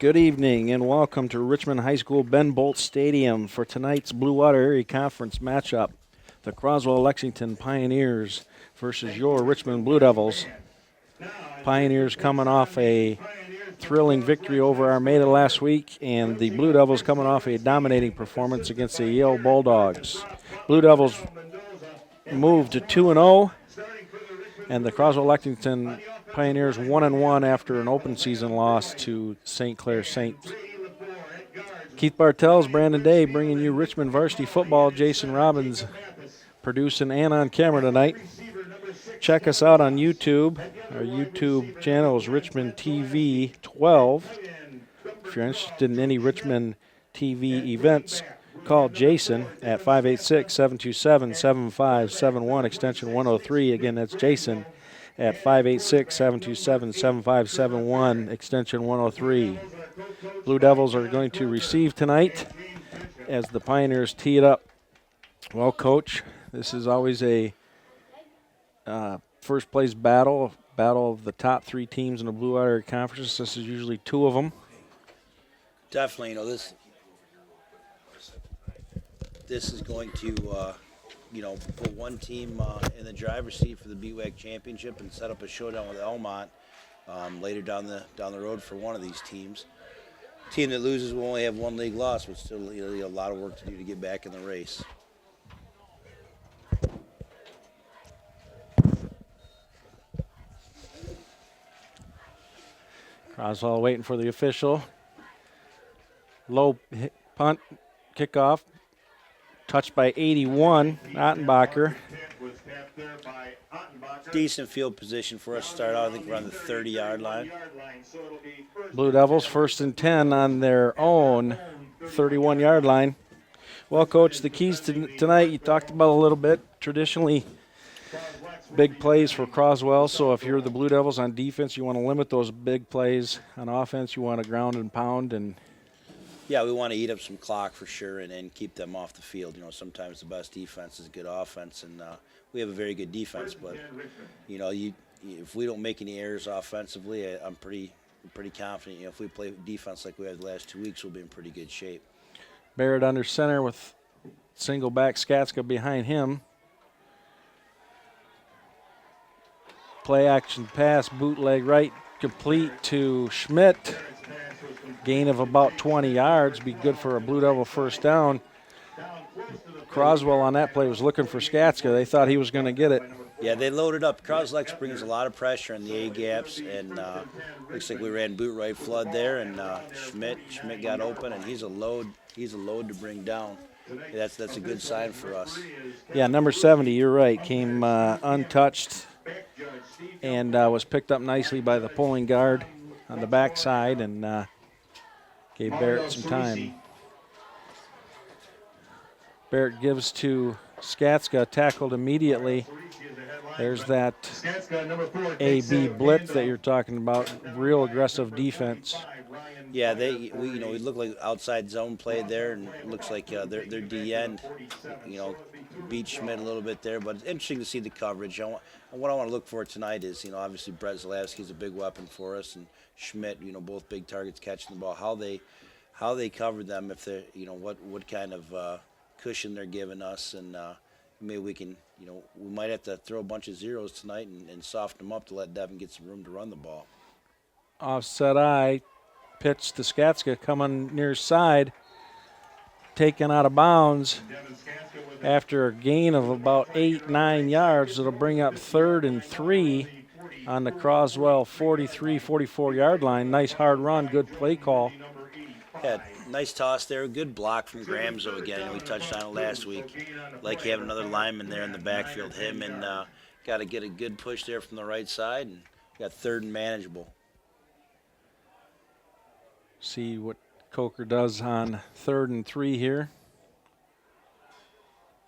Good evening and welcome to Richmond High School Ben Bolt Stadium for tonight's Blue Water Area Conference matchup. The Croswell-Lexington Pioneers versus your Richmond Blue Devils. Pioneers coming off a thrilling victory over Armada last week, and the Blue Devils coming off a dominating performance against the Yale Bulldogs. Blue Devils moved to 2-0, and the Croswell-Lexington Pioneers 1-1 after an open season loss to St. Clair Saints. Keith Bartels, Brandon Day bringing you Richmond Varsity football. Jason Robbins producing and on camera tonight. Check us out on YouTube. Our YouTube channel is Richmond TV 12. If you're interested in any Richmond TV events, call Jason at 586-727-7571, extension 103. Again, that's Jason at 586-727-7571, extension 103. Blue Devils are going to receive tonight as the Pioneers tee it up. Well, Coach, this is always a first place battle of the top three teams in the Blue Water Conference. This is usually two of them. Definitely, this is going to, put one team in the driver's seat for the BWAC championship and set up a showdown with Elmont later down the road for one of these teams. Team that loses will only have one league loss, but still, a lot of work to do to get back in the race. Croswell waiting for the official. Low punt, kickoff, touched by 81, Ottenbacher. Decent field position for us to start out. I think we're on the 30-yard line. Blue Devils 1st and 10 on their own 31-yard line. Well, Coach, the keys to tonight you talked about a little bit. Traditionally, big plays for Croswell, so if you're the Blue Devils on defense, you want to limit those big plays. On offense, you want to ground and pound. Yeah, we want to eat up some clock for sure and keep them off the field. Sometimes the best defense is good offense, and we have a very good defense. But, if we don't make any errors offensively, I'm pretty confident. If we play defense like we have the last 2 weeks, we'll be in pretty good shape. Barrett under center with single back Skatska behind him. Play action pass, bootleg right, complete to Schmidt. Gain of about 20 yards, be good for a Blue Devil first down. Croswell on that play was looking for Skatska. They thought he was going to get it. Yeah, they loaded up. Croslex brings a lot of pressure in the A gaps, and looks like we ran boot right flood there, and Schmidt got open, and he's a load to bring down. That's a good sign for us. Yeah, number 70, you're right, came untouched and was picked up nicely by the pulling guard on the backside and gave Barrett some time. Barrett gives to Skatska, tackled immediately. There's that A-B blitz that you're talking about, real aggressive defense. Yeah, we look like outside zone play there, and it looks like their D-end, beat Schmidt a little bit there. But it's interesting to see the coverage. What I want to look for tonight is, obviously Brett Zalewski's a big weapon for us, and Schmidt, both big targets catching the ball. How they cover them, if they're, what kind of cushion they're giving us, and maybe we can, we might have to throw a bunch of zeros tonight and soften them up to let Devin get some room to run the ball. Offset eye, pitch to Skatska coming near side, taken out of bounds after a gain of about 8-9 yards. It'll bring up 3rd and 3 on the Croswell 44-yard line. Nice hard run, good play call. Yeah, nice toss there. Good block from Gramzo again. We touched on it last week. Like having another lineman there in the backfield. Him and got to get a good push there from the right side, and got 3rd and manageable. See what Coker does on 3rd and 3 here.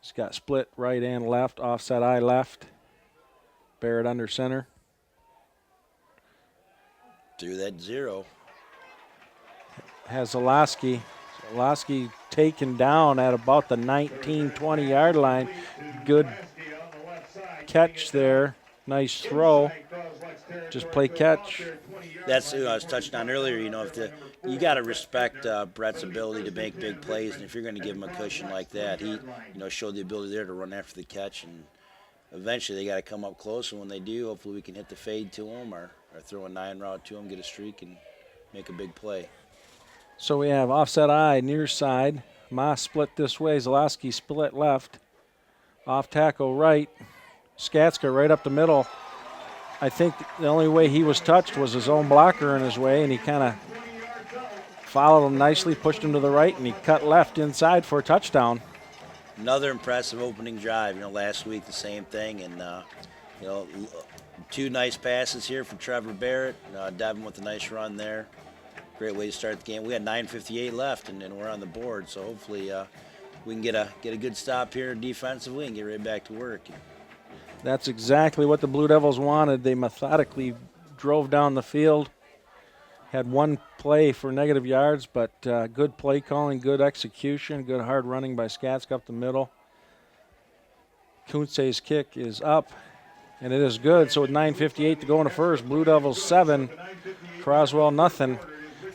He's got split right and left, offset eye left. Barrett under center. Through that zero. Has Zalewski. Zalewski taken down at about the 19-20 yard line. Good catch there. Nice throw. just play catch. That's who I was touching on earlier. You know, you got to respect Brett's ability to make big plays, and if you're going to give him a cushion like that, he showed the ability there to run after the catch, and eventually they got to come up close. And when they do, hopefully we can hit the fade to him or throw a 9 route to him, get a streak, and make a big play. So we have offset eye near side. Moss split this way. Zalowski split left. Off tackle right. Skatska right up the middle. I think the only way he was touched was his own blocker in his way, and he kind of followed him nicely, pushed him to the right, and he cut left inside for a touchdown. Another impressive opening drive. Last week the same thing, and 2 nice passes here from Trevor Barrett. Devin with a nice run there. Great way to start the game. We had 9:58 left, and we're on the board. So hopefully we can get a good stop here defensively and get right back to work. That's exactly what the Blue Devils wanted. They methodically drove down the field, had 1 play for negative yards, but good play calling, good execution, good hard running by Skatsk up the middle. Kuntze's kick is up, and it is good. So with 9:58 to go in the first, Blue Devils 7, Croswell nothing.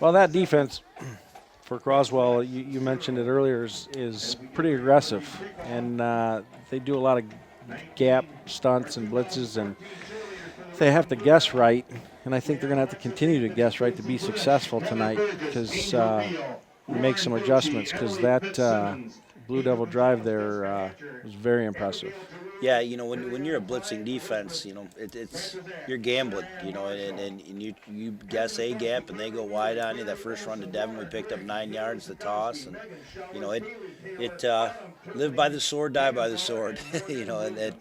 Well, that defense for Croswell, you mentioned it earlier, is pretty aggressive, and they do a lot of gap stunts and blitzes, and they have to guess right, and I think they're going to have to continue to guess right to be successful tonight, because make some adjustments, because that Blue Devil drive there was very impressive. Yeah, when you're a blitzing defense, you're gambling, and you guess a gap and they go wide on you. That first run to Devin, we picked up 9 yards, the toss, and it live by the sword, die by the sword,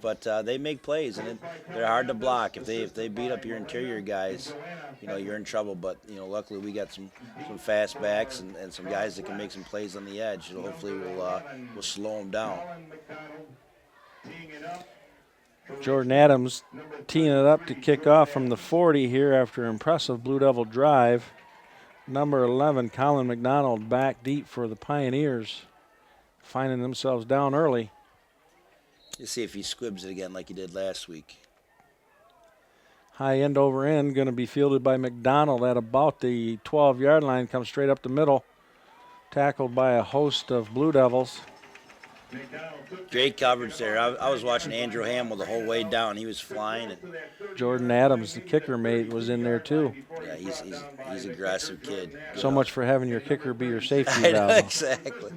but they make plays, and they're hard to block. If they beat up your interior guys, you're in trouble. But luckily we got some fast backs and some guys that can make some plays on the edge. So hopefully we'll slow them down. Jordan Adams teeing it up to kick off from the 40 here after an impressive Blue Devil drive. Number 11, Colin McDonald, back deep for the Pioneers, finding themselves down early. You see if he squibs it again like he did last week. High end over end, going to be fielded by McDonald at about the 12-yard line, comes straight up the middle, tackled by a host of Blue Devils. Great coverage there. I was watching Andrew Hamill the whole way down. He was flying. And Jordan Adams, the kicker mate, was in there too. Yeah, he's an aggressive kid. So much for having your kicker be your safety valve. valve. Exactly.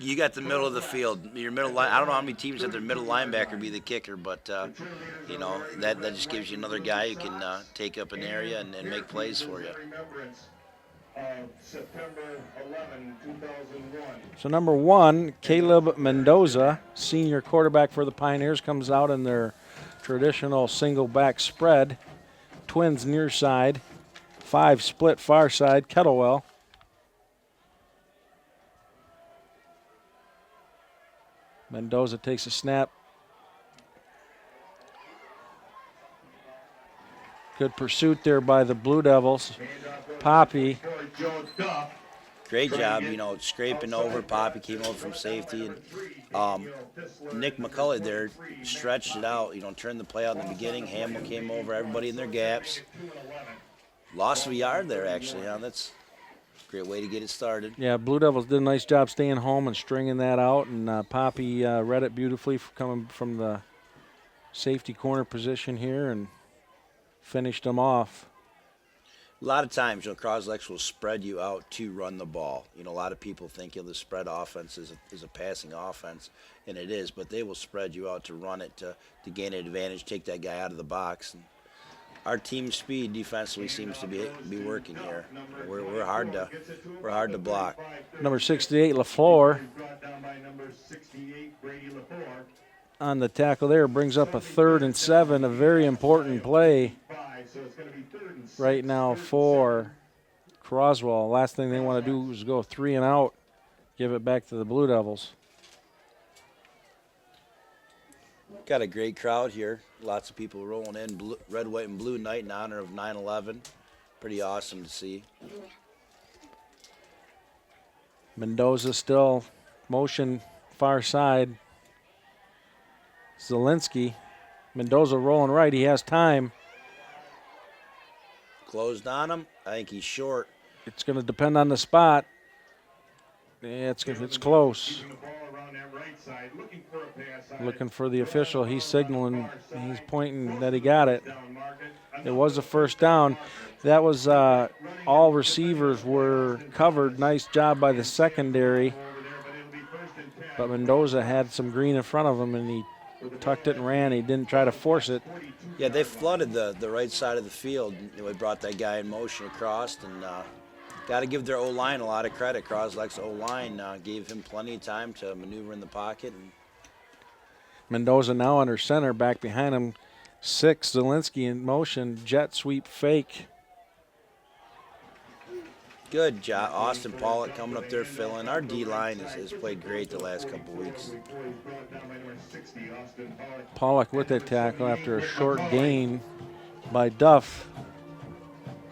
You got the middle of the field. Your middle line. I don't know how many teams have their middle linebacker be the kicker, but that just gives you another guy who can take up an area and make plays for you. September 11, 2001. So number 1, Caleb Mendoza, senior quarterback for the Pioneers, comes out in their traditional single back spread. Twins near side, 5 split far side, Kettlewell. Mendoza takes a snap. Good pursuit there by the Blue Devils. Poppy. Great job, scraping over. Poppy came over from safety, and Nick McCulley there stretched it out, turned the play out in the beginning. Hamill came over, everybody in their gaps. Loss of a yard there, actually. That's a great way to get it started. Yeah, Blue Devils did a nice job staying home and stringing that out, and Poppy read it beautifully coming from the safety corner position here and finished them off. A lot of times, Croslex will spread you out to run the ball. A lot of people think the spread offense is a passing offense, and it is, but they will spread you out to run it to gain an advantage, take that guy out of the box. And our team speed defensively seems to be working here. We're hard to block. Number 68, LaFleur, on the tackle there, brings up a 3rd and 7, a very important play right now for Croswell. Last thing they want to do is go 3 and out, give it back to the Blue Devils. Got a great crowd here. Lots of people rolling in. Red, white, and blue night in honor of 9/11. Pretty awesome to see. Mendoza still motion far side. Zielinski. Mendoza rolling right. He has time. closed on him. I think he's short. It's going to depend on the spot. Yeah, it's close. The ball around that right side, looking for a pass on Looking it. for the official. He's signaling. He's pointing that he got it. Down market. It was a first down. That was all receivers were covered. Nice job by the secondary. Over there, but it'll be first and 10. But Mendoza had some green in front of him, and he tucked it and ran. He didn't try to force it. Yeah, they flooded the right side of the field. They brought that guy in motion across, and got to give their O-line a lot of credit. Croswell's O-line gave him plenty of time to maneuver in the pocket. And Mendoza now under center, back behind him. 6, Zielinski in motion, jet sweep fake. good job. Austin Pollock coming up there filling. Our D-line has played great the last couple weeks. Pollock with that tackle after a short gain by Duff.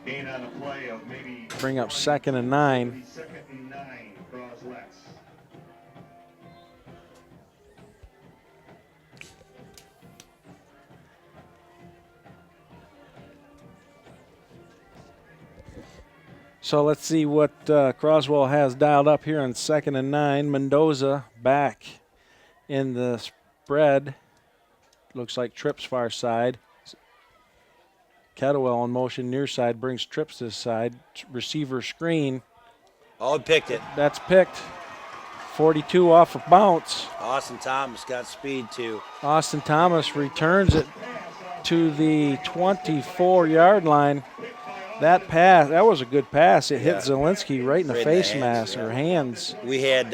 Gain on the play of maybe Bring up 2nd and 9. 2nd and 9, Croswell-Lex. So let's see what Croswell has dialed up here on 2nd and 9. Mendoza back in the spread. Looks like Tripp's far side. Kettlewell in motion near side, brings Trips this side. Receiver screen. Oh, he picked it. That's picked. 42 off a bounce. Austin Thomas got speed too. Austin Thomas returns it to the 24-yard line. That pass, that was a good pass. It hit Zielinski right in the Right in the face hands, mask yeah. or hands. We had,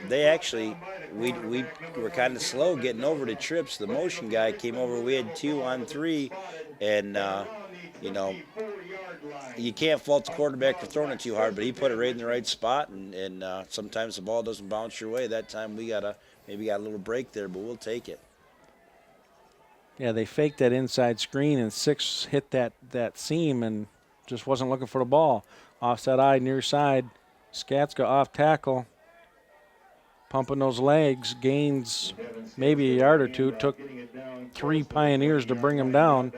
they actually, we were kind of slow getting over to Trips. The motion guy came over. We had 2 on 3, and you know, you can't fault the quarterback for throwing it too hard, but he put it right in the right spot, and sometimes the ball doesn't bounce your way. That time we maybe got a little break there, but we'll take it. Yeah, they faked that inside screen, and 6 hit that seam and just wasn't looking for the ball. Offset eye, near side. Skatska off tackle. Pumping those legs. Gains maybe a yard or two. Took 3 Pioneers to bring him down.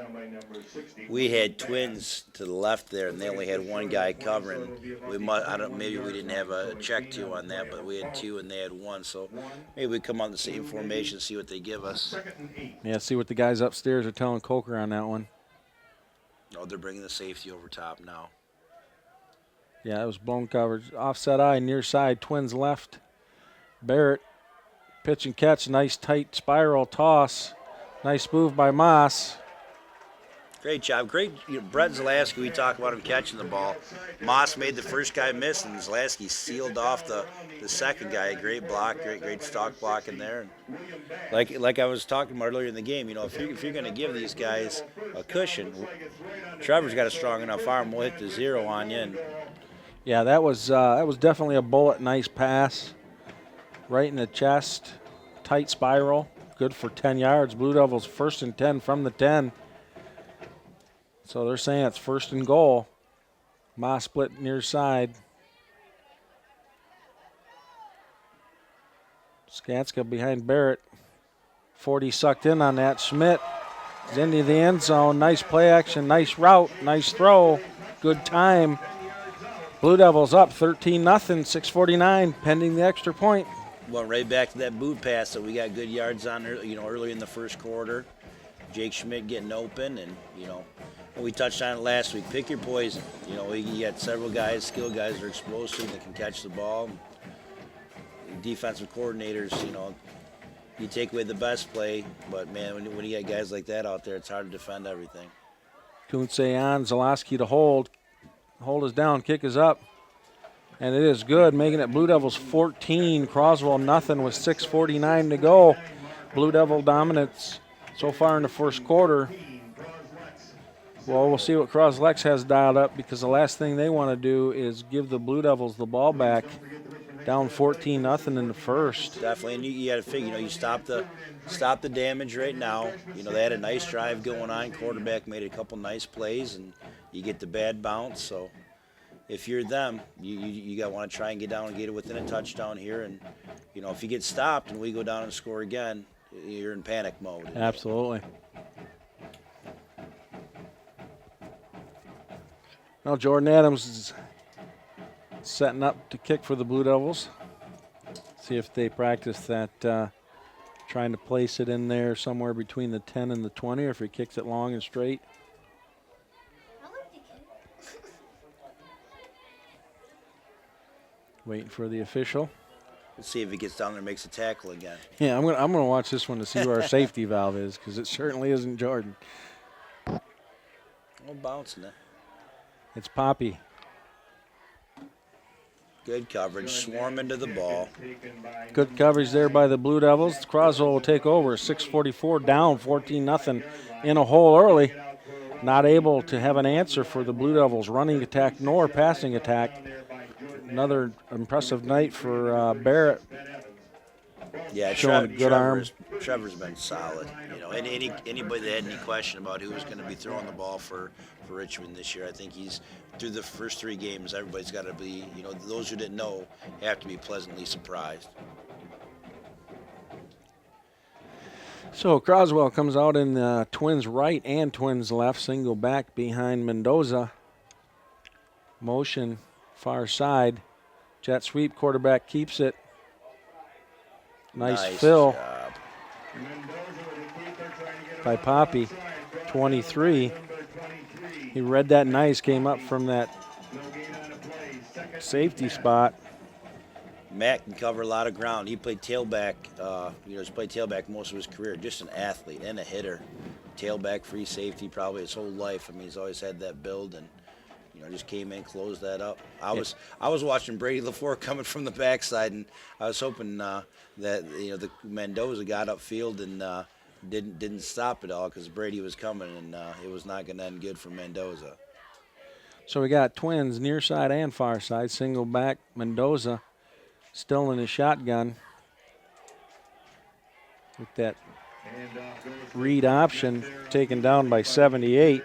We had twins to the left there, and they only had 1 guy covering. Maybe we didn't have a check 2 on that, but we had 2 and they had 1. So maybe we come on the same formation, see what they give us. Yeah, see what the guys upstairs are telling Coker on that one. Oh, they're bringing the safety over top now. Yeah, it was blown coverage. Offset eye, near side, twins left. Barrett, pitch and catch, nice tight spiral toss. Nice move by Moss. Great job. Great. Brett Zielinski, we talk about him catching the ball. Moss made the first guy miss, and Zielinski sealed off the second guy. Great block, great stock block in there. And like I was talking about earlier in the game, you know, if you're going to give these guys a cushion, Trevor's got a strong enough arm. We'll hit the 0 on you. And Yeah, that was definitely a bullet. Nice pass, right in the chest. Tight spiral, good for 10 yards. Blue Devils 1st and 10 from the 10. So they're saying it's 1st and goal. Moss split near side. Skatska behind Barrett. 40 sucked in on that. Schmidt is into the end zone. Nice play action, nice route, nice throw. Good time. Blue Devils up 13-0, 6:49, pending the extra point. went right back to that boot pass that we got good yards on there, you know, early in the first quarter. Jake Schmidt getting open, and, you know, we touched on it last week. Pick your poison. You know, you got several guys, skilled guys that are explosive that can catch the ball. Defensive coordinators, you know, you take away the best play, but, man, when you got guys like that out there, it's hard to defend everything. Kuntze on, Zielinski to hold. Hold is down, kick is up. And it is good, making it Blue Devils 14, Croswell nothing with 6:49 to go. Blue Devil dominance so far in the first quarter. Well, we'll see what Croswell-Lex has dialed up, because the last thing they want to do is give the Blue Devils the ball back. Down 14-0 in the first. Definitely, and you got to figure, you know, you stop the damage right now. You know, they had a nice drive going on. Quarterback made a couple nice plays, and you get the bad bounce. So if you're them, you got to want to try and get down and get it within a touchdown here. And, you know, if you get stopped and we go down and score again, you're in panic mode. Absolutely. Well, Jordan Adams is setting up to kick for the Blue Devils. See if they practice that, trying to place it in there somewhere between the 10 and the 20, or if he kicks it long and straight. Waiting for the official. Let's see if he gets down there and makes a tackle again. Yeah, I'm gonna watch this one to see where our safety valve is, because it certainly isn't Jordan. Oh, bouncing it. It's Poppy. Good coverage. Swarm into the ball. Good coverage there by the Blue Devils. Croswell will take over. 6:44 down, 14-0 in a hole early. Not able to have an answer for the Blue Devils' running attack nor passing attack. Another impressive night for Barrett. Yeah, Showing a good arm. Trevor's been solid. You know, anybody that had any question about who was going to be throwing the ball for Richmond this year, I think he's through the first 3 games. Everybody's got to be, you know, those who didn't know have to be pleasantly surprised. So Croswell comes out in twins right and twins left, single back behind Mendoza. Motion far side, jet sweep. Quarterback keeps it. Nice fill job. by Poppy, 23. He read that nice, came up from that safety spot. Matt can cover a lot of ground. He played tailback. He's played tailback most of his career. Just an athlete and a hitter. Tailback, free safety, probably his whole life. I mean, he's always had that build, and just came in, closed that up. I was watching Brady LaFleur coming from the backside, and I was hoping that the Mendoza got upfield and didn't stop it all, because Brady was coming, and it was not going to end good for Mendoza. So we got twins near side and far side. Single back, Mendoza still in his shotgun with that read option, taken down by 78.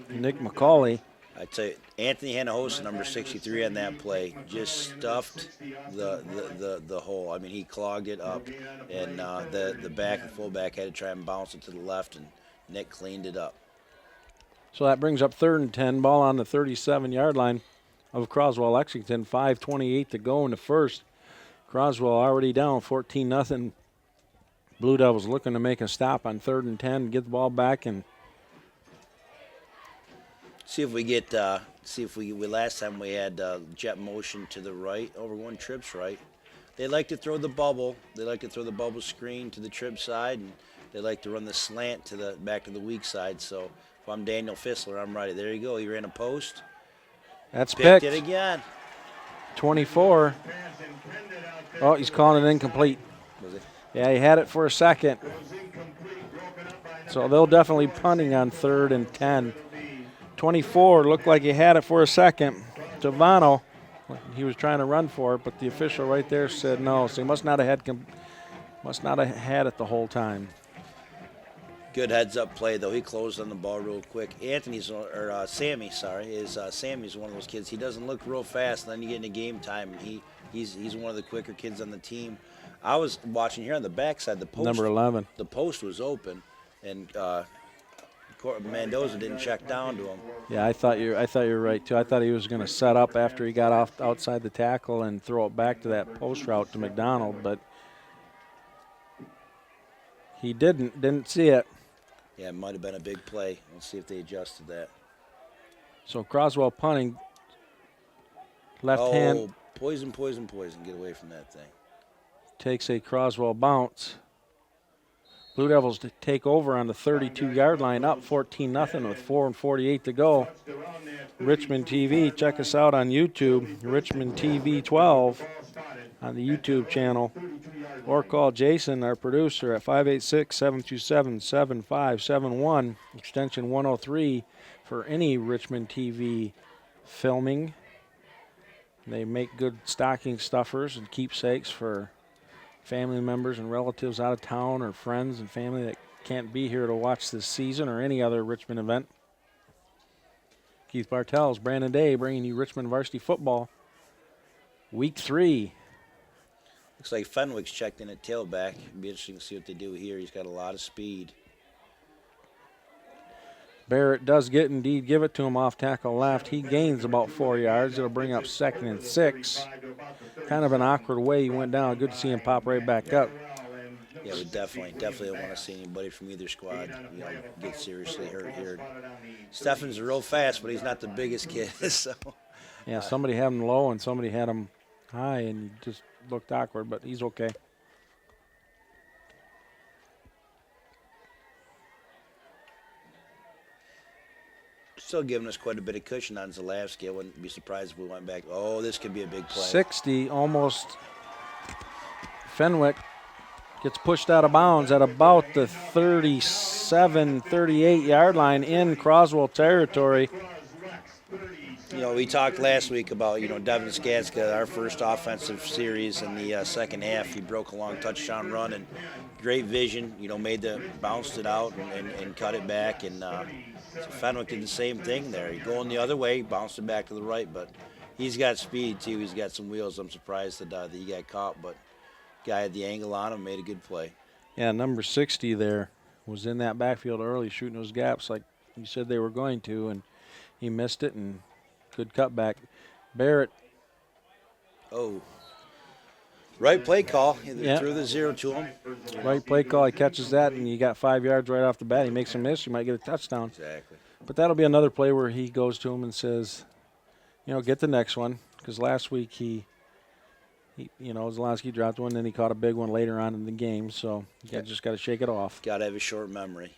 Nick McCauley. I tell you, Anthony Hanahosa, number 63 on that play, just stuffed the hole. I mean, he clogged it up, and the back and fullback had to try and bounce it to the left, and Nick cleaned it up. So that brings up 3rd and 10, ball on the 37-yard line of Croswell-Lexington. 5:28 to go in the first. Croswell already down 14-0. Blue Devils looking to make a stop on 3rd and 10, get the ball back and see if we get. Last time we had jet motion to the right over one Tripp's right. They like to throw the bubble. They like to throw the bubble screen to the Tripp side, and they like to run the slant to the back to the weak side. So if I'm Daniel Fissler, I'm right. There you go. He ran a post. That's picked. It again. 24. Oh, he's calling it incomplete. Was it? Yeah, he had it for a second. So they'll definitely punting on 3rd and 10. 24 looked like he had it for a second. Javano, he was trying to run for it, but the official right there said no. So he must not have had it the whole time. Good heads-up play, though. He closed on the ball real quick. Sammy's one of those kids. He doesn't look real fast, and then you get into game time, and he's one of the quicker kids on the team. I was watching here on the backside. The post, number 11. The post was open, and Mendoza didn't check down to him. Yeah, I thought you were right too. I thought he was going to set up after he got off outside the tackle and throw it back to that post route to McDonald, but he didn't see it. Yeah, it might have been a big play. We'll see if they adjusted that. So Croswell punting. Left hand. Poison. Get away from that thing. Takes a Croswell bounce. Blue Devils to take over on the 32-yard line, up 14-0 with 4:48 to go. Richmond TV, check us out on YouTube, Richmond TV 12 on the YouTube channel, or call Jason, our producer, at 586-727-7571, extension 103 for any Richmond TV filming. They make good stocking stuffers and keepsakes for family members and relatives out of town, or friends and family that can't be here to watch this season or any other Richmond event. Keith Bartels, Brandon Day bringing you Richmond Varsity football, week 3. Looks like Fenwick's checked in at tailback. It'll be interesting to see what they do here. He's got a lot of speed. Barrett does indeed give it to him off tackle left. He gains about 4 yards. It'll bring up 2nd and 6. Kind of an awkward way he went down. Good to see him pop right back up. Yeah, we definitely don't want to see anybody from either squad, get seriously hurt here. Stefan's real fast, but he's not the biggest kid, so. Yeah, somebody had him low and somebody had him high, and he just looked awkward, but he's okay. Still giving us quite a bit of cushion on Zalewski. I wouldn't be surprised if we went back. Oh, this could be a big play. 60, almost. Fenwick gets pushed out of bounds at about the 37, 38-yard line in Croswell territory. We talked last week about, Devin Skatska, our first offensive series in the second half. He broke a long touchdown run and great vision, bounced it out and cut it back. And so Fenwick did the same thing there. He going the other way, bounced it back to the right, but he's got speed too. He's got some wheels. I'm surprised that he got caught, but guy had the angle on him, made a good play. Yeah, number 60 there was in that backfield early shooting those gaps like you said they were going to, and he missed it, and good cutback. Barrett. Oh. Right play call. He threw the 0 to him. Right play call. He catches that, and you got 5 yards right off the bat. He makes a miss. You might get a touchdown. Exactly. But that'll be another play where he goes to him and says, get the next one. Because last week he Zalewski dropped one, then he caught a big one later on in the game. So you just got to shake it off. Got to have a short memory.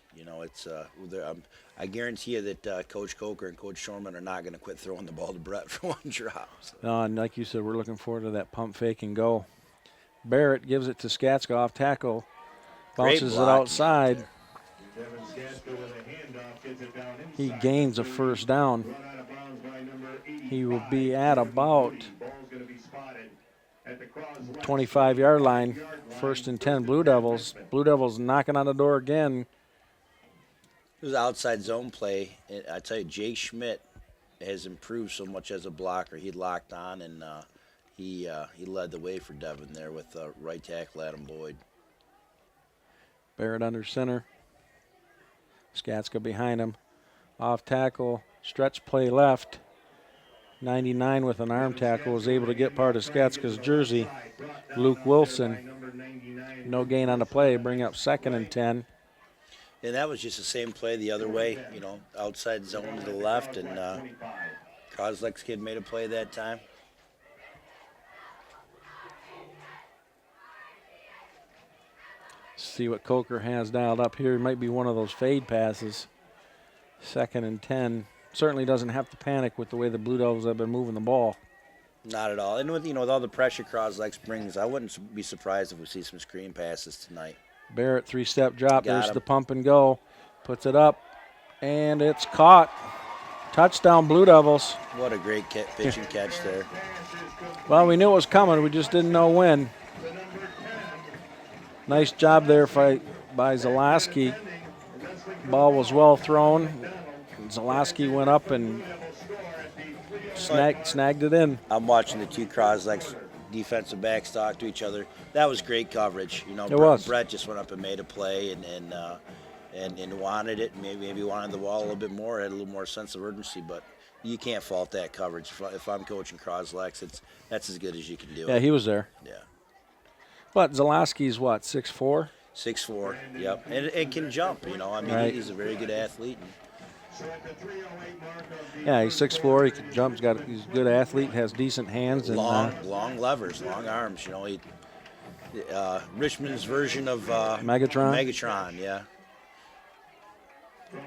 I guarantee you that Coach Coker and Coach Shorman are not going to quit throwing the ball to Brett for one drop. So. No, and like you said, we're looking forward to that pump fake and go. Barrett gives it to Skatska off tackle, bounces it outside. He gains a first down. He will be at about 25-yard line, 1st and 10, Blue Devils. Blue Devils knocking on the door again. It was outside zone play. And I tell you, Jake Schmidt has improved so much as a blocker. He locked on, and he led the way for Devin there with right tackle Adam Boyd. Barrett under center. Skatska behind him. Off tackle, stretch play left. 99 with an arm tackle was able to get part of Skatska's jersey. Luke Wilson, no gain on the play, bring up 2nd and 10. And that was just the same play the other way, outside zone to the left, and Croslex kid made a play that time. See what Coker has dialed up here. It might be one of those fade passes. 2nd and 10. Certainly doesn't have to panic with the way the Blue Devils have been moving the ball. Not at all. And with all the pressure Croslex brings, I wouldn't be surprised if we see some screen passes tonight. Barrett 3-step drop. Got There's him. the pump and go. Puts it up, and it's caught. Touchdown, Blue Devils. What a great pitch and catch there. Well, we knew it was coming. We just didn't know when. Nice job there by Zalewski. Ball was well thrown. Zalewski went up and snagged it in. I'm watching the two Croslex defensive backs talk to each other. That was great coverage. Brett just went up and made a play and wanted it. Maybe wanted the ball a little bit more, had a little more sense of urgency. But you can't fault that coverage. If I'm coaching Croslex, that's as good as you can do. Yeah, he was there. Yeah. But Zalewski's what, 6'4"? 6'4", yep. And it can jump, Right. He's a very good athlete. Yeah, he's 6'4". He can jump. He's a good athlete. Has decent hands and long levers, long arms. Richmond's version of Megatron. Megatron, yeah.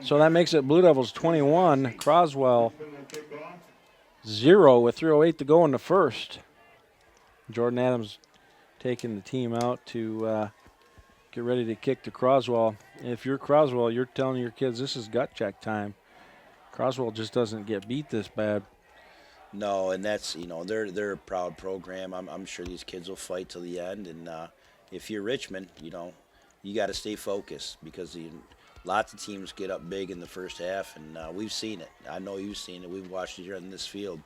So that makes it Blue Devils 21, Croswell 0 with 3:08 to go in the first. Jordan Adams taking the team out to get ready to kick to Croswell. If you're Croswell, you're telling your kids this is gut check time. Croswell just doesn't get beat this bad. No, and that's they're a proud program. I'm sure these kids will fight till the end. And if you're Richmond, you got to stay focused because lots of teams get up big in the first half, and we've seen it. I know you've seen it. We've watched it here in this field.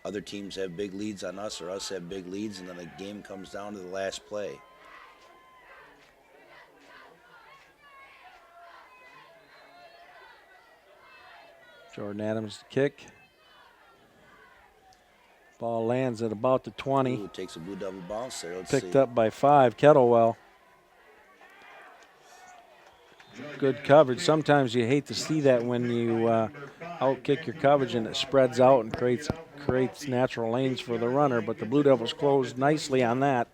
Other teams have big leads on us, or us have big leads, and then the game comes down to the last play. Jordan Adams to kick. Ball lands at about the 20. Ooh, takes a Blue Devil bounce there. Let's Picked see. up by 5, Kettlewell. Good coverage. Sometimes you hate to see that when you outkick your coverage and it spreads out and creates natural lanes for the runner, but the Blue Devils closed nicely on that.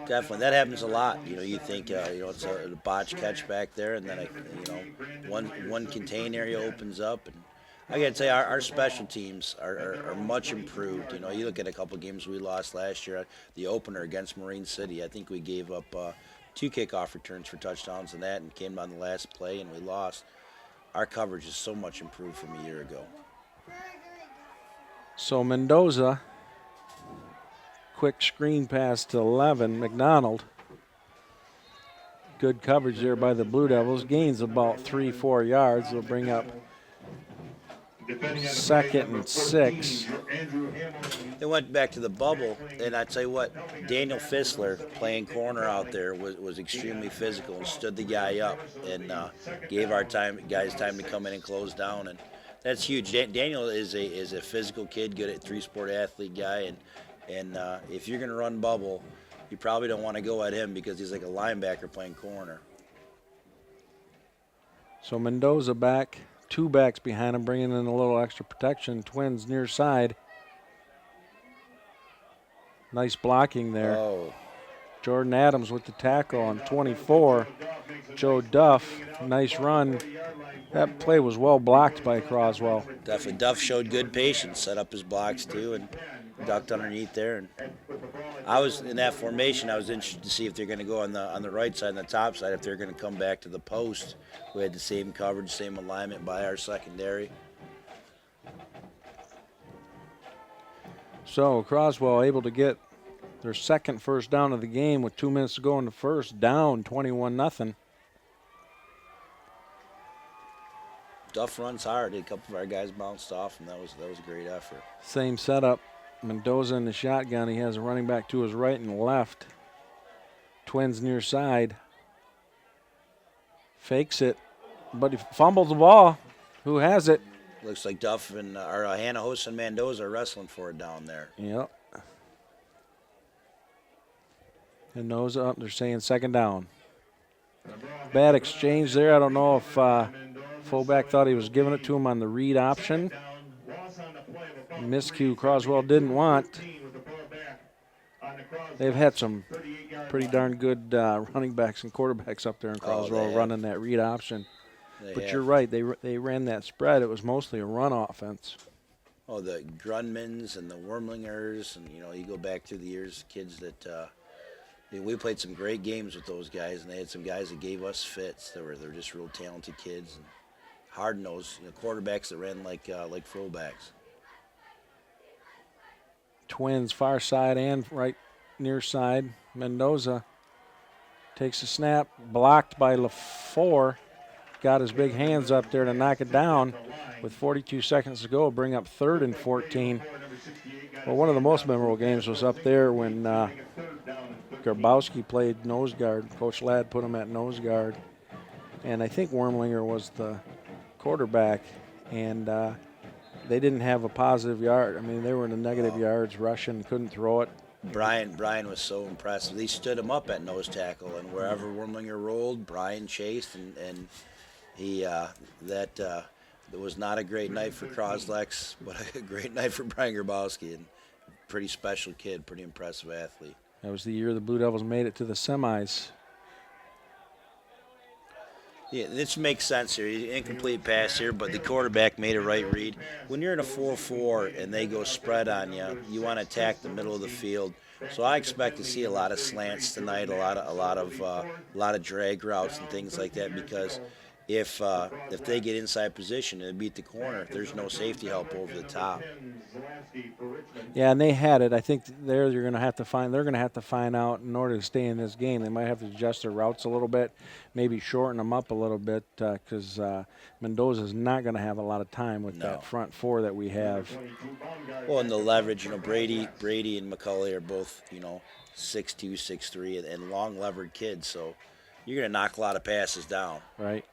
Definitely, that happens a lot. You know, you think it's a botch catch back there, and then one contain area opens up, and I got to tell you, our special teams are much improved. You know, you look at a couple games we lost last year, the opener against Marine City. I think we gave up 2 kickoff returns for touchdowns in that, and came on the last play, and we lost. Our coverage is so much improved from a year ago. So Mendoza, quick screen pass to 11, McDonald. Good coverage there by the Blue Devils. Gains about 3-4 yards. They'll bring up second and 6. They went back to the bubble, and I tell you what, Daniel Fissler playing corner out there was extremely physical and stood the guy up and gave our guys time to come in and close down, and that's huge. Daniel is a physical kid, good at 3-sport athlete guy, and if you're going to run bubble, you probably don't want to go at him because he's like a linebacker playing corner. So Mendoza back. 2 backs behind him, bringing in a little extra protection. Twins near side. Nice blocking there. Oh, Jordan Adams with the tackle on 24. Joe Duff, nice run. That play was well blocked by Croswell. definitely. Duff showed good patience, set up his blocks too, and ducked underneath there. And I was in that formation. I was interested to see if they're going to go on the right side and the top side, if they're going to come back to the post. We had the same coverage, same alignment by our secondary. So Croswell able to get their second first down of the game with 2 minutes to go in the first, down 21-0. Duff runs hard. A couple of our guys bounced off, and that was a great effort. Same setup. Mendoza in the shotgun. He has a running back to his right and left. Twins near side. Fakes it, but he fumbles the ball. Who has it? Looks like Duff and Hannah and Mendoza are wrestling for it down there. Yep. Mendoza up. They're saying second down. Bad exchange there. I don't know if fullback thought he was giving it to him on the read option. Miscue Croswell didn't want. They've had some pretty darn good running backs and quarterbacks up there in Croswell running that read option. But you're right, they ran that spread. It was mostly a run offense. Oh, the Grunmans and the Wormlingers, and you go back through the years, kids that we played some great games with those guys, and they had some guys that gave us fits. They're just real talented kids and hard-nosed quarterbacks that ran like fullbacks. Twins far side and right near side. Mendoza takes a snap, blocked by LaFleur. Got his big hands up there to knock it down. With 42 seconds to go, bring up 3rd and 14. Well, one of the most memorable games was up there when Grabowski played nose guard. Coach Ladd put him at nose guard. And I think Wormlinger was the quarterback. And they didn't have a positive yard. I mean, they were in the negative yards, rushing, couldn't throw it. Brian was so impressive. They stood him up at nose tackle, and wherever Wormlinger rolled, Brian chased, and he that was not a great night for Croslex, but a great night for Brian Grabowski, and pretty special kid, pretty impressive athlete. That was the year the Blue Devils made it to the semis. Yeah, this makes sense here. Incomplete pass here, but the quarterback made a right read. When you're in a 4-4 and they go spread on you, you want to attack the middle of the field. So I expect to see a lot of slants tonight, a lot of drag routes and things like that, because if they get inside position and beat the corner, there's no safety help over the top. Yeah, and they had it. I think they're going to have to find out in order to stay in this game. They might have to adjust their routes a little bit, maybe shorten them up a little bit, because Mendoza's not going to have a lot of time with that front 4 that we have. Well, and the leverage, Brady and McCulley are both 6'2", 6'3", and long levered kids, so you're going to knock a lot of passes down. Right.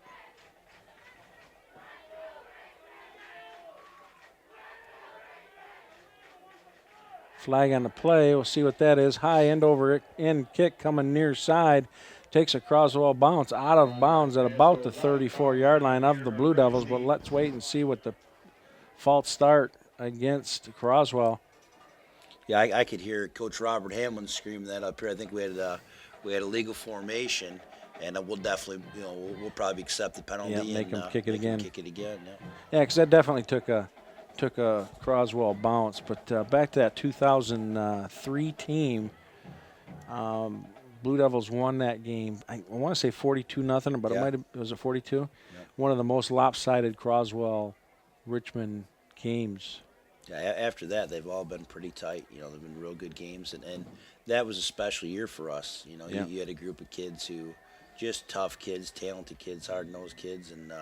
Flag on the play. We'll see what that is. High end over end kick coming near side. Takes a Croswell bounce out of bounds at about the 34-yard line of the Blue Devils, but let's wait and see what the false start against Croswell. Yeah, I could hear Coach Robert Hamlin screaming that up here. I think we had a legal formation, and we'll definitely, we'll probably accept the penalty. Yeah, make and him kick it again. Kick it again. Yeah. Yeah, because that definitely took a Croswell bounce. But back to that 2003 team, Blue Devils won that game. I want to say 42-0, but Yeah. it was a 42. Yeah. One of the most lopsided Croswell-Richmond games. Yeah, after that, they've all been pretty tight. They've been real good games, and that was a special year for us. Yeah. You had a group of kids who, just tough kids, talented kids, hard-nosed kids, and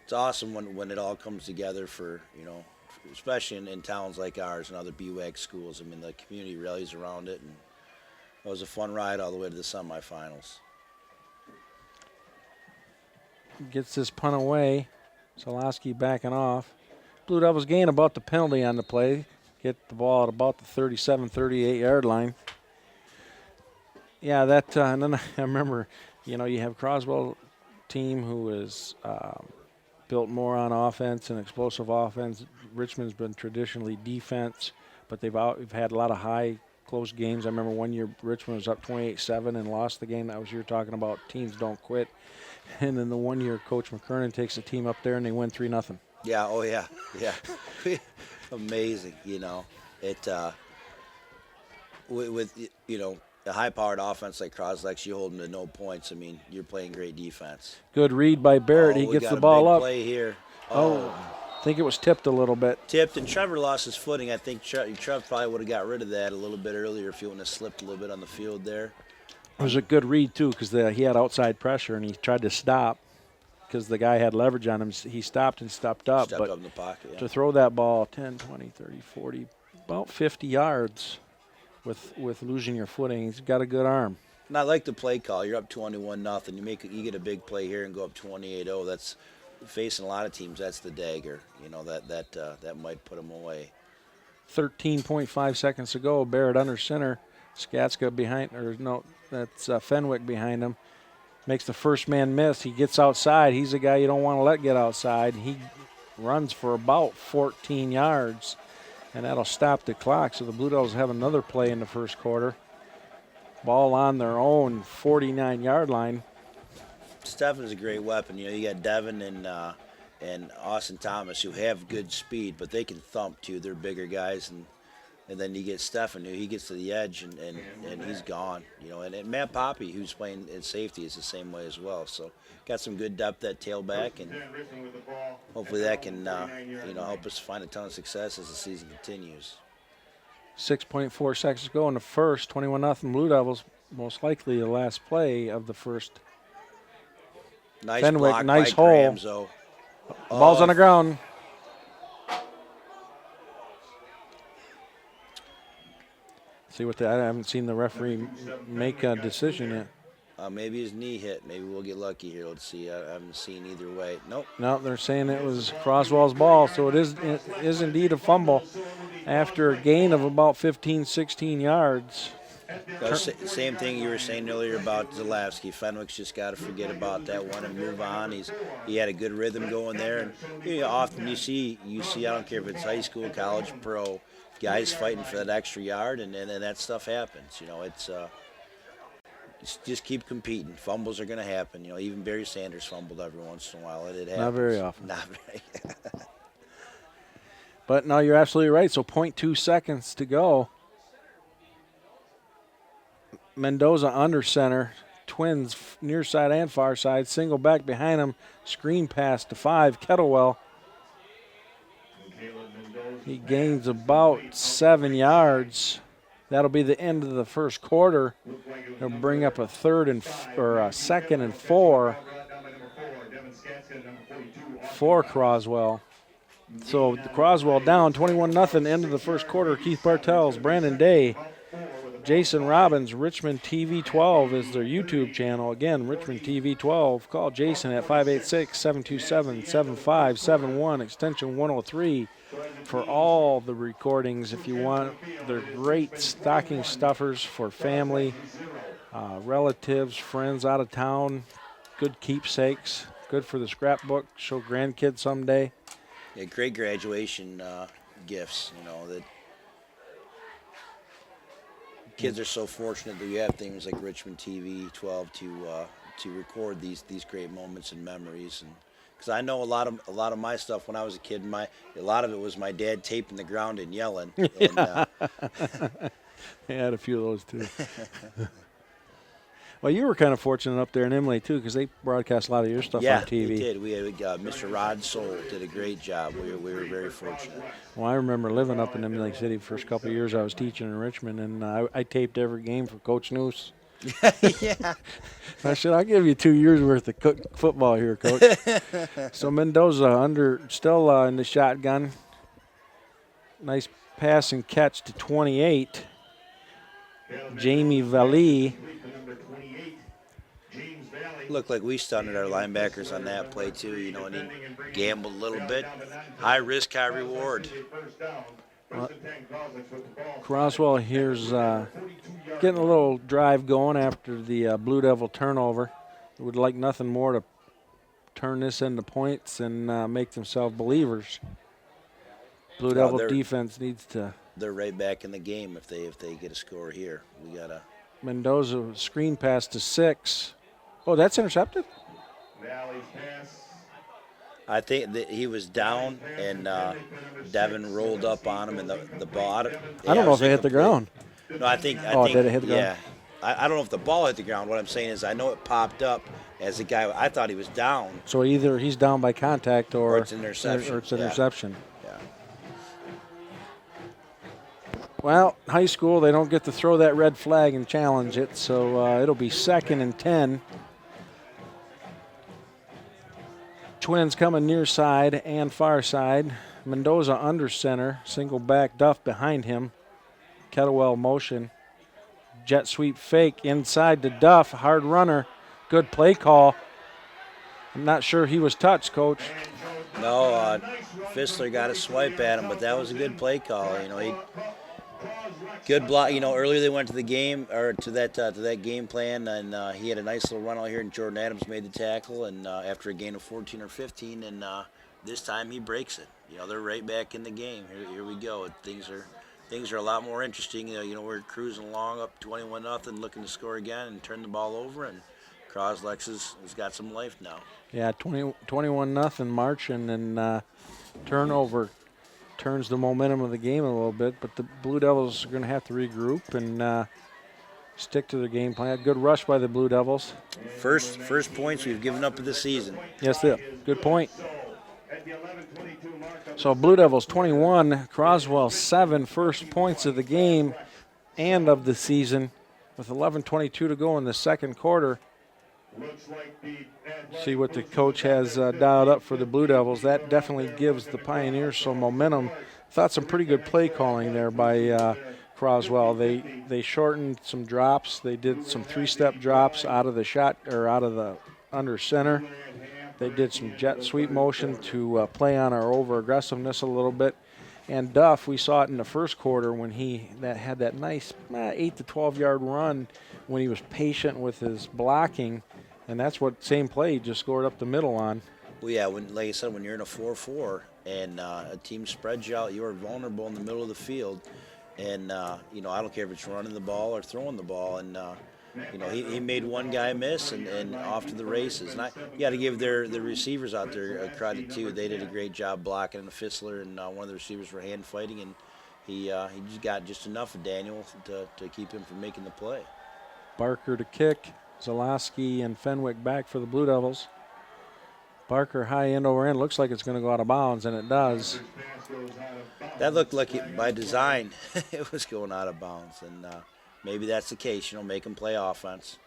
it's awesome when it all comes together for, especially in towns like ours and other BWAC schools. I mean, the community rallies around it, and it was a fun ride all the way to the semifinals. Gets this punt away. Solowski backing off. Blue Devils gain about the penalty on the play. Get the ball at about the 37, 38-yard line. Yeah, that, and then I remember, you have Croswell team who is built more on offense and explosive offense. Richmond's been traditionally defense, but we've had a lot of high, close games. I remember one year Richmond was up 28-7 and lost the game. That was you're talking about teams don't quit. And then the one year Coach McKernan takes the team up there and they win 3-0. Yeah, oh yeah, yeah. Amazing, It with a high-powered offense like Croslex, you hold them to no points. I mean, you're playing great defense. Good read by Barrett. He We gets got the a ball big up. Play here. I think it was tipped a little bit. Tipped, and Trevor lost his footing. I think Trev probably would have got rid of that a little bit earlier if he wouldn't have slipped a little bit on the field there. It was a good read, too, because he had outside pressure, and he tried to stop because the guy had leverage on him. He stopped and stepped up. Stepped up in the pocket, yeah. To throw that ball 10, 20, 30, 40, about 50 yards with losing your footing, he's got a good arm. And I like the play call. You're up 21-0. You get a big play here and go up 28-0. That's facing a lot of teams. That's the dagger. That might put them away. 13.5 seconds to go. Barrett under center. Skatska behind, that's Fenwick behind him. Makes the first man miss. He gets outside. He's a guy you don't want to let get outside. He runs for about 14 yards, and that'll stop the clock. So the Blue Devils have another play in the first quarter. Ball on their own 49-yard line. Stefan's a great weapon. You got Devin and Austin Thomas who have good speed, but they can thump too. They're bigger guys, and then you get Stefan who he gets to the edge and he's gone. And Matt Poppy who's playing at safety is the same way as well. So got some good depth at tailback, and hopefully that can help us find a ton of success as the season continues. 6.4 seconds to go in the first. 21-0 Blue Devils. Most likely the last play of the first. Nice Fenwick, block nice by hole. Gramzo. Ball's on the ground. See what I haven't seen the referee make a decision yet. Maybe his knee hit. Maybe we'll get lucky here. Let's see. I haven't seen either way. Nope. No, they're saying it was Croswell's ball, so it is indeed a fumble after a gain of about 15, 16 yards. Same thing you were saying earlier about Zalewski. Fenwick's just got to forget about that one and move on. He had a good rhythm going there. And often you see, I don't care if it's high school, college, pro, guys fighting for that extra yard, and that stuff happens. Just keep competing. Fumbles are going to happen. Even Barry Sanders fumbled every once in a while. It happens. Not very often. Not very. But no, you're absolutely right. So 0.2 seconds to go. Mendoza under center. Twins near side and far side. Single back behind him. Screen pass to 5. Kettlewell. He gains about 7 yards. That'll be the end of the first quarter. They'll bring up a second and 4 for Croswell. So Croswell down 21-0, end of the first quarter. Keith Bartels, Brandon Day Jason Robbins, Richmond TV 12 is their YouTube channel. Again, Richmond TV 12. Call Jason at 586-727-7571, extension 103 for all the recordings if you want. They're great stocking stuffers for family, relatives, friends out of town, good keepsakes, good for the scrapbook, show grandkids someday. Yeah, great graduation gifts, that kids are so fortunate that we have things like Richmond TV 12 to record these great moments and memories. And because I know a lot of my stuff when I was a kid, a lot of it was my dad taping the ground and yelling. And, I had a few of those too. Well, you were kind of fortunate up there in Emily too, because they broadcast a lot of your stuff on TV. Yeah, they did. We had Mr. Rod Soul did a great job. We were very fortunate. Well, I remember living up in Emily City the first couple of years I was teaching in Richmond, and I taped every game for Coach Noose. Yeah. I said, I'll give you 2 years worth of football here, Coach. So Mendoza still in the shotgun. Nice pass and catch to 28. Jamie Valley. Looked like we stunned our linebackers on that play too, and he gambled a little bit. High risk, high reward. Croswell here's getting a little drive going after the Blue Devil turnover. Would like nothing more to turn this into points and make themselves believers. Blue Devil defense needs to. They're right back in the game if they get a score here. We gotta. Mendoza screen pass to 6. Oh, that's intercepted? I think that he was down and Devin rolled up on him and the ball. I don't know if it hit the ground. No, I think. Did it hit the ground? Yeah. I don't know if the ball hit the ground. What I'm saying is I know it popped up as a guy. I thought he was down. So either he's down by contact or it's an interception. Or it's an interception. Yeah. Well, high school, they don't get to throw that red flag and challenge it, so it'll be 2nd and 10. Twins coming near side and far side. Mendoza under center, single back, Duff behind him. Kettlewell motion. Jet sweep fake inside to Duff, hard runner. Good play call. I'm not sure he was touched, Coach. No, Fissler got a swipe at him, but that was a good play call. Good block. Earlier they went to the game or to that game plan, and he had a nice little run out here, and Jordan Adams made the tackle, and after a gain of 14 or 15, and this time he breaks it. They're right back in the game. Here we go. Things are a lot more interesting. We're cruising along up 21-0, looking to score again and turn the ball over, and Croslex has got some life now. Yeah, 21-0 marching, and turnover turns the momentum of the game a little bit, but the Blue Devils are going to have to regroup and stick to their game plan. Good rush by the Blue Devils. First points we've given up of the season. Yes, good point. So Blue Devils 21, Croswell 7, first points of the game and of the season with 11:22 to go in the second quarter. See what the coach has dialed up for the Blue Devils. That definitely gives the Pioneers some momentum. Thought some pretty good play calling there by Croswell. They shortened some drops. They did some 3-step drops out of the shot or out of the under center. They did some jet sweep motion to play on our over aggressiveness a little bit. And Duff, we saw it in the first quarter when he had that nice 8 to 12 yard run when he was patient with his blocking. And that's what same play he just scored up the middle on. Well, yeah, like I said, when you're in a 4-4 and a team spreads you out, you are vulnerable in the middle of the field. And, I don't care if it's running the ball or throwing the ball. And, he made one guy miss and off to the races. And you got to give the receivers out there credit, too. They did a great job blocking the Fissler, and one of the receivers were hand fighting. And he just got just enough of Daniel to keep him from making the play. Barker to kick. Zalowski and Fenwick back for the Blue Devils. Barker high end over end. Looks like it's going to go out of bounds, and it does. That looked like it by design. It was going out of bounds, and maybe that's the case. Make them play offense.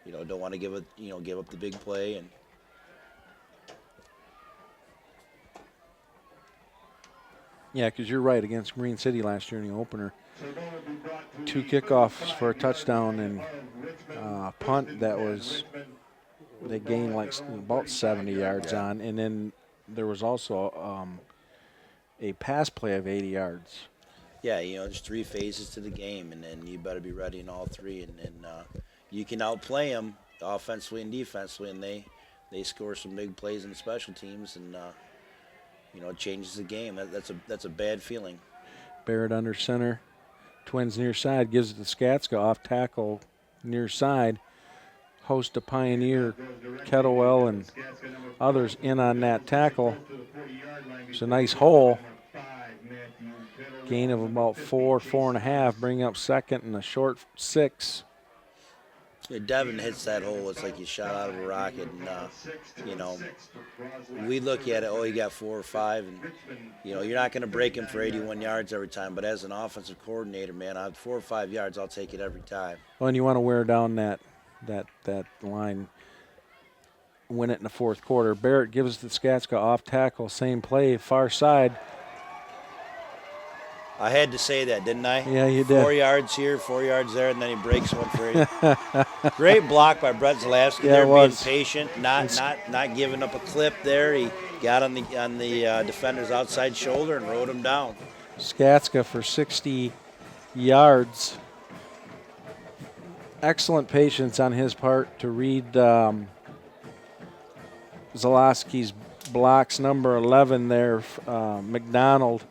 Don't want to give up the big play. And Yeah, because you're right. Against Green City last year in the opener, 2 kickoffs for a touchdown and punt that was they gained like about 70 yards on, and then there was also a pass play of 80 yards. Yeah, there's 3 phases to the game, and then you better be ready in all 3, and you can outplay them offensively and defensively, and they score some big plays in special teams, and it changes the game. That's a bad feeling. Barrett under center, Twins near side, gives it to Skatska off tackle near side. Host to Pioneer, Kettlewell, and others in on that tackle. It's a nice hole. Gain of about 4.5, bring up second and a short 6. Yeah, Devin hits that hole. It's like he shot out of a rocket, and we look at it. Oh, he got 4 or 5, and you're not going to break him for 81 yards every time. But as an offensive coordinator, man, 4 or 5 yards, I'll take it every time. Well, and you want to wear down that line. Win it in the fourth quarter. Barrett gives it to Skatska off tackle, same play, far side. I had to say that, didn't I? Yeah, you did. 4 yards here, 4 yards there, and then he breaks one for 80. Great block by Brett Zalewski. Yeah, there, it was. being patient, not giving up a clip there. He got on the defender's outside shoulder and rode him down. Skatska for 60 yards. Excellent patience on his part to read Zalewski's blocks. Number 11 there, McDonald,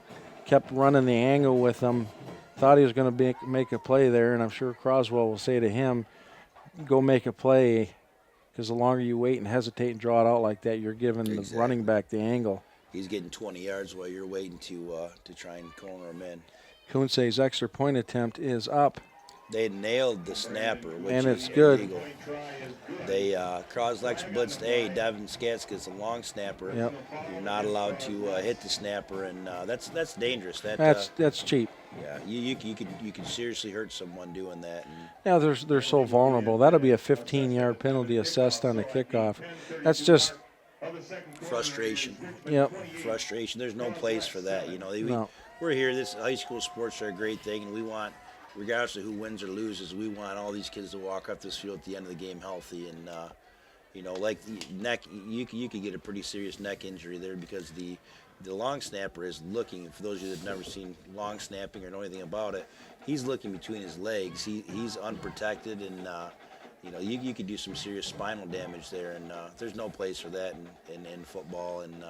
kept running the angle with him. Thought he was going to make a play there, and I'm sure Croswell will say to him, go make a play, because the longer you wait and hesitate and draw it out like that, you're giving the running back the angle. He's getting 20 yards while you're waiting to try and corner him in. Kunsey's extra point attempt is up. They nailed the snapper, which and is it's good. illegal. They Croslex blitzed Devin Skatska's a long snapper. Yep. You're not allowed to hit the snapper, and that's dangerous. That's cheap. Yeah, you could seriously hurt someone doing that. And Yeah, they're so vulnerable. That'll be a 15-yard penalty assessed on the kickoff. That's just frustration. Yep. Frustration. There's no place for that. No. We're here. This high school sports are a great thing, and we want, regardless of who wins or loses, we want all these kids to walk up this field at the end of the game healthy. And like the neck, you could get a pretty serious neck injury there because the long snapper is looking. For those of you that have never seen long snapping or know anything about it, he's looking between his legs. He's unprotected, and you could do some serious spinal damage there. And there's no place for that in football. And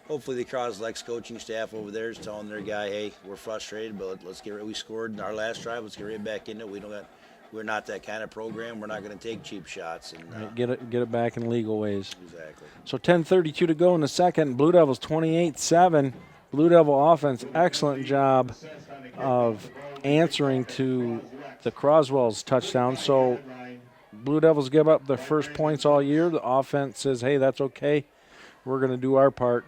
hopefully the Croslex coaching staff over there is telling their guy, hey, we're frustrated, but we scored in our last drive. Let's get right back into it. We're not that kind of program. We're not going to take cheap shots. And get it back in legal ways. Exactly. So 10:32 to go in the second. Blue Devils 28-7. Blue Devil offense, excellent job of answering to the Croswell's touchdown. So Blue Devils give up their first points all year. The offense says, hey, that's okay. We're going to do our part.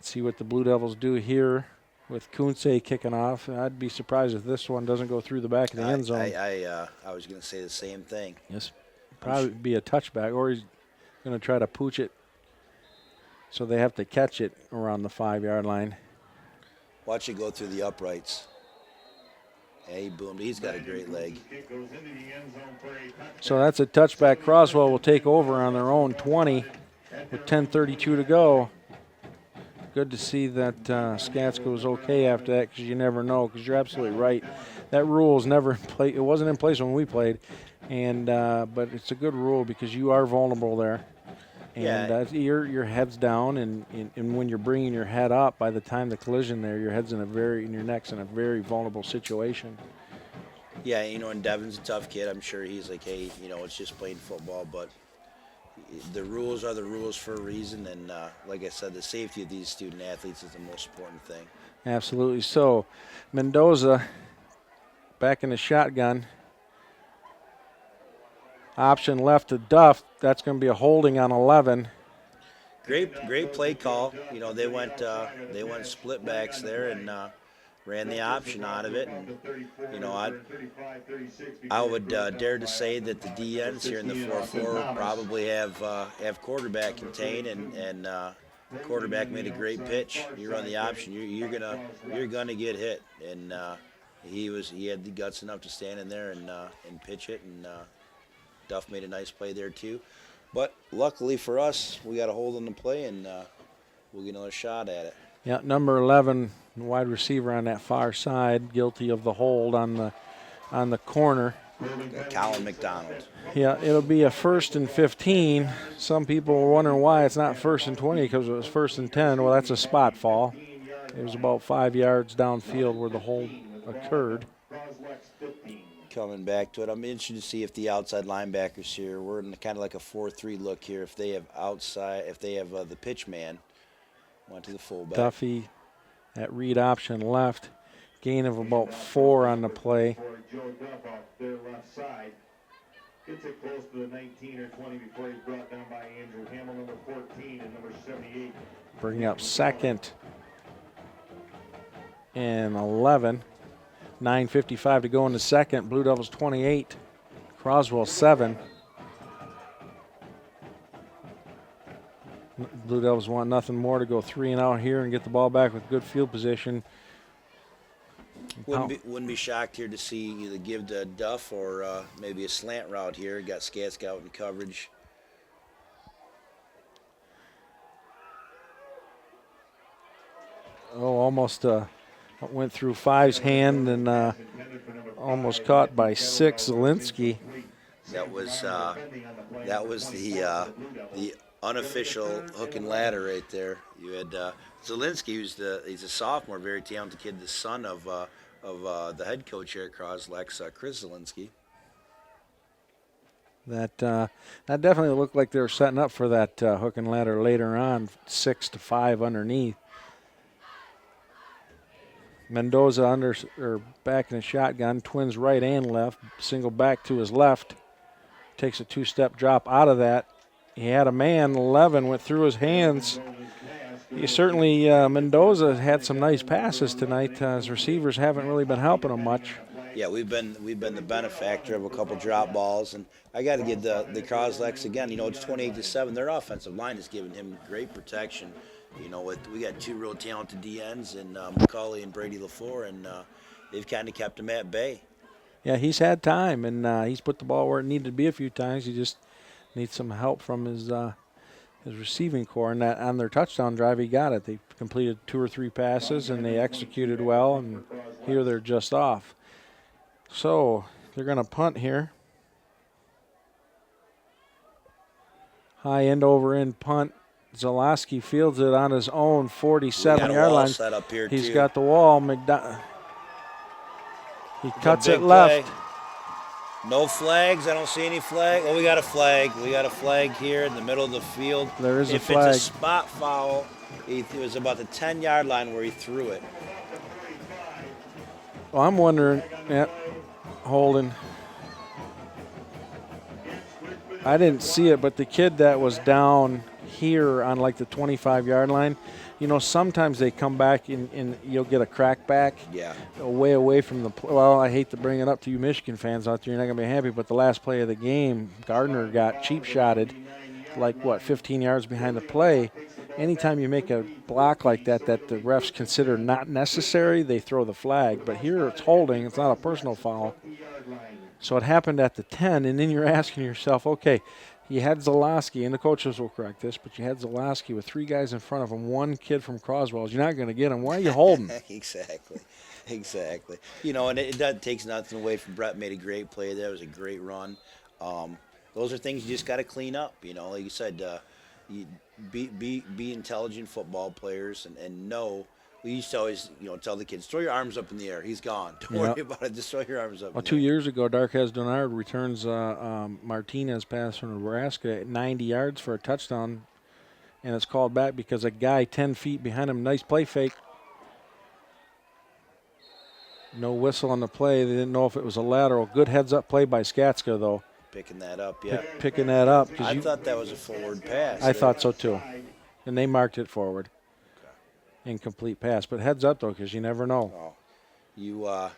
See what the Blue Devils do here with Kunsey kicking off. I'd be surprised if this one doesn't go through the back of the end zone. I was going to say the same thing. Yes, probably be a touchback, or he's going to try to pooch it. So they have to catch it around the 5-yard line. Watch it go through the uprights. Yeah, he boomed. He's got a great leg. So that's a touchback. Croswell will take over on their own 20 with 10:32 to go. Good to see that Skatska was okay after that, because you never know, because you're absolutely right. That rule is never in place. It wasn't in place when we played, and but it's a good rule because you are vulnerable there. And your head's down, and when you're bringing your head up, by the time the collision there, your head's and your neck's in a very vulnerable situation. Yeah, and Devin's a tough kid. I'm sure he's like, hey, it's just playing football, but the rules are the rules for a reason, and like I said, the safety of these student athletes is the most important thing. Absolutely. So Mendoza back in the shotgun. Option left to Duff. That's going to be a holding on 11. Great play call. They went split backs there and ran the option out of it. And I would dare to say that the DNs here in the 4-4 probably have quarterback contained, and the quarterback made a great pitch. You run the option, you're gonna get hit, and he had the guts enough to stand in there and pitch it, and Duff made a nice play there too. But luckily for us, we got a hold on the play, and we'll get another shot at it. Yeah, number 11, wide receiver on that far side, guilty of the hold on the corner. Colin McDonald. Yeah, it'll be a 1st and 15. Some people were wondering why it's not 1st and 20 because it was 1st and 10. Well, that's a spot fall. It was about 5 yards downfield where the hold occurred. Coming back to it, I'm interested to see if the outside linebackers here, we're in kind of like a 4-3 look here. If they have the pitch man, went to the fullback. Duffy at read option left. Gain of about 4 on the play. Joe Duff off their left side. Gets it close to the 19 or 20 before he's brought down by Andrew Hamill, number 14 and number 78. Bringing up 2nd and 11. 9:55 to go in the second. Blue Devils 28, Croswell 7. Blue Devils want nothing more to go 3 and out here and get the ball back with good field position. Wouldn't be shocked here to see either give to Duff or maybe a slant route here. Got Skatsk out in coverage. Oh, almost went through 5's hand and almost caught by 6, Zielinski. That was the unofficial hook and ladder right there. You had Zielinski, he's a sophomore, very talented kid, the son of the head coach here at Croswell-Lexington, Chris Zielinski. That definitely looked like they were setting up for that hook and ladder later on, 6 to 5 underneath. Mendoza back in the shotgun, twins right and left, single back to his left, takes a 2-step drop out of that. He had a man, 11, went through his hands. He certainly, Mendoza had some nice passes tonight. His receivers haven't really been helping him much. Yeah, we've been the benefactor of a couple drop balls, and I got to give the Croslex again. You know, it's 28-7. Their offensive line has given him great protection. You know, we got 2 real talented DNs and McCauley and Brady LaFleur, and they've kind of kept him at bay. Yeah, he's had time, and he's put the ball where it needed to be a few times. He just needs some help from his receiving core. And that on their touchdown drive, he got it. They completed 2 or 3 passes, and they executed well, and here they're just off. So they're going to punt here. High end over end punt. Zalaski fields it on his own 47-yard line. Set up here He's too. got the wall. He cuts it left. Play. No flags. I don't see any flag. Oh, we got a flag. We got a flag here in the middle of the field. There is a if flag. It's a spot foul, it was about the 10-yard line where he threw it. Well, I'm wondering, holding. I didn't see it, but the kid that was down here on like the 25-yard line, you know, sometimes they come back and you'll get a crack back. Yeah. Way away from the well, I hate to bring it up to you Michigan fans out there. You're not going to be happy, but the last play of the game, Gardner got cheap-shotted like, 15 yards behind the play. Anytime you make a block like that the refs consider not necessary, they throw the flag. But here it's holding. It's not a personal foul. So it happened at the 10, and then you're asking yourself, okay, you had Zalaski, and the coaches will correct this, but you had Zalaski with 3 guys in front of him, 1 kid from Croswell. You're not going to get him. Why are you holding? Exactly. You know, and it takes nothing away from Brett. Made a great play there. It was a great run. Those are things you just got to clean up. You know, like you said, you be intelligent football players and know. We used to always, tell the kids, throw your arms up in the air. He's gone. Don't worry about it. Just throw your arms up. Well, 2 years ago, Darquez Denard returns Martinez pass from Nebraska at 90 yards for a touchdown, and it's called back because a guy 10 feet behind him, nice play fake. No whistle on the play. They didn't know if it was a lateral. Good heads-up play by Skatska, though. Picking that up, yeah. Picking that up. I thought that was a forward pass. I thought so, too. And they marked it forward. Incomplete pass, but heads up though, because you never know. Oh,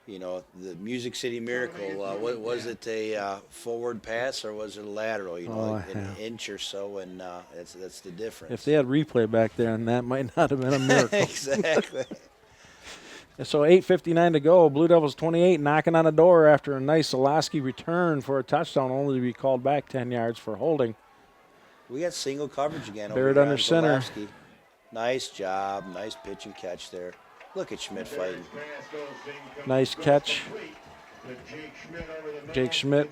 you know, the Music City Miracle. What was it, a forward pass or was it a lateral? You know, like an inch or so, and that's the difference. If they had replay back there, and that might not have been a miracle. Exactly. So 8:59 to go. Blue Devils 28 knocking on the door after a nice Zalowski return for a touchdown, only to be called back 10 yards for holding. We got single coverage again. Barrett over under center. Zalewski. Nice job. Nice pitch and catch there. Look at Schmidt fighting. Nice catch. Jake Schmidt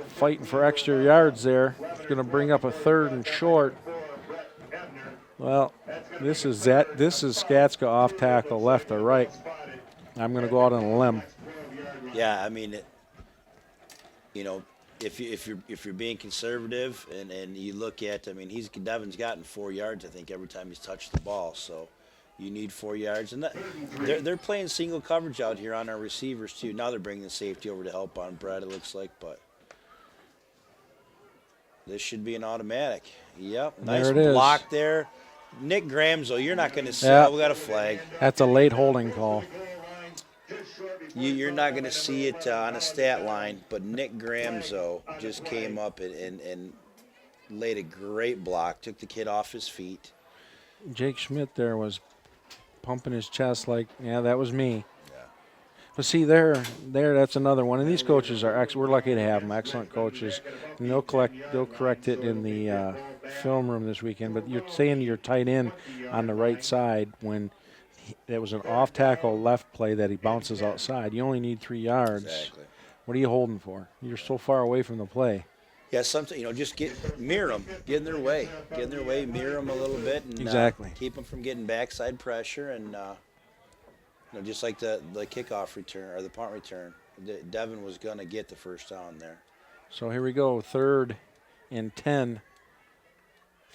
fighting for extra yards there. It's going to bring up a 3rd and short. Well, this is Skatska off tackle, left or right. I'm going to go out on a limb. Yeah, I mean, you know, if you're being conservative and you look at, I mean, Devin's gotten 4 yards, I think, every time he's touched the ball. So you need 4 yards, and they're playing single coverage out here on our receivers too. Now they're bringing the safety over to help on Brett, it looks like, but this should be an automatic. Yep, nice block there. Nick Gramzo, you're not going to see. Yeah. We got a flag. That's a late holding call. You're not going to see it on a stat line, but Nick Gramzo just came up and laid a great block, took the kid off his feet. Jake Schmidt there was pumping his chest like, yeah, that was me. Yeah. But see, that's another one. And these coaches are we're lucky to have them, excellent coaches. And they'll correct it in the film room this weekend. But you're saying you're tight end on the right side when it was an off-tackle left play that he bounces outside. You only need 3 yards. Exactly. What are you holding for? You're so far away from the play. Yeah, something, just mirror them, get in their way, mirror them a little bit, and exactly. Keep them from getting backside pressure, and just like the kickoff return or the punt return, Devin was gonna get the first down there. So here we go, 3rd and 10.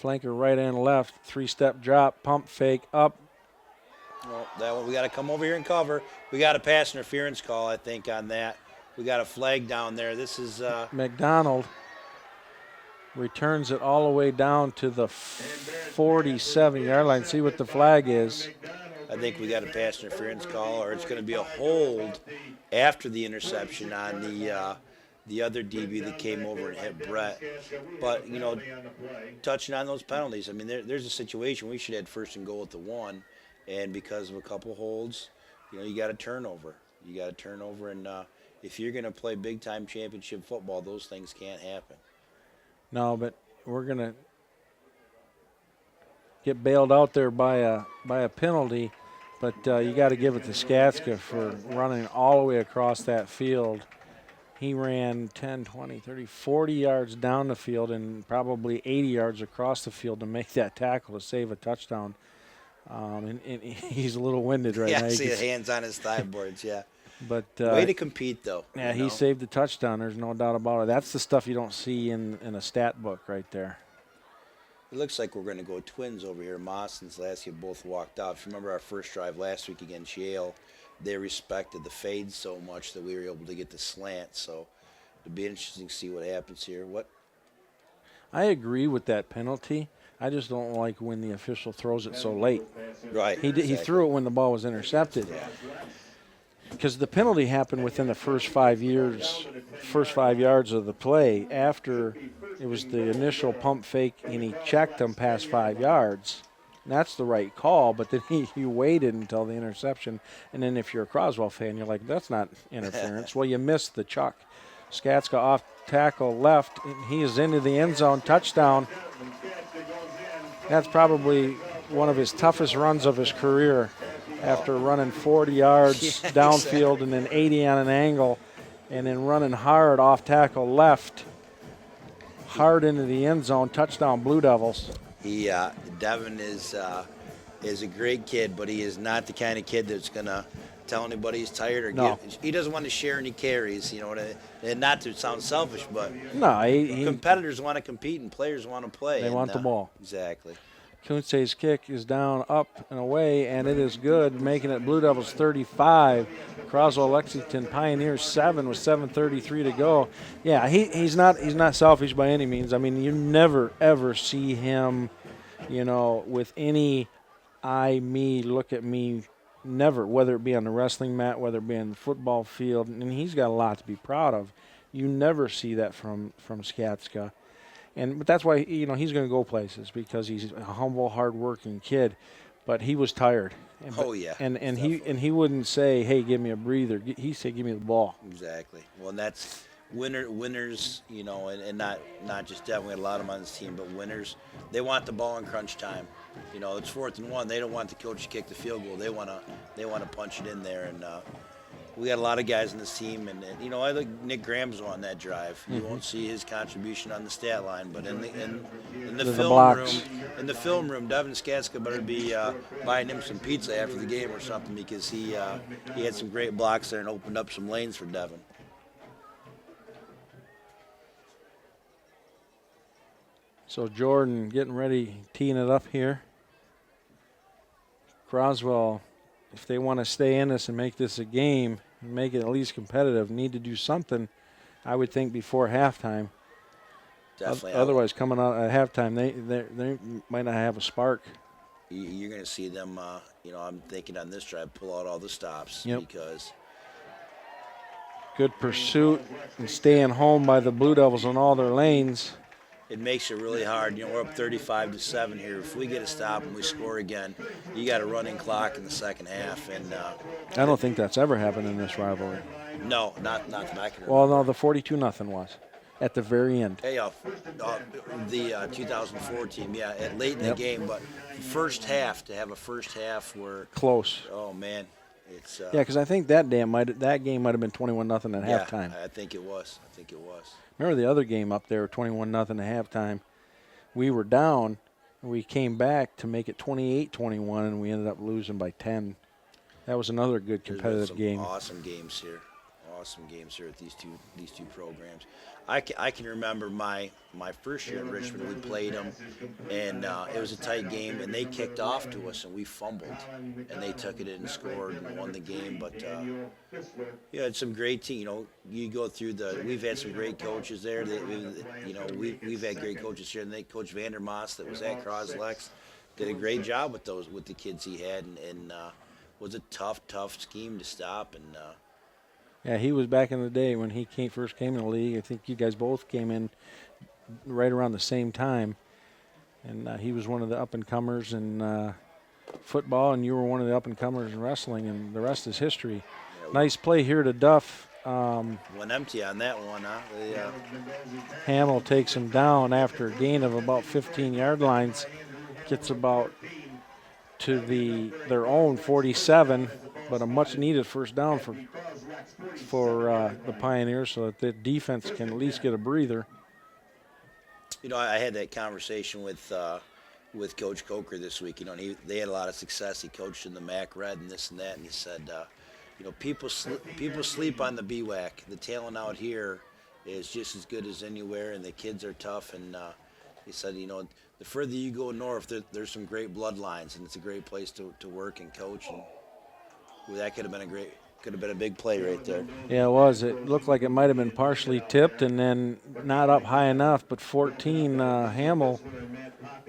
Flanker right and left, 3-step drop, pump fake up. Well, that one we got to come over here and cover. We got a pass interference call, I think, on that. We got a flag down there. This is McDonald returns it all the way down to the 47-yard line. See what the flag is. I think we got a pass interference call, or it's going to be a hold after the interception on the other DB that came over and hit Brett. But, touching on those penalties, I mean, there's a situation we should have 1st and goal at the 1, and because of a couple holds, you got a turnover. And if you're going to play big-time championship football, those things can't happen. No, but we're going to get bailed out there by a penalty. But you got to give it to Skatska for running all the way across that field. He ran 10, 20, 30, 40 yards down the field and probably 80 yards across the field to make that tackle to save a touchdown. And he's a little winded right now. Yeah, see the hands on his thigh boards, yeah. But way to compete, though. Yeah, he saved the touchdown. There's no doubt about it. That's the stuff you don't see in a stat book right there. It looks like we're going to go Twins over here. Moss and Zalewski both walked out. If you remember our first drive last week against Yale, they respected the fade so much that we were able to get the slant. So it'll be interesting to see what happens here. I agree with that penalty. I just don't like when the official throws it so late. Right. He threw it when the ball was intercepted. Because the penalty happened within the first 5 yards of the play. After it was the initial pump fake and he checked him past 5 yards. And that's the right call, but then he waited until the interception. And then if you're a Croswell fan, you're like, that's not interference. Well, you missed the chuck. Skatska off tackle left, and he is into the end zone, touchdown. That's probably one of his toughest runs of his career after running 40 yards downfield and then 80 on an angle and then running hard off tackle left, hard into the end zone, touchdown Blue Devils. Devin is a great kid, but he is not the kind of kid that's going to tell anybody he's tired or he doesn't want to share any carries, and not to sound selfish, but competitors want to compete and players want to play. They want the ball. Exactly. Kunze's kick is down, up and away, and it is good, making it Blue Devils 35, Croswell-Lexington Pioneers 7 with 7:33 to go. Yeah, he's not selfish by any means. I mean, you never ever see him, with any I, me, look at me never, whether it be on the wrestling mat, whether it be on the football field, and he's got a lot to be proud of. You never see that from Skatska. But that's why, he's going to go places, because he's a humble, hard-working kid. But he was tired. Oh, yeah. And he wouldn't say, "Hey, give me a breather." He said, "Give me the ball." Exactly. Well, and that's winners, and not just Devin. We had a lot of them on this team, but winners, they want the ball in crunch time. It's 4th and 1. They don't want the coach to kick the field goal. They want to punch it in there. And we got a lot of guys in this team, and I think Nick Graham's on that drive. You won't see his contribution on the stat line, but in the film room, Devin Skatska better be buying him some pizza after the game or something, because he had some great blocks there and opened up some lanes for Devin. So Jordan getting ready, teeing it up here. Croswell, if they want to stay in this and make this a game, and make it at least competitive, need to do something, I would think, before halftime. Definitely. Otherwise, coming out at halftime, they might not have a spark. You're going to see them, I'm thinking on this drive, pull out all the stops. Yep. Because good pursuit and staying home by the Blue Devils on all their lanes. it makes it really hard. We're up 35-7 here. If we get a stop and we score again, you got a running clock in the second half. And I don't think that's ever happened in this rivalry. No, not that I can remember. Well, no, the 42-0 was at the very end. Hey, the 2014, late in the game, but first half, to have a first half where Close. Oh man, it's yeah, because I think that game might have been 21-0 at halftime. I think it was. Remember the other game up there, 21-0 at halftime. We were down, and we came back to make it 28-21, and we ended up losing by 10. That was another good competitive game. Awesome games here at these two programs. I can remember my first year in Richmond. We played them, and it was a tight game, and they kicked off to us, and we fumbled, and they took it in and scored and won the game. But it's some great team. You go through we've had some great coaches there. We've had great coaches here, and Coach Vandermoss that was at Croswell-Lex did a great job with the kids he had, and was a tough scheme to stop. And yeah, he was back in the day when he first came in the league. I think you guys both came in right around the same time. And he was one of the up-and-comers in football, and you were one of the up-and-comers in wrestling, and the rest is history. Nice play here to Duff. Went empty on that one, huh? Hamill takes him down after a gain of about 15-yard lines. Gets about to their own 47, but a much-needed first down for the Pioneers, so that the defense can at least get a breather. I had that conversation with Coach Coker this week. They had a lot of success. He coached in the MAC Red and this and that, and he said, people sleep on the BWAC. The talent out here is just as good as anywhere, and the kids are tough. And he said, the further you go north, there's some great bloodlines, and it's a great place to work and coach. And that could have been a big play right there. Yeah, it was. It looked like it might have been partially tipped and then not up high enough, but 14, Hamill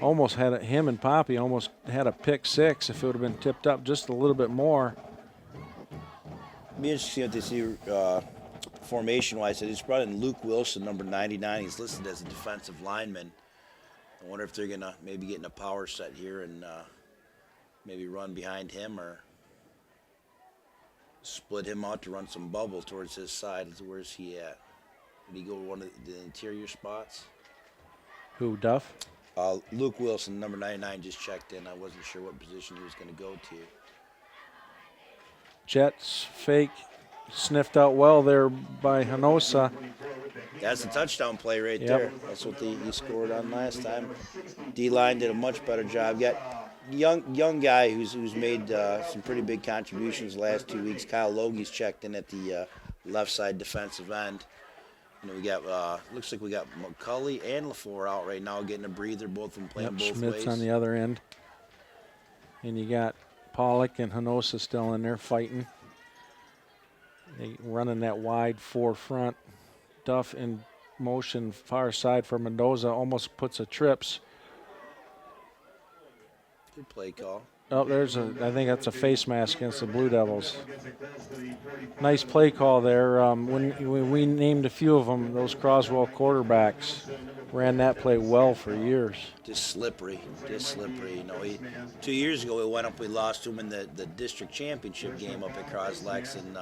almost had him and Poppy almost had a pick six if it would have been tipped up just a little bit more. It'd be interesting to see formation-wise. They just brought in Luke Wilson, number 99. He's listed as a defensive lineman. I wonder if they're going to maybe get in a power set here and maybe run behind him or split him out to run some bubble towards his side. Where's he at? Did he go to one of the interior spots? Who, Duff? Luke Wilson, number 99, just checked in. I wasn't sure what position he was going to go to. Jets fake sniffed out well there by Hanosa. That's a touchdown play right there. That's what he scored on last time. D-line did a much better job. Got young guy who's made some pretty big contributions the last 2 weeks. Kyle Logie's checked in at the left side defensive end. We got looks like we got McCulley and LaFleur out right now getting a breather. Both of them playing both Schmidt's ways. on the other end. And you got Pollock and Hanosa still in there fighting. They running that wide four front. Duff in motion far side for Mendoza, almost puts a trips. Good play call. Oh, I think that's a face mask against the Blue Devils. Nice play call there. When we named a few of them, those Croswell quarterbacks ran that play well for years. Just slippery. You know, 2 years ago we lost to them in the district championship game up at Croslex, and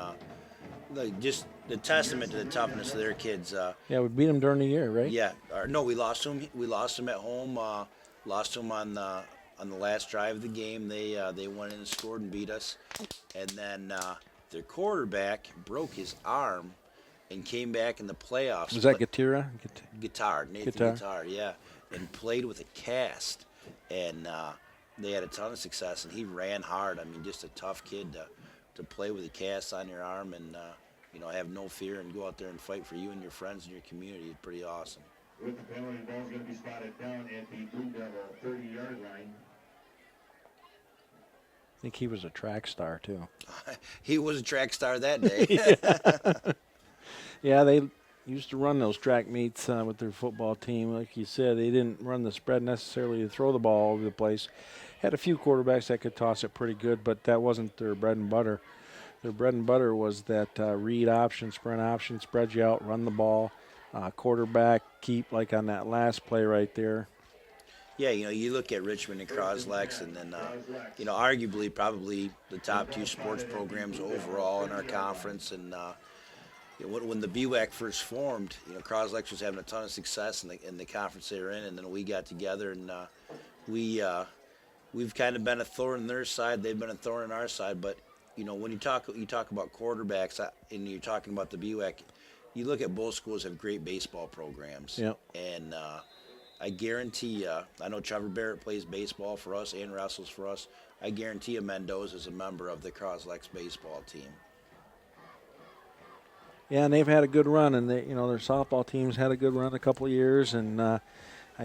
just the testament to the toughness of their kids. Yeah, we beat them during the year, right? Yeah, no, we lost them. We lost them at home. Lost them on the last drive of the game. They went in and scored and beat us, and then their quarterback broke his arm and came back in the playoffs. Was that Gatira? Nathan Guitar, yeah, and played with a cast, and they had a ton of success. And he ran hard. I mean, just a tough kid to play with a cast on your arm and you know, have no fear and go out there and fight for you and your friends and your community. It's pretty awesome. With the penalty, the ball's going to be spotted down at the Blue Devil 30-yard line. I think he was a track star too. He was a track star that day. Yeah, they used to run those track meets with their football team. Like you said, they didn't run the spread necessarily to throw the ball all over the place. Had a few quarterbacks that could toss it pretty good, but that wasn't their bread and butter. Their bread and butter was that read option, sprint option, spread you out, run the ball, quarterback keep, like on that last play right there. Yeah, you know, you look at Richmond and Croslex, and then, you know, arguably probably the top two sports programs overall in our conference. And you know, when the BWAC first formed, you know, Croslex was having a ton of success in the conference they were in, and then we got together, and we've kind of been a thorn in their side. They've been a thorn in our side. But you know, when you talk about quarterbacks, and you're talking about the BWAC, you look at both schools have great baseball programs. Yep. And I guarantee you, I know Trevor Barrett plays baseball for us and wrestles for us. I guarantee you Mendoza is a member of the Croslex baseball team. Yeah, and they've had a good run, and they, you know, their softball team's had a good run a couple of years, and I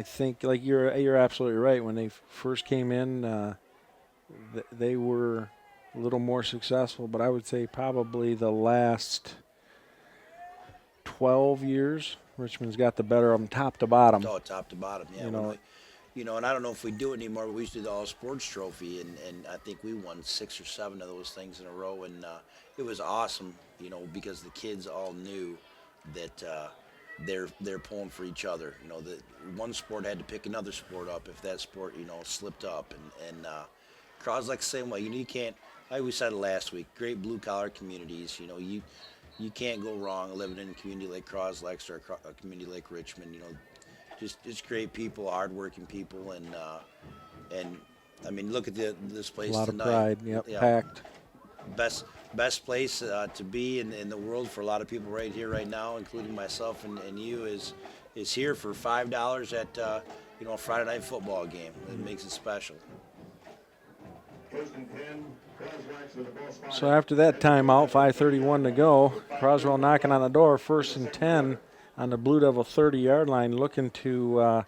think, like you're absolutely right. When they first came in, they were a little more successful, but I would say probably the last 12 years, Richmond's got the better of them, top to bottom. Oh, top to bottom, yeah. You know, And I don't know if we do it anymore, but we used to do the All Sports Trophy, and I think we won 6 or 7 of those things in a row, and it was awesome, you know, because the kids all knew that they're pulling for each other. You know, that one sport had to pick another sport up if that sport, you know, slipped up, and Croslex same way. You know, you can't. Like we said last week, great blue collar communities. You know, you can't go wrong living in a community like Croslex or a community like Richmond. You know, just great people, hardworking people, and I mean, look at this place a lot tonight. of pride. Yep, yeah. Packed. Best place to be in the world for a lot of people right here, right now, including myself and you, is here for $5 at you know, a Friday night football game. It makes it special. So after that timeout, 5:31 to go, Croswell knocking on the door, 1st and 10 on the Blue Devil 30-yard line, looking to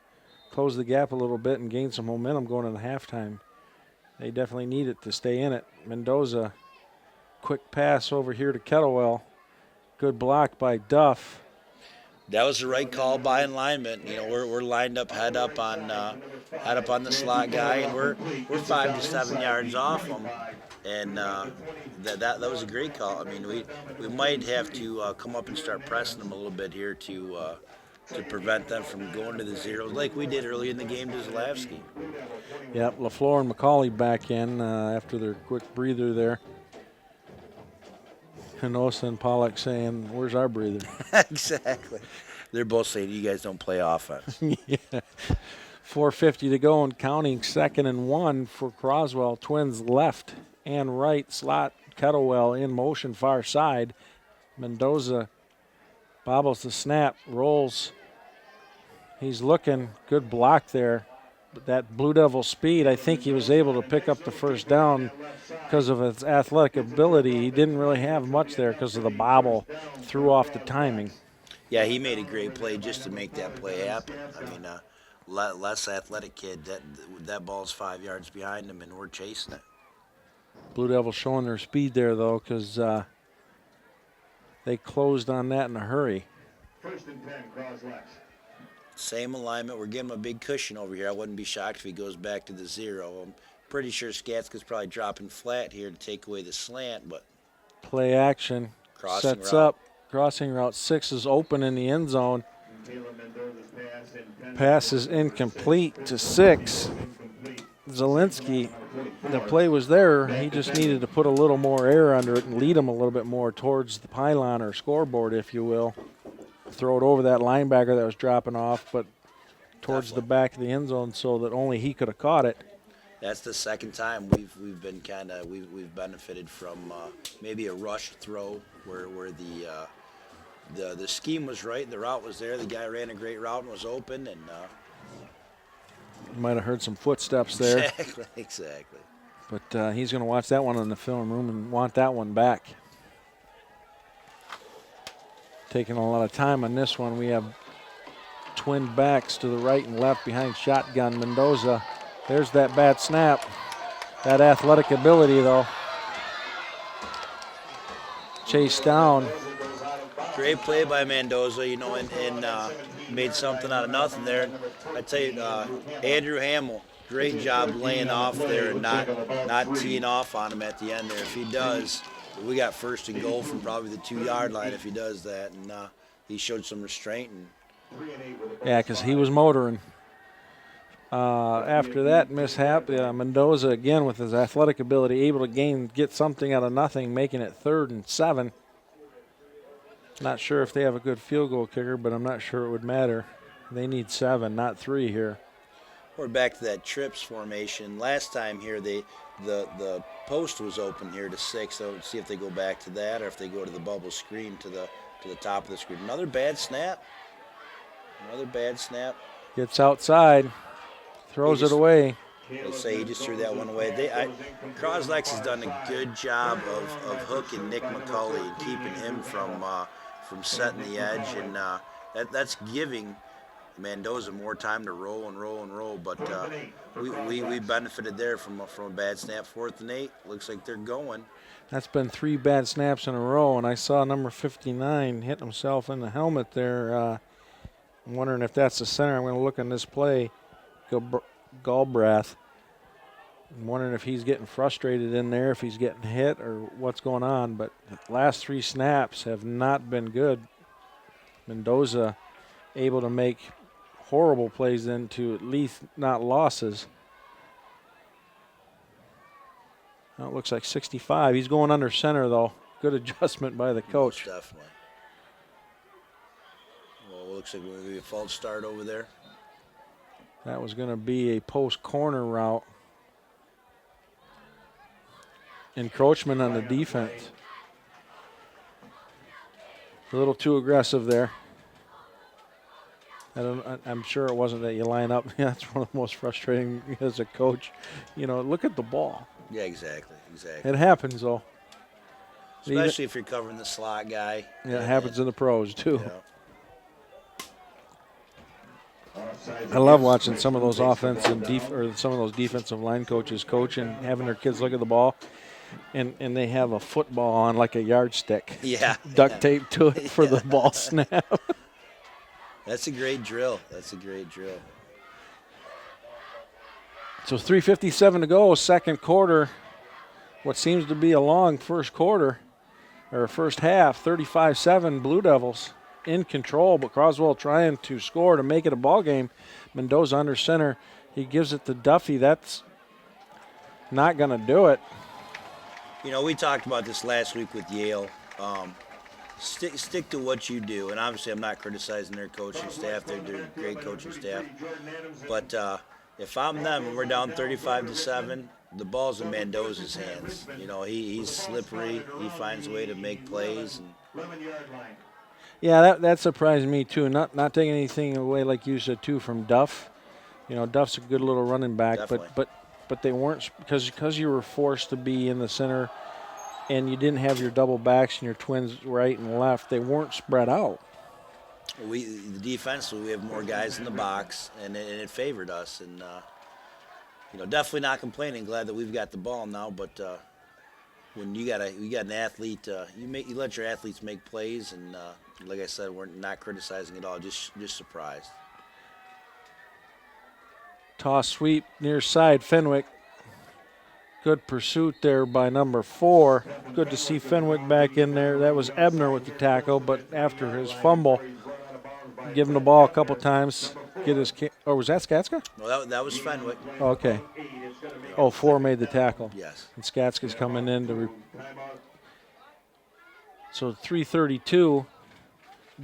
close the gap a little bit and gain some momentum going into halftime. They definitely need it to stay in it. Mendoza, quick pass over here to Kettlewell. Good block by Duff. That was the right call by alignment. You know, we're lined up head up on the slot guy, and we're 5 to 7 yards off him, and that was a great call. I mean, we might have to come up and start pressing them a little bit here to prevent them from going to the zeros like we did early in the game to Zalewski. Yep, LaFleur and McCauley back in after their quick breather there. Hinosa and Pollock saying, "Where's our breather?" Exactly. They're both saying, "You guys don't play offense." Yeah. 4:50 to go and counting. 2nd and 1 for Croswell. Twins left and right slot. Kettlewell in motion far side. Mendoza bobbles the snap, rolls. He's looking. Good block there. But that Blue Devil speed, I think he was able to pick up the first down because of his athletic ability. He didn't really have much there because of the bobble. Threw off the timing. Yeah, he made a great play just to make that play happen. I mean, less athletic kid, that ball's 5 yards behind him, and we're chasing it. Blue Devils showing their speed there, though, because they closed on that in a hurry. 1st and 10, Croslex. Same alignment. We're giving him a big cushion over here. I wouldn't be shocked if he goes back to the zero. Pretty sure Skatska's probably dropping flat here to take away the slant, but Play action. Crossing Sets route. up. Crossing route 6 is open in the end zone. Caleb Mendoza's pass intended Pass is incomplete to 6. Zelensky, the play was there. He just needed to put a little more air under it and lead him a little bit more towards the pylon or scoreboard, if you will. Throw it over that linebacker that was dropping off, but towards the back of the end zone so that only he could have caught it. that's the second time we've been kind of we've benefited from maybe a rushed throw where the scheme was right, the route was there, the guy ran a great route and was open, and You might have heard some footsteps there. exactly. But he's going to watch that one in the film room and want that one back. Taking a lot of time on this one. We have twin backs to the right and left behind shotgun. Mendoza, there's that bad snap. That athletic ability, though. Chased down. Great play by Mendoza, and made something out of nothing there. I tell you, Andrew Hamill, great job laying off there and not teeing off on him at the end there. If he does, we got first and goal from probably the 2-yard line if he does that, and he showed some restraint. And Yeah, because he was motoring. After that mishap, Mendoza again with his athletic ability able to get something out of nothing, making it 3rd and 7. Not sure if they have a good field goal kicker, but I'm not sure it would matter. They need 7, not 3 here. we're back to that trips formation. Last time here, the post was open here to 6. So let's see if they go back to that or if they go to the bubble screen to the top of the screen. Another bad snap. Another bad snap. Gets outside, throws it away. Let's say he just threw that one away. Croslex has done a good job of hooking Nick McCulley and keeping him from setting the edge, and that's giving Mendoza more time to roll and roll and roll. But we benefited there from a bad snap. 4th and 8. Looks like they're going. That's been 3 bad snaps in a row, and I saw number 59 hit himself in the helmet there. I'm wondering if that's the center. I'm going to look on this play. Galbraith. I'm wondering if he's getting frustrated in there, if he's getting hit or what's going on. But the last 3 snaps have not been good. Mendoza able to make horrible plays into at least not losses. Now it looks like 65. He's going under center, though. Good adjustment by the coach. Most definitely. Well, it looks like we're going to be a false start over there. That was going to be a post corner route. Encroachment on the defense. A little too aggressive there. I'm sure it wasn't that you line up. That's one of the most frustrating as a coach. Look at the ball. Yeah, exactly. It happens, though. Especially if you're covering the slot guy. Yeah, it happens in the pros, too. Yeah. I love watching some of those some of those defensive line coaches coach and having their kids look at the ball, and they have a football on like a yardstick. Yeah. Duct tape to it for the ball snap. That's a great drill. So 3:57 to go, second quarter. What seems to be a long first quarter, or first half, 35-7 Blue Devils. In control, but Croswell trying to score to make it a ball game. Mendoza under center. He gives it to Duffy. That's not going to do it. We talked about this last week with Yale. Stick to what you do, and obviously I'm not criticizing their coaching staff. They're a great coaching staff. But if I'm them and we're down 35-7, the ball's in Mendoza's hands. He's slippery. He finds a way to make plays. And Yeah, that surprised me too. Not taking anything away, like you said too, from Duff. Duff's a good little running back, Definitely. but they weren't because you were forced to be in the center, and you didn't have your double backs and your twins right and left. They weren't spread out. the defense, we have more guys in the box, and it favored us. And definitely not complaining. Glad that we've got the ball now, but. When you got an athlete, you let your athletes make plays, and like I said, we're not criticizing at all, just surprised. Toss sweep near side, Fenwick. Good pursuit there by number 4. Good to see Fenwick back in there. That was Ebner with the tackle, but after his fumble, give him the ball a couple times. Get his or was that Skatska? No, that was Fenwick. Oh, okay. Oh, 4 made the tackle. Yes. And Skatska's coming in to. So 3:32,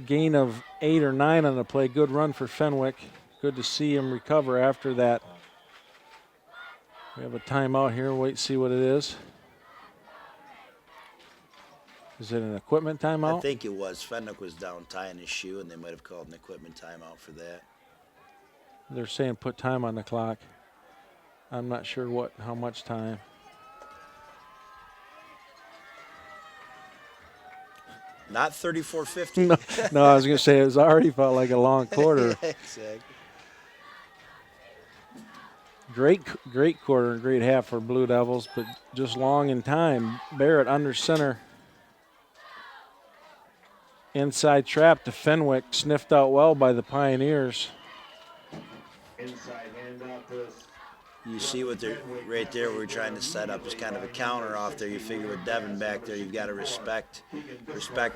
gain of 8 or 9 on the play. Good run for Fenwick. Good to see him recover after that. We have a timeout here. Wait, see what it is. Is it an equipment timeout? I think it was. Fenwick was down tying his shoe, and they might have called an equipment timeout for that. They're saying put time on the clock. I'm not sure how much time. Not 34:50. No, I was going to say it already felt like a long quarter. Exactly. Great quarter and great half for Blue Devils, but just long in time. Barrett under center. Inside trap to Fenwick, sniffed out well by the Pioneers. Inside handoff to You see what they're right there. We're trying to set up as kind of a counter off there. You figure with Devin back there, you've got to respect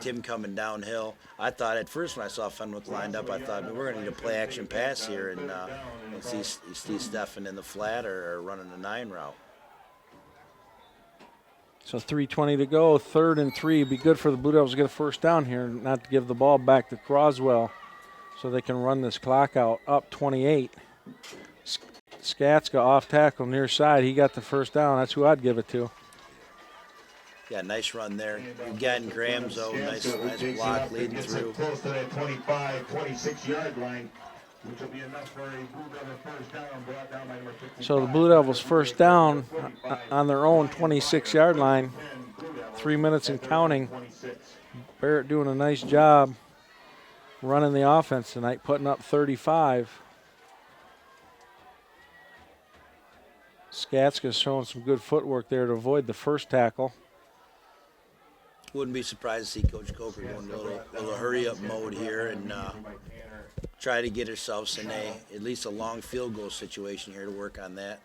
him coming downhill. I thought at first when I saw Fenwick lined up, I thought we're going to need a play action pass here and see Stefan in the flat or running a 9 route. So 3:20 to go, 3rd and 3. Be good for the Blue Devils to get a first down here, not to give the ball back to Croswell, so they can run this clock out. Up 28. Skatska off tackle near side. He got the first down. That's who I'd give it to. Yeah, nice run there. Again, Graham's nice block leading through. Close to that 25, 26-yard line, which will be enough for a Blue Devil first down, brought down by number 55. So the Blue Devils first down on their own 26-yard line. 3 minutes and counting. Barrett doing a nice job running the offense tonight, putting up 35. Skatska's showing some good footwork there to avoid the first tackle. Wouldn't be surprised to see Coach Coker going a little hurry-up mode here and try to get ourselves in at least a long field goal situation here to work on that.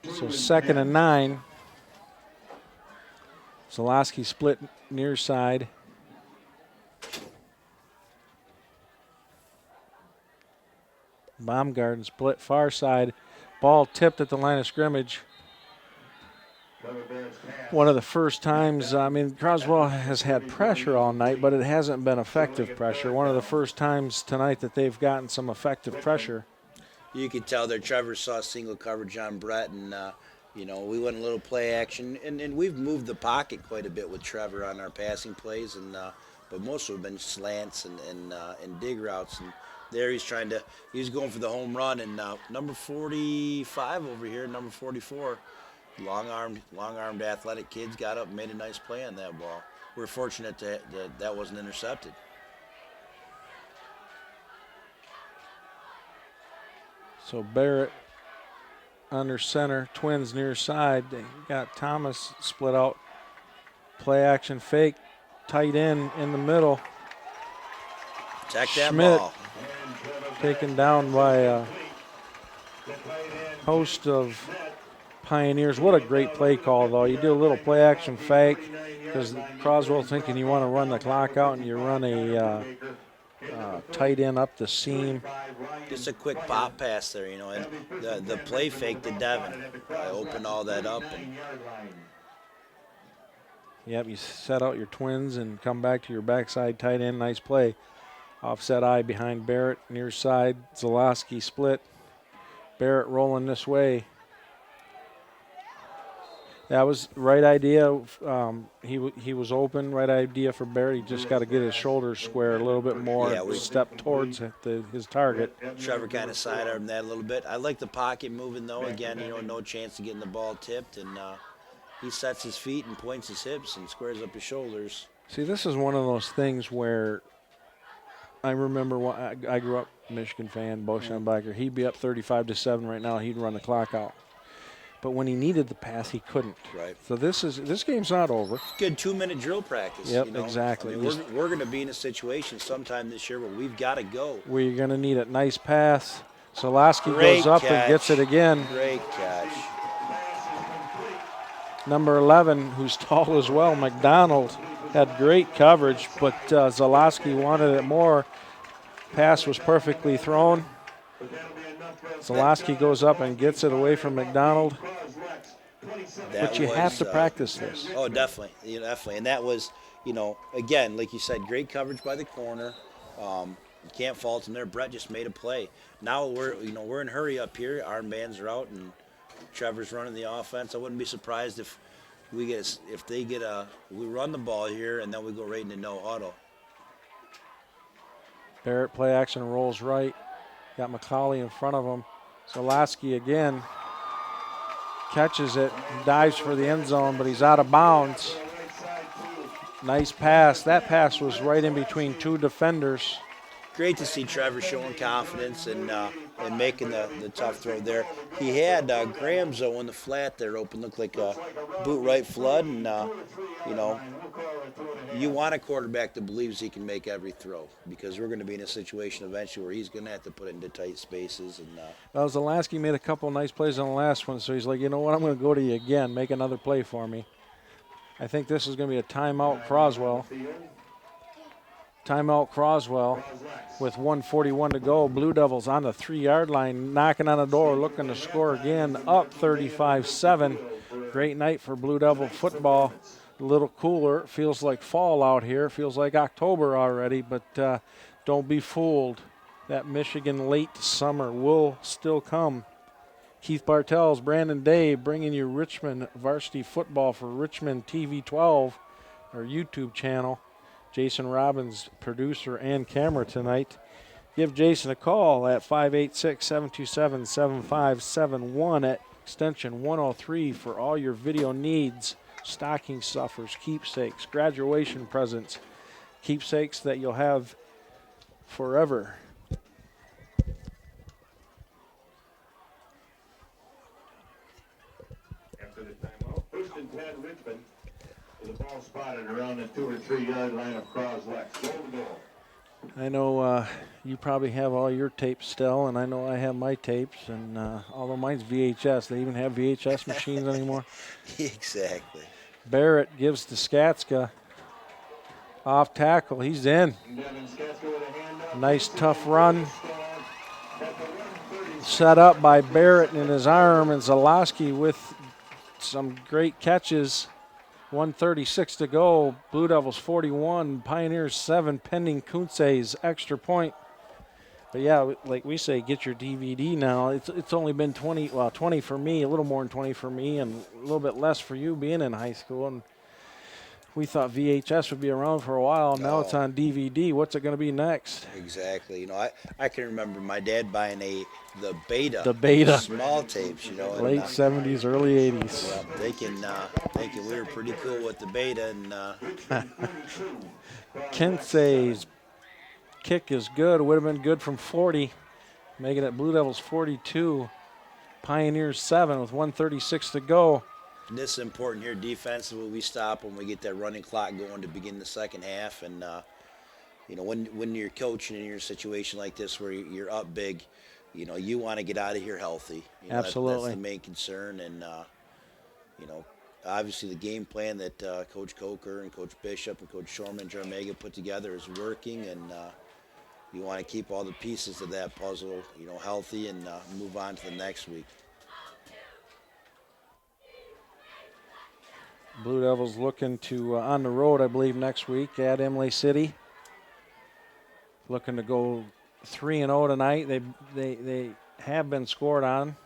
So 2nd and 9. Zalowski split near side. Baumgarten split far side. Ball tipped at the line of scrimmage. One of the first times, Croswell has had pressure all night, but it hasn't been effective pressure. One of the first times tonight that they've gotten some effective pressure. You could tell there Trevor saw single coverage on Brett, and, we went a little play action. And we've moved the pocket quite a bit with Trevor on our passing plays, but most of them have been slants and dig routes. And there he's going for the home run, and number 45 over here, number 44, long-armed athletic kids got up and made a nice play on that ball. We're fortunate that wasn't intercepted. So Barrett under center, Twins near side. They got Thomas split out, play action fake, tight end in the middle. Attack that Schmidt ball. Taken down by a host of Pioneers. What a great play call, though. You do a little play action fake because Croswell thinking you want to run the clock out, and you run a tight end up the seam. Just a quick pop pass there, and the play fake to Devin. I opened all that up. Yep, you set out your Twins and come back to your backside tight end. Nice play. Offset eye behind Barrett, near side. Zalowski split. Barrett rolling this way. That was the right idea. He was open, right idea for Barrett. He just got to get his shoulders square a little bit more, step towards his target. Trevor kind of sidearmed that a little bit. I like the pocket moving, though. Again, no chance of getting the ball tipped. And he sets his feet and points his hips and squares up his shoulders. See, this is one of those things where I remember when I grew up Michigan fan, Bo Schemblacher. He'd be up 35-7 right now. He'd run the clock out. But when he needed the pass, he couldn't. Right. So this game's not over. Good 2-minute drill practice. Yep, exactly. We're going to be in a situation sometime this year where we've got to go. We're going to need a nice pass. Zalowski goes up and gets it again. Great catch. Number 11, who's tall as well, McDonald, had great coverage, but Zalowski wanted it more. Pass was perfectly thrown. Zalowski goes up and gets it away from McDonald. But you have to practice this. Oh, definitely, definitely. And that was, again, like you said, great coverage by the corner. You can't fault him there. Brett just made a play. Now we're in hurry up here. Armbands are out, and Trevor's running the offense. I wouldn't be surprised if we run the ball here and then we go right into no huddle. Barrett play action rolls right. Got McCauley in front of him. Zalowski again catches it, dives for the end zone, but he's out of bounds. Nice pass. That pass was right in between two defenders. Great to see Trevor showing confidence and making the tough throw there. He had Graham though in the flat there open, looked like a boot right flood, and you want a quarterback that believes he can make every throw, because we're going to be in a situation eventually where he's going to have to put it into tight spaces. And Zalowski made a couple nice plays on the last one, so he's like, you know what, I'm going to go to you again, make another play for me. I think this is going to be a timeout Croswell. Timeout Croswell with 1:41 to go. Blue Devils on the 3-yard line, knocking on the door, looking to score again, up 35-7. Great night for Blue Devil football. A little cooler. It feels like fall out here. It feels like October already, but don't be fooled. That Michigan late summer will still come. Keith Bartels, Brandon Day bringing you Richmond Varsity football for Richmond TV 12, our YouTube channel. Jason Robbins, producer and camera tonight. Give Jason a call at 586-727-7571 at extension 103 for all your video needs, stocking stuffers, keepsakes, graduation presents, keepsakes that you'll have forever. After the timeout, first and 10 Richmond. The ball spotted around the 2 or 3 yard line of Croswell-Lexington. Goal to goal. I know you probably have all your tapes still, and I know I have my tapes, and although mine's VHS, they even have VHS machines anymore. Exactly. Barrett gives to Skatska. Off tackle, he's in. Nice tough run. Set up by Barrett in his arm, and Zalowski with some great catches. 1:36 to go. Blue Devils 41, Pioneers 7, pending Kunze's extra point. But yeah, like we say, get your DVD now. It's only been 20 for me, a little more than 20 for me, and a little bit less for you being in high school. And we thought VHS would be around for a while. Now it's on DVD. What's it going to be next? Exactly. I can remember my dad buying the Beta. The Beta. Small tapes, Late 70s, early 80s. Yeah, thinking we were pretty cool with the Beta. And Kensei's kick is good. It would have been good from 40, making it Blue Devils 42, Pioneers 7 with 1:36 to go. this is important here defensively. We stop when we get that running clock going to begin the second half. And, when you're coaching in your situation like this where you're up big, you want to get out of here healthy. Absolutely. That's the main concern. And, obviously the game plan that Coach Coker and Coach Bishop and Coach Shorman and Jarmega put together is working. And you want to keep all the pieces of that puzzle, healthy and move on to the next week. Blue Devils looking to, on the road, I believe, next week at Imlay City. Looking to go 3-0 tonight. They have been scored on,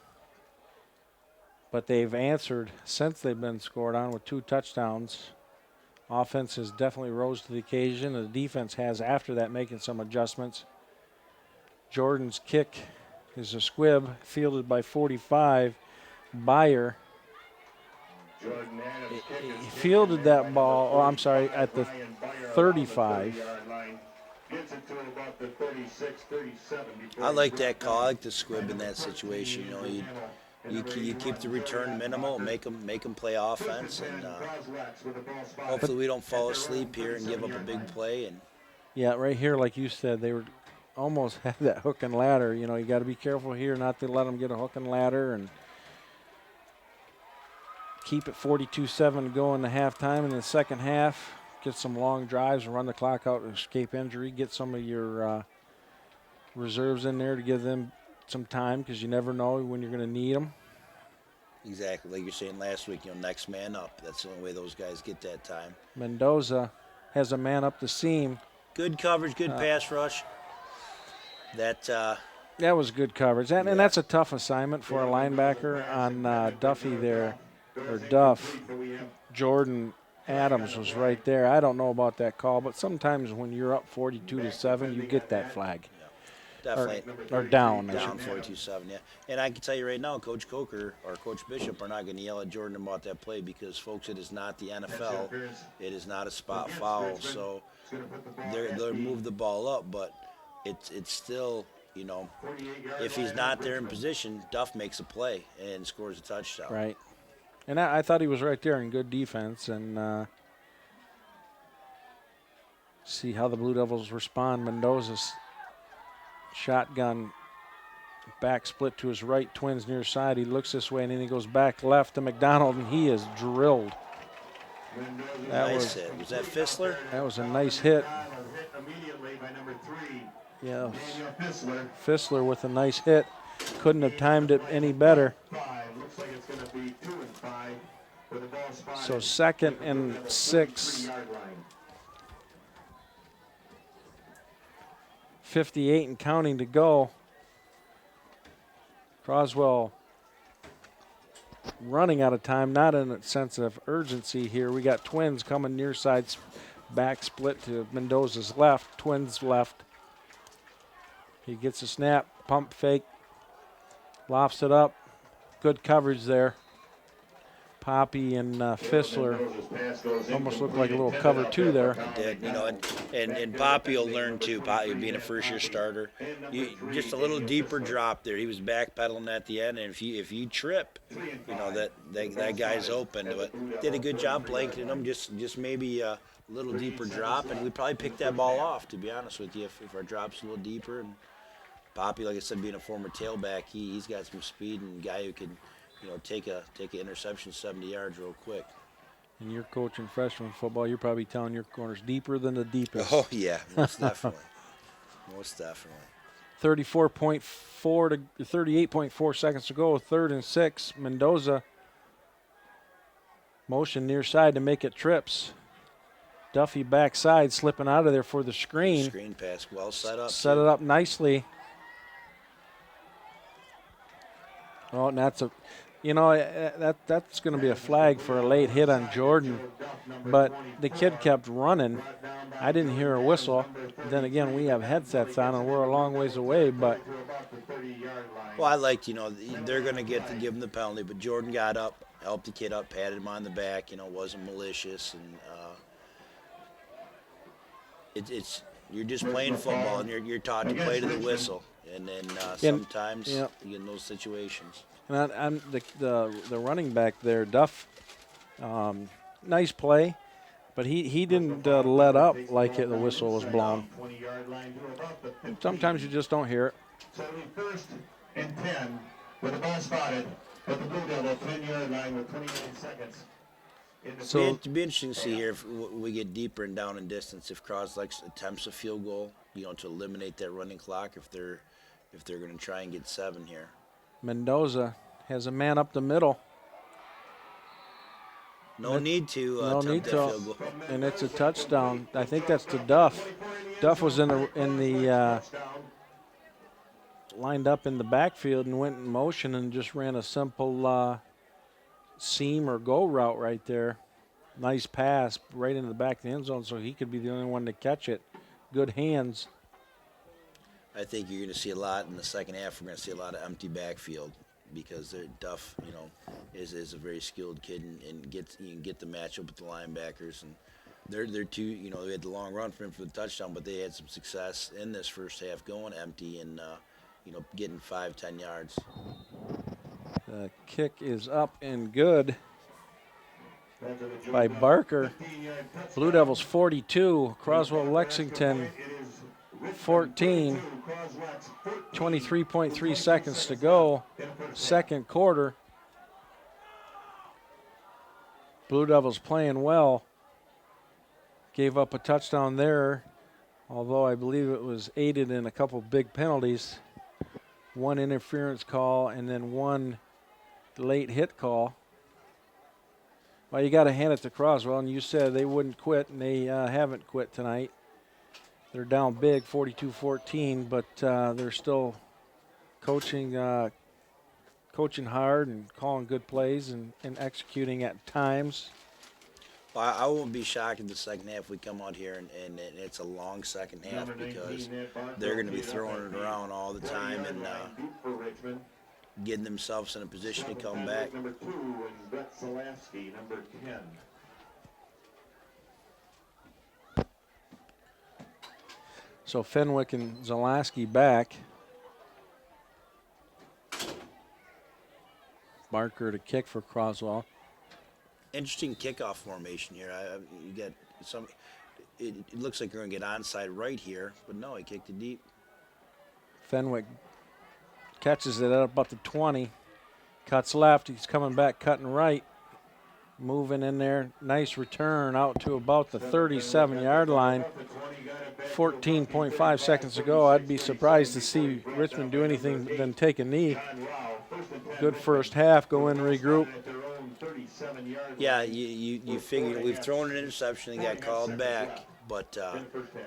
but they've answered since they've been scored on with 2 touchdowns. Offense has definitely rose to the occasion. The defense has after that, making some adjustments. Jordan's kick is a squib, fielded by 45, Byer. He fielded that ball, at the 35. I like that call. I like the squib in that situation. You keep the return minimal, make them play offense, and hopefully we don't fall asleep here and give up a big play. And yeah, right here, like you said, they were almost had that hook and ladder. You got to be careful here not to let them get a hook and ladder. And keep it 42-7 to go in the halftime. In the second half, get some long drives and run the clock out to escape injury. Get some of your reserves in there to give them some time because you never know when you're going to need them. Exactly, like you're saying last week, next man up. That's the only way those guys get that time. Mendoza has a man up the seam. Good coverage, good pass rush. That was good coverage. And that's a tough assignment for a linebacker on Duffy there, or Duff. Jordan Adams was right there. I don't know about that call, but sometimes when you're up 42-7, you get that flag. definitely. Or down. Down 42-7, yeah. And I can tell you right now, Coach Coker or Coach Bishop are not going to yell at Jordan about that play because, folks, it is not the NFL. It is not a spot foul. So they'll move the ball up, but it's still, if he's not there in position, Duff makes a play and scores a touchdown. Right. And I thought he was right there in good defense. And see how the Blue Devils respond. Mendoza's shotgun back split to his right, Twins near side. He looks this way, and then he goes back left to McDonald, and he is drilled. Nice hit. Was that Fissler? That was a nice hit. Yeah, Fissler with a nice hit. Couldn't have timed it any better. So 2nd and 6. 58 and counting to go. Croswell running out of time, not in a sense of urgency here. We got Twins coming near side, back split to Mendoza's left, Twins left. He gets a snap, pump fake, lofts it up. Good coverage there. Poppy and Fissler almost looked like a little cover 2 there. It did, and Poppy will learn too. Poppy being a first-year starter, just a little deeper drop there. He was backpedaling at the end, and if you trip, that guy's open. But did a good job blanketing him. Just maybe a little deeper drop, and we probably picked that ball off. To be honest with you, if our drop's a little deeper, and Poppy, like I said, being a former tailback, he's got some speed and a guy who can. Take an interception 70 yards real quick. And you're coaching freshman football, you're probably telling your corners deeper than the deepest. Oh, yeah, most definitely. Most definitely. 34.4 to 38.4 seconds to go, 3rd and 6. Mendoza motion near side to make it trips. Duffy backside slipping out of there for the screen. Screen pass, well set up. Set it up nicely. Oh, and that's that's going to be a flag for a late hit on Jordan. But the kid kept running. I didn't hear a whistle. Then again, we have headsets on and we're a long ways away. But well, I liked, they're going to give him the penalty. But Jordan got up, helped the kid up, patted him on the back. Wasn't malicious, and it's you're just playing football and you're taught to play to the whistle. And then sometimes you get in those situations. And I'm the running back there, Duff, nice play, but he didn't let up like the whistle was blown. Sometimes you just don't hear it. So 1st and 10 with the ball spotted at the Blue Devil 10-yard line with 29 seconds. So it'd be interesting to see here if we get deeper and down in distance. If Croswell attempts a field goal, to eliminate that running clock. If they're going to try and get 7 here. Mendoza has a man up the middle. No need to attempt that field goal. And it's a touchdown. I think that's to Duff. Duff was in the lined up in the backfield and went in motion and just ran a simple seam or go route right there. Nice pass right into the back of the end zone, so he could be the only one to catch it. Good hands. I think you're going to see a lot in the second half. We're going to see a lot of empty backfield because Duff, is a very skilled kid and you can get the matchup with the linebackers. And they're two, they had the long run for him for the touchdown, but they had some success in this first half going empty and, getting 5-10 yards. The kick is up and good by Barker. Blue Devils 42, Croswell-Lexington 14, 23.3 seconds to go, 2nd quarter. Blue Devils playing well. Gave up a touchdown there, although I believe it was aided in a couple big penalties. One interference call and then one late hit call. Well, you got to hand it to Croswell, and you said they wouldn't quit, and they haven't quit tonight. They're down big, 42-14, but they're still coaching hard and calling good plays and executing at times. Well, I won't be shocked in the second half we come out here and it's a long second half because they're going to be throwing it around all the time and getting themselves in a position to come back. Number 2 and Brett Salaski, number 10. So Fenwick and Zalaski back. Barker to kick for Croswell. Interesting kickoff formation here. You get some. It looks like you're going to get onside right here, but no, he kicked it deep. Fenwick catches it at about the 20. Cuts left. He's coming back, cutting right. Moving in there. Nice return out to about the 37-yard line. 14.5 seconds ago. I'd be surprised to see Richmond do anything than take a knee. Good first half. Go in, regroup. Yeah, you figure we've thrown an interception and got called back, but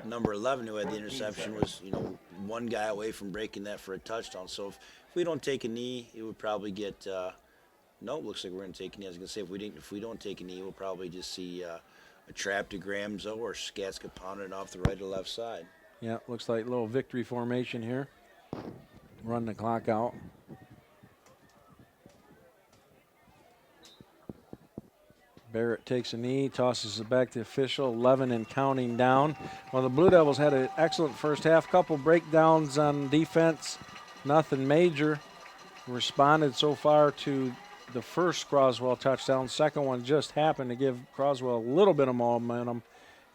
number 11 who had the interception was one guy away from breaking that for a touchdown. So if we don't take a knee, it would probably get. No, it looks like we're going to take a knee. I was going to say if we don't take a knee, we'll probably just see a trap to Gramzo or Skatska pounded off the right or left side. Yeah, looks like a little victory formation here. Run the clock out. Barrett takes a knee, tosses it back to the official, 11 and counting down. Well, the Blue Devils had an excellent first half, couple breakdowns on defense, nothing major. Responded so far to the first Croswell touchdown. Second one just happened to give Croswell a little bit of momentum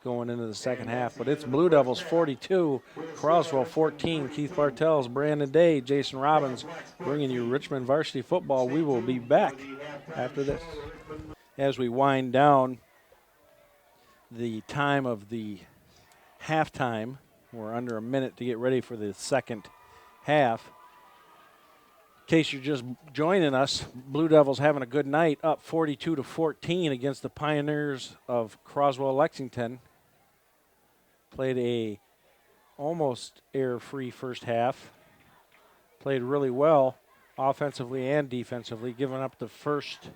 going into the second half. But it's Blue Devils 42, Croswell 14. Keith Bartels, Brandon Day, Jason Robbins bringing you Richmond Varsity football. We will be back after this. As we wind down the time of the halftime, we're under a minute to get ready for the second half. In case you're just joining us, Blue Devils having a good night, up 42-14 against the Pioneers of Croswell-Lexington. Played a almost error-free first half. Played really well offensively and defensively, giving up the first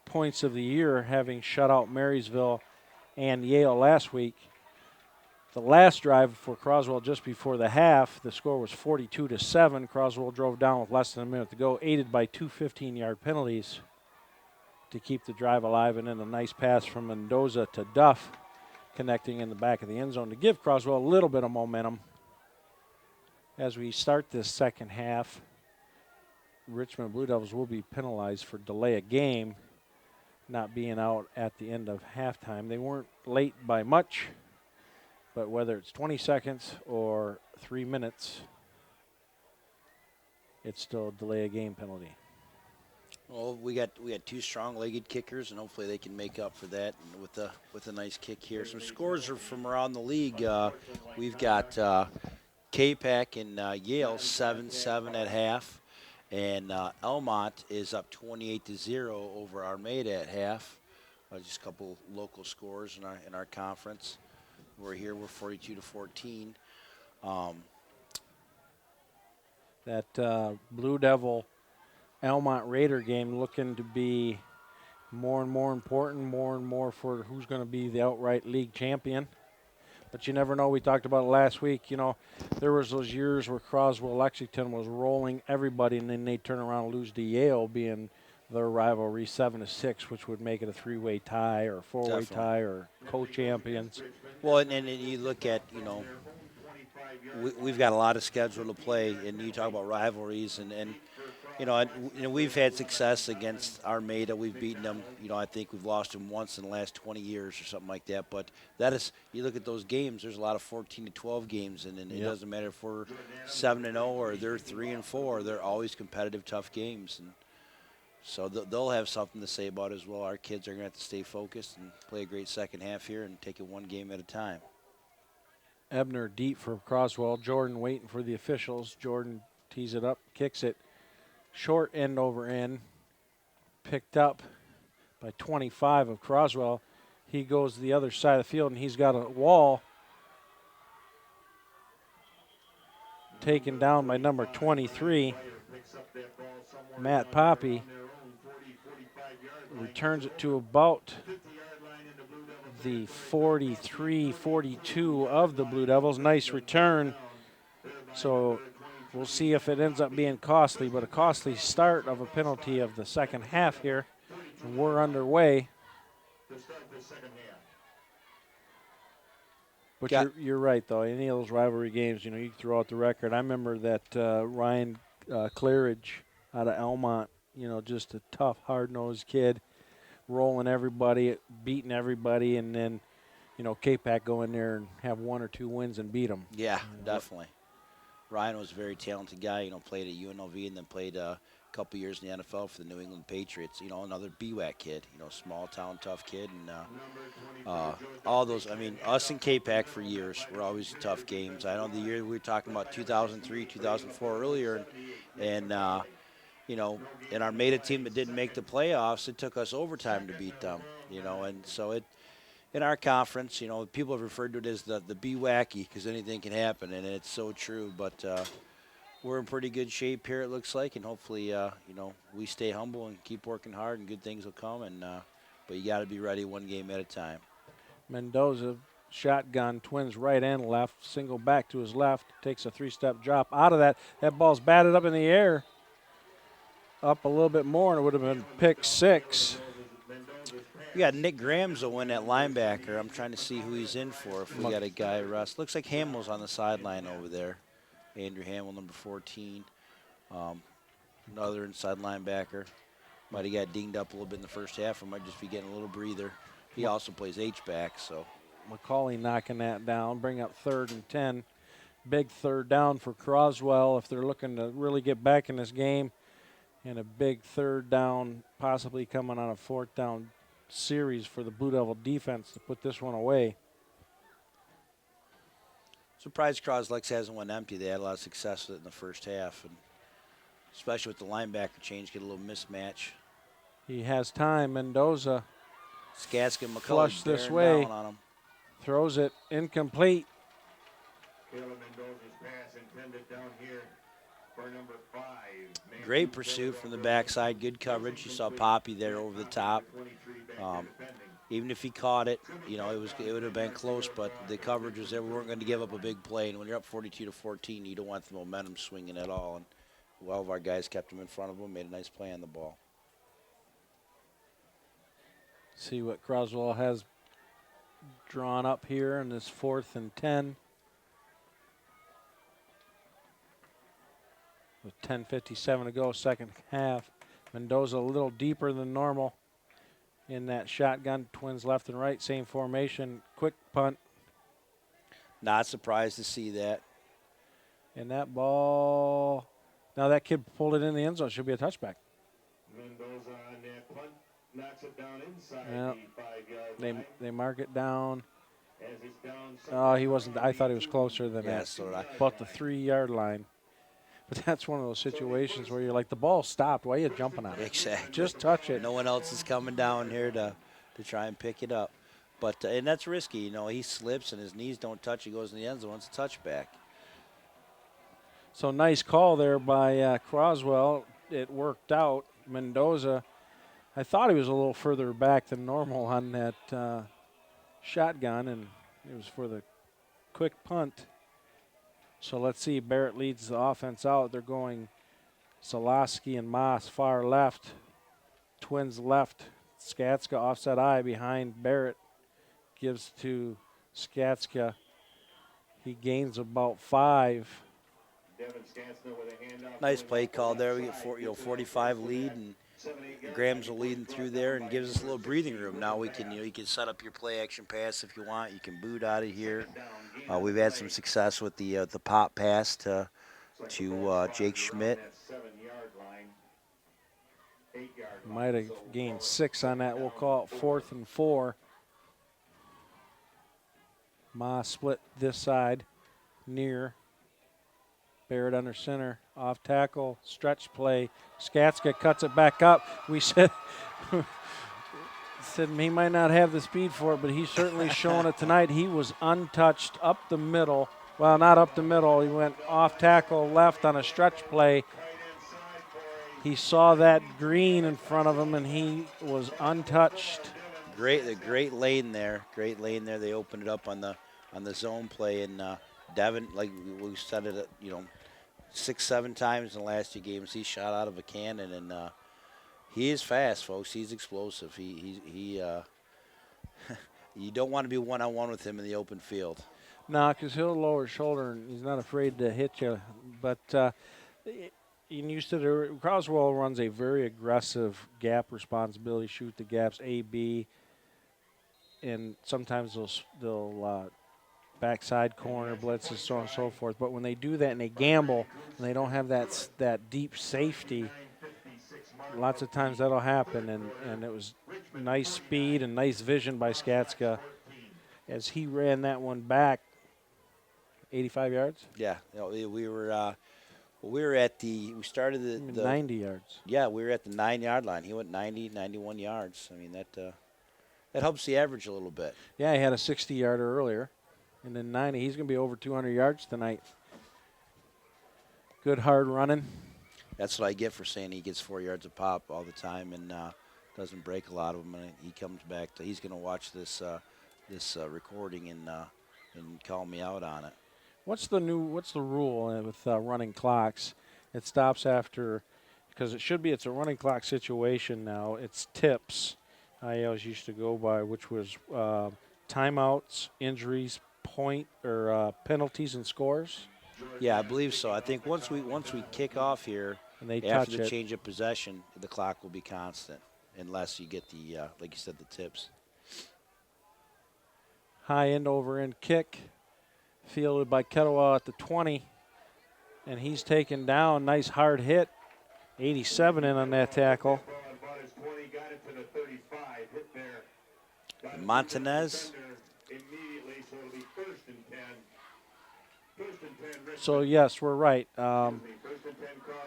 points of the year, having shut out Marysville and Yale last week. The last drive for Croswell just before the half, the score was 42-7. Croswell drove down with less than a minute to go, aided by two 15-yard penalties to keep the drive alive, and then a nice pass from Mendoza to Duff, connecting in the back of the end zone to give Croswell a little bit of momentum. As we start this second half, Richmond Blue Devils will be penalized for delay of game, not being out at the end of halftime. They weren't late by much, but whether it's 20 seconds or 3 minutes, it's still a delay of game penalty. Well, we got two strong-legged kickers, and hopefully they can make up for that with a nice kick here. Some scores are from around the league. We've got K-Pac and Yale 7-7 at half, and Elmont is up 28-0 over Armada at half. Just a couple local scores in our conference. We're 42-14. That Blue Devil Elmont Raider game looking to be more and more important, more and more for who's going to be the outright league champion. But you never know. We talked about it last week. There was those years where Croswell-Lexington was rolling everybody, and then they turn around and lose to Yale, being their rivalry 7-6, which would make it a three-way tie or four-way tie or co-champions. Well, and you look at, we've got a lot of schedule to play, and you talk about rivalries, and we've had success against Armada. We've beaten them. I think we've lost them once in the last 20 years or something like that. But that is, you look at those games, there's a lot of 14-12 games, and it doesn't matter if we're 7-0 or they're 3-4. They're always competitive, tough games. And So they'll have something to say about it as well. Our kids are going to have to stay focused and play a great second half here and take it one game at a time. Ebner deep for Croswell. Jordan waiting for the officials. Jordan tees it up, kicks it short, end over end. Picked up by 25 of Croswell. He goes to the other side of the field, and he's got a wall taken down by number 23, Matt Poppy. Returns it to about the 43-42 of the Blue Devils. Nice return. So we'll see if it ends up being costly, but a costly start of a penalty of the second half here. And we're underway. But you're right, though. Any of those rivalry games, you can throw out the record. I remember that Ryan Claridge out of Elmont, just a tough, hard-nosed kid, rolling everybody, beating everybody, and then, K-Pac go in there and have 1 or 2 wins and beat them. Yeah, definitely. Ryan was a very talented guy, played at UNLV and then played a couple years in the NFL for the New England Patriots. Another BWAC kid, small town, tough kid. And all those, us and K-Pac for years were always tough games. I know the year we were talking about 2003, 2004 earlier, and in our Meta team that didn't make the playoffs, it took us overtime to beat them, and so in our conference, people have referred to it as the BWAC-y because anything can happen, and it's so true, but we're in pretty good shape here, it looks like, and hopefully, we stay humble and keep working hard, and good things will come, and but you got to be ready one game at a time. Mendoza, shotgun, Twins right and left, single back to his left, takes a 3-step drop out of that. That ball's batted up in the air. Up a little bit more, and it would have been pick 6. We got Nick Graham's in that linebacker. I'm trying to see who he's in for if we got a guy rust. Looks like Hamill's on the sideline over there. Andrew Hamill, number 14. Another inside linebacker. Might have got dinged up a little bit in the first half, or might just be getting a little breather. He also plays H-back, so. McCauley knocking that down, bring up 3rd and 10. Big 3rd down for Croswell if they're looking to really get back in this game. And a big 3rd down, possibly coming on a 4th down series for the Blue Devil defense to put this one away. Surprised Croslex hasn't went empty. They had a lot of success with it in the first half, and especially with the linebacker change, get a little mismatch. He has time. Mendoza Skatska and McCullough flush this way. Down on him. Throws it incomplete. Caleb Mendoza's pass intended down here for number 5. Great pursuit from the backside. Good coverage. You saw Poppy there over the top. Even if he caught it, it would have been close, but the coverage was there. We weren't going to give up a big play. And when you're up 42-14, you don't want the momentum swinging at all. And 12 of our guys kept him in front of him, made a nice play on the ball. See what Croswell has drawn up here in this 4th and 10. With 10:57 to go, second half. Mendoza a little deeper than normal in that shotgun. Twins left and right, same formation. Quick punt. Not surprised to see that. And that ball, now that kid pulled it in the end zone. Should be a touchback. Mendoza on that punt knocks it down inside Yep. the 5-yard line. They mark it down. As it's down Oh, he wasn't. I thought he was closer than Yeah, that. so did I. About the 3-yard line. But that's one of those situations where you're like, the ball stopped. Why are you jumping on it? Exactly. Just touch it. No one else is coming down here to try and pick it up. But and that's risky. He slips and his knees don't touch. He goes in the end zone. It's a touchback. So nice call there by Croswell. It worked out. Mendoza, I thought he was a little further back than normal on that shotgun, and it was for the quick punt. So let's see. Barrett leads the offense out. They're going Zalowski and Moss far left. Twins left. Skatska offset eye behind Barrett. Gives to Skatska. He gains about 5. Nice play call there. We get 45 lead, and Graham's leading through there and gives us a little breathing room. Now we can, you can set up your play action pass if you want. You can boot out of here. We've had some success with the pop pass to Jake Schmidt. 7-yard line, 8-yard Might have gained 6 on that. We'll call it 4th and 4. Ma split this side, near. Barrett under center, off tackle, stretch play. Skatska cuts it back up. We said he might not have the speed for it, but he's certainly showing it tonight. He was untouched up the middle. Well, not up the middle. He went off tackle left on a stretch play. He saw that green in front of him, and he was untouched. Great lane there. Great lane there. They opened it up on the zone play, and Devin, like we said it, 6-7 times in the last 2 games, he shot out of a cannon, and he is fast, folks. He's explosive. He you don't want to be one-on-one with him in the open field. No, because he'll lower his shoulder, and he's not afraid to hit you. But Croswell runs a very aggressive gap responsibility, shoot the gaps, A, B, and sometimes they'll backside corner blitzes, so on and so forth. But when they do that and they gamble and they don't have that deep safety, lots of times that'll happen. And it was nice speed and nice vision by Skatska as he ran that one back. 85 yards? Yeah, we started the 90 yards. Yeah, we were at the 9-yard line. He went 90, 91 yards. I mean, that helps the average a little bit. Yeah, he had a 60-yarder earlier. And then 90. He's going to be over 200 yards tonight. Good hard running. That's what I get for saying he gets 4 yards a pop all the time and doesn't break a lot of them. And he comes back he's going to watch this recording and call me out on it. What's the rule with running clocks? It stops after, because it's a running clock situation now. It's tips. I always used to go by, which was timeouts, injuries, point or penalties and scores. Yeah, I believe so. I think once we kick off here, and they after touch the it, change of possession, the clock will be constant unless you get the like you said, the tips. High end over end kick, fielded by Kettlewell at the 20, and he's taken down. Nice hard hit, 87 in on that tackle. Montanez. So, yes, we're right.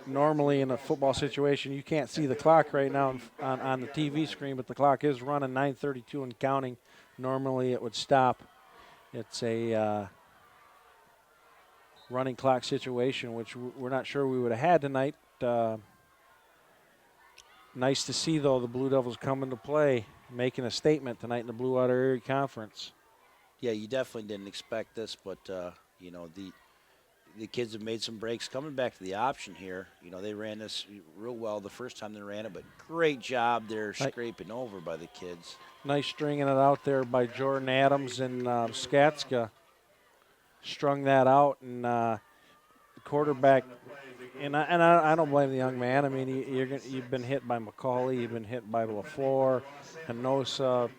Normally in a football situation, you can't see the clock right now on the TV screen, but the clock is running 9:32 and counting. Normally it would stop. It's a running clock situation, which we're not sure we would have had tonight. Nice to see, though, the Blue Devils coming to play, making a statement tonight in the Blue Water Area Conference. Yeah, you definitely didn't expect this, but the kids have made some breaks coming back to the option here. They ran this real well the first time they ran it, but great job there scraping over by the kids. Nice stringing it out there by Jordan Adams, and Skatska strung that out, and the quarterback. And I don't blame the young man. I mean, you've been hit by McCauley, you've been hit by LaFleur, Hanosa,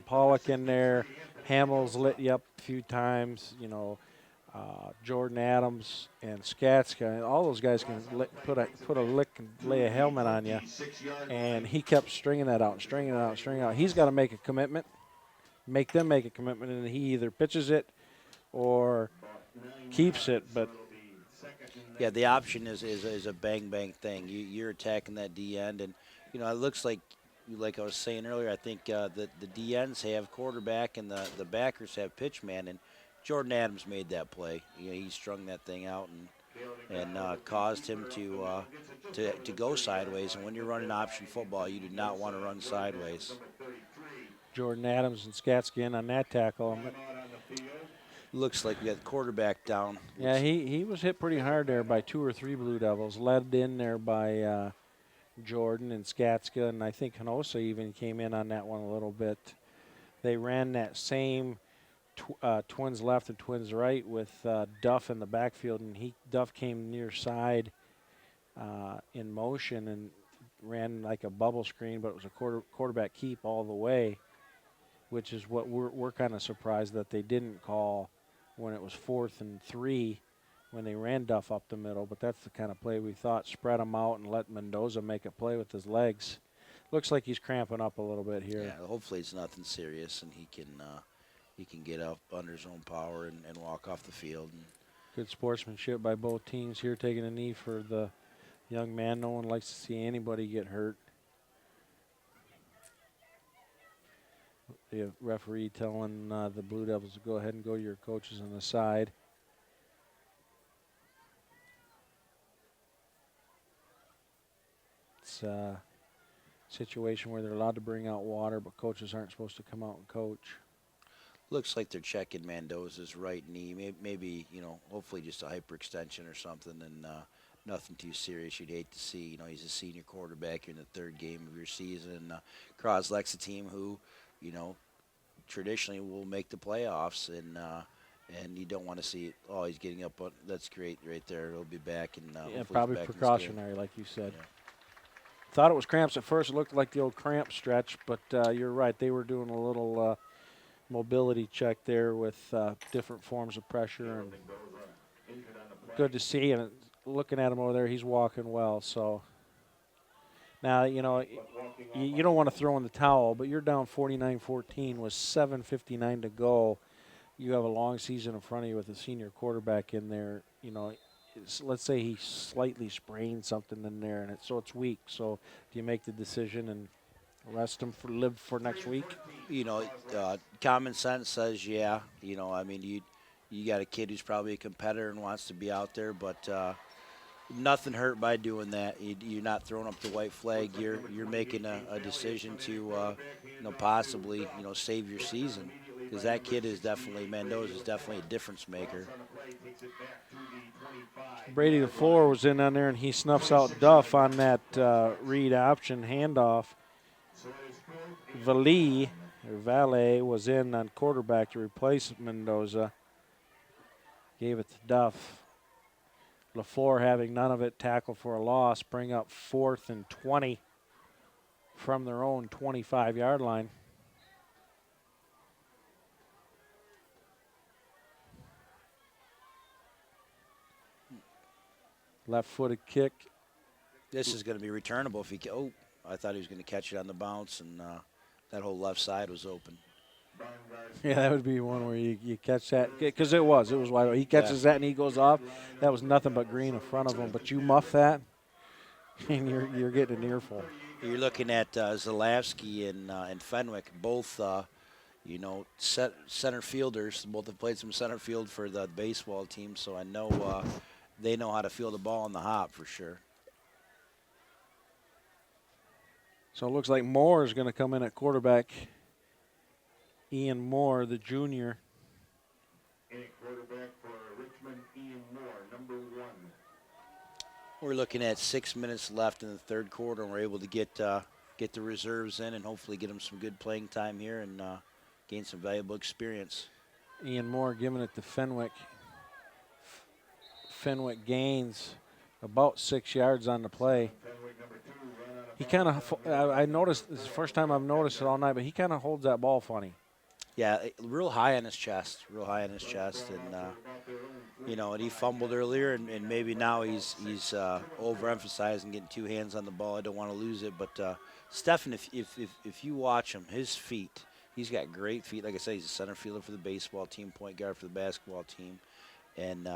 Pollock in there. Hamill's lit you up a few times. Jordan Adams and Skatska, and all those guys can put a lick and lay a helmet on you. And he kept stringing that out, stringing it out, stringing it out. He's got to make a commitment, make them make a commitment, and he either pitches it or keeps it. But yeah, the option is a bang thing. You're attacking that D end, and it looks like I was saying earlier. I think the D ends have quarterback and the backers have pitchman, and Jordan Adams made that play. He strung that thing out and caused him to go sideways. And when you're running option football, you do not want to run sideways. Jordan Adams and Skatska in on that tackle. Looks like we got the quarterback down. Yeah, he was hit pretty hard there by 2 or 3 Blue Devils, led in there by Jordan and Skatska, and I think Hanosa even came in on that one a little bit. They ran that same twins left and twins right with Duff in the backfield, and Duff came near side in motion and ran like a bubble screen, but it was a quarterback keep all the way, which is what we're kind of surprised that they didn't call when it was 4th and 3 when they ran Duff up the middle. But that's the kind of play we thought. Spread them out and let Mendoza make a play with his legs. Looks like he's cramping up a little bit here. Yeah, hopefully it's nothing serious, and he can get up under his own power and walk off the field. And Good sportsmanship by both teams here, taking a knee for the young man. No one likes to see anybody get hurt. The referee telling the Blue Devils to go ahead and go to your coaches on the side. It's a situation where they're allowed to bring out water, but coaches aren't supposed to come out and coach. looks like they're checking Mendoza's right knee. Maybe hopefully just a hyperextension or something, and nothing too serious. You'd hate to see. He's a senior quarterback in the third game of your season. Croswell-Lexington team who, traditionally will make the playoffs, and you don't want to see it. Oh, he's getting up. That's great right there. He'll be back, and Yeah, probably back precautionary, like you said. Yeah. Thought it was cramps at first. It looked like the old cramp stretch, but you're right. They were doing a little mobility check there with different forms of pressure, and good to see. And looking at him over there, he's walking well. So now, you don't want to throw in the towel, but you're down 49-14 with 7:59 to go. You have a long season in front of you with a senior quarterback in there. Let's say he slightly sprained something in there, and it's weak. So do you make the decision and rest him live for next week? Common sense says, yeah. You got a kid who's probably a competitor and wants to be out there, but nothing hurt by doing that. You're not throwing up the white flag. You're making a decision to possibly save your season, because that kid is definitely Mendoza is definitely a difference maker. Brady DeFleur was in on there, and he snuffs out Duff on that read option handoff. Valet was in on quarterback to replace Mendoza. Gave it to Duff. LaFleur having none of it, tackle for a loss, bring up 4th and 20 from their own 25-yard line. Left-footed kick. This is going to be returnable if he. I thought he was going to catch it on the bounce, and that whole left side was open. Yeah, that would be one where you catch that, because it was wide open. He catches that and he goes off. That was nothing but green in front of him. But you muff that, and you're getting an earful. You're looking at Zalewski and Fenwick, both center fielders. Both have played some center field for the baseball team, so I know they know how to field the ball on the hop for sure. So it looks like Moore is going to come in at quarterback. Ian Moore, the junior. And quarterback for Richmond, Ian Moore, number 1. We're looking at 6 minutes left in the third quarter, and we're able to get the reserves in and hopefully get them some good playing time here and gain some valuable experience. Ian Moore giving it to Fenwick. Fenwick gains about 6 yards on the play. He kind of, I noticed, this is the first time I've noticed it all night, but he kind of holds that ball funny. Yeah, real high on his chest, and and he fumbled earlier, and maybe now he's overemphasizing getting 2 hands on the ball. I don't want to lose it, but Stefan, if you watch him, his feet, he's got great feet. Like I said, he's a center fielder for the baseball team, point guard for the basketball team, and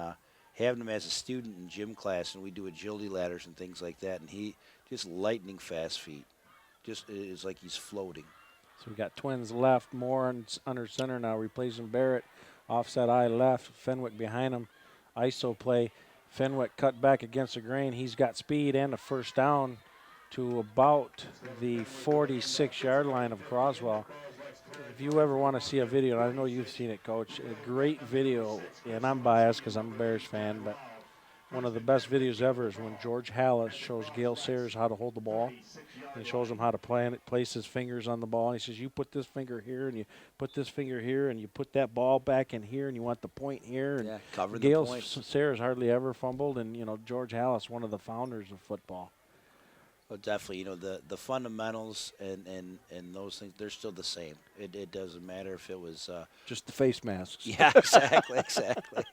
having him as a student in gym class, and we do agility ladders and things like that, and he just lightning fast feet, just is like he's floating. So we got Twins left, Moore under center now, replacing Barrett. Offset eye left, Fenwick behind him. ISO play. Fenwick cut back against the grain. He's got speed and a first down to about the 46-yard line of Croswell. If you ever want to see a video, and I know you've seen it, Coach, a great video, and I'm biased because I'm a Bears fan, but one of the best videos ever is when George Hallis shows Gale Sayers how to hold the ball. And he shows him how to place his fingers on the ball. And he says, you put this finger here, and you put this finger here, and you put that ball back in here, and you want the point here. And cover Gale Sayers hardly ever fumbled, and, George Hallis, one of the founders of football. Oh, definitely. The fundamentals and those things, they're still the same. It doesn't matter if it was. Just the face masks. Yeah, exactly, exactly,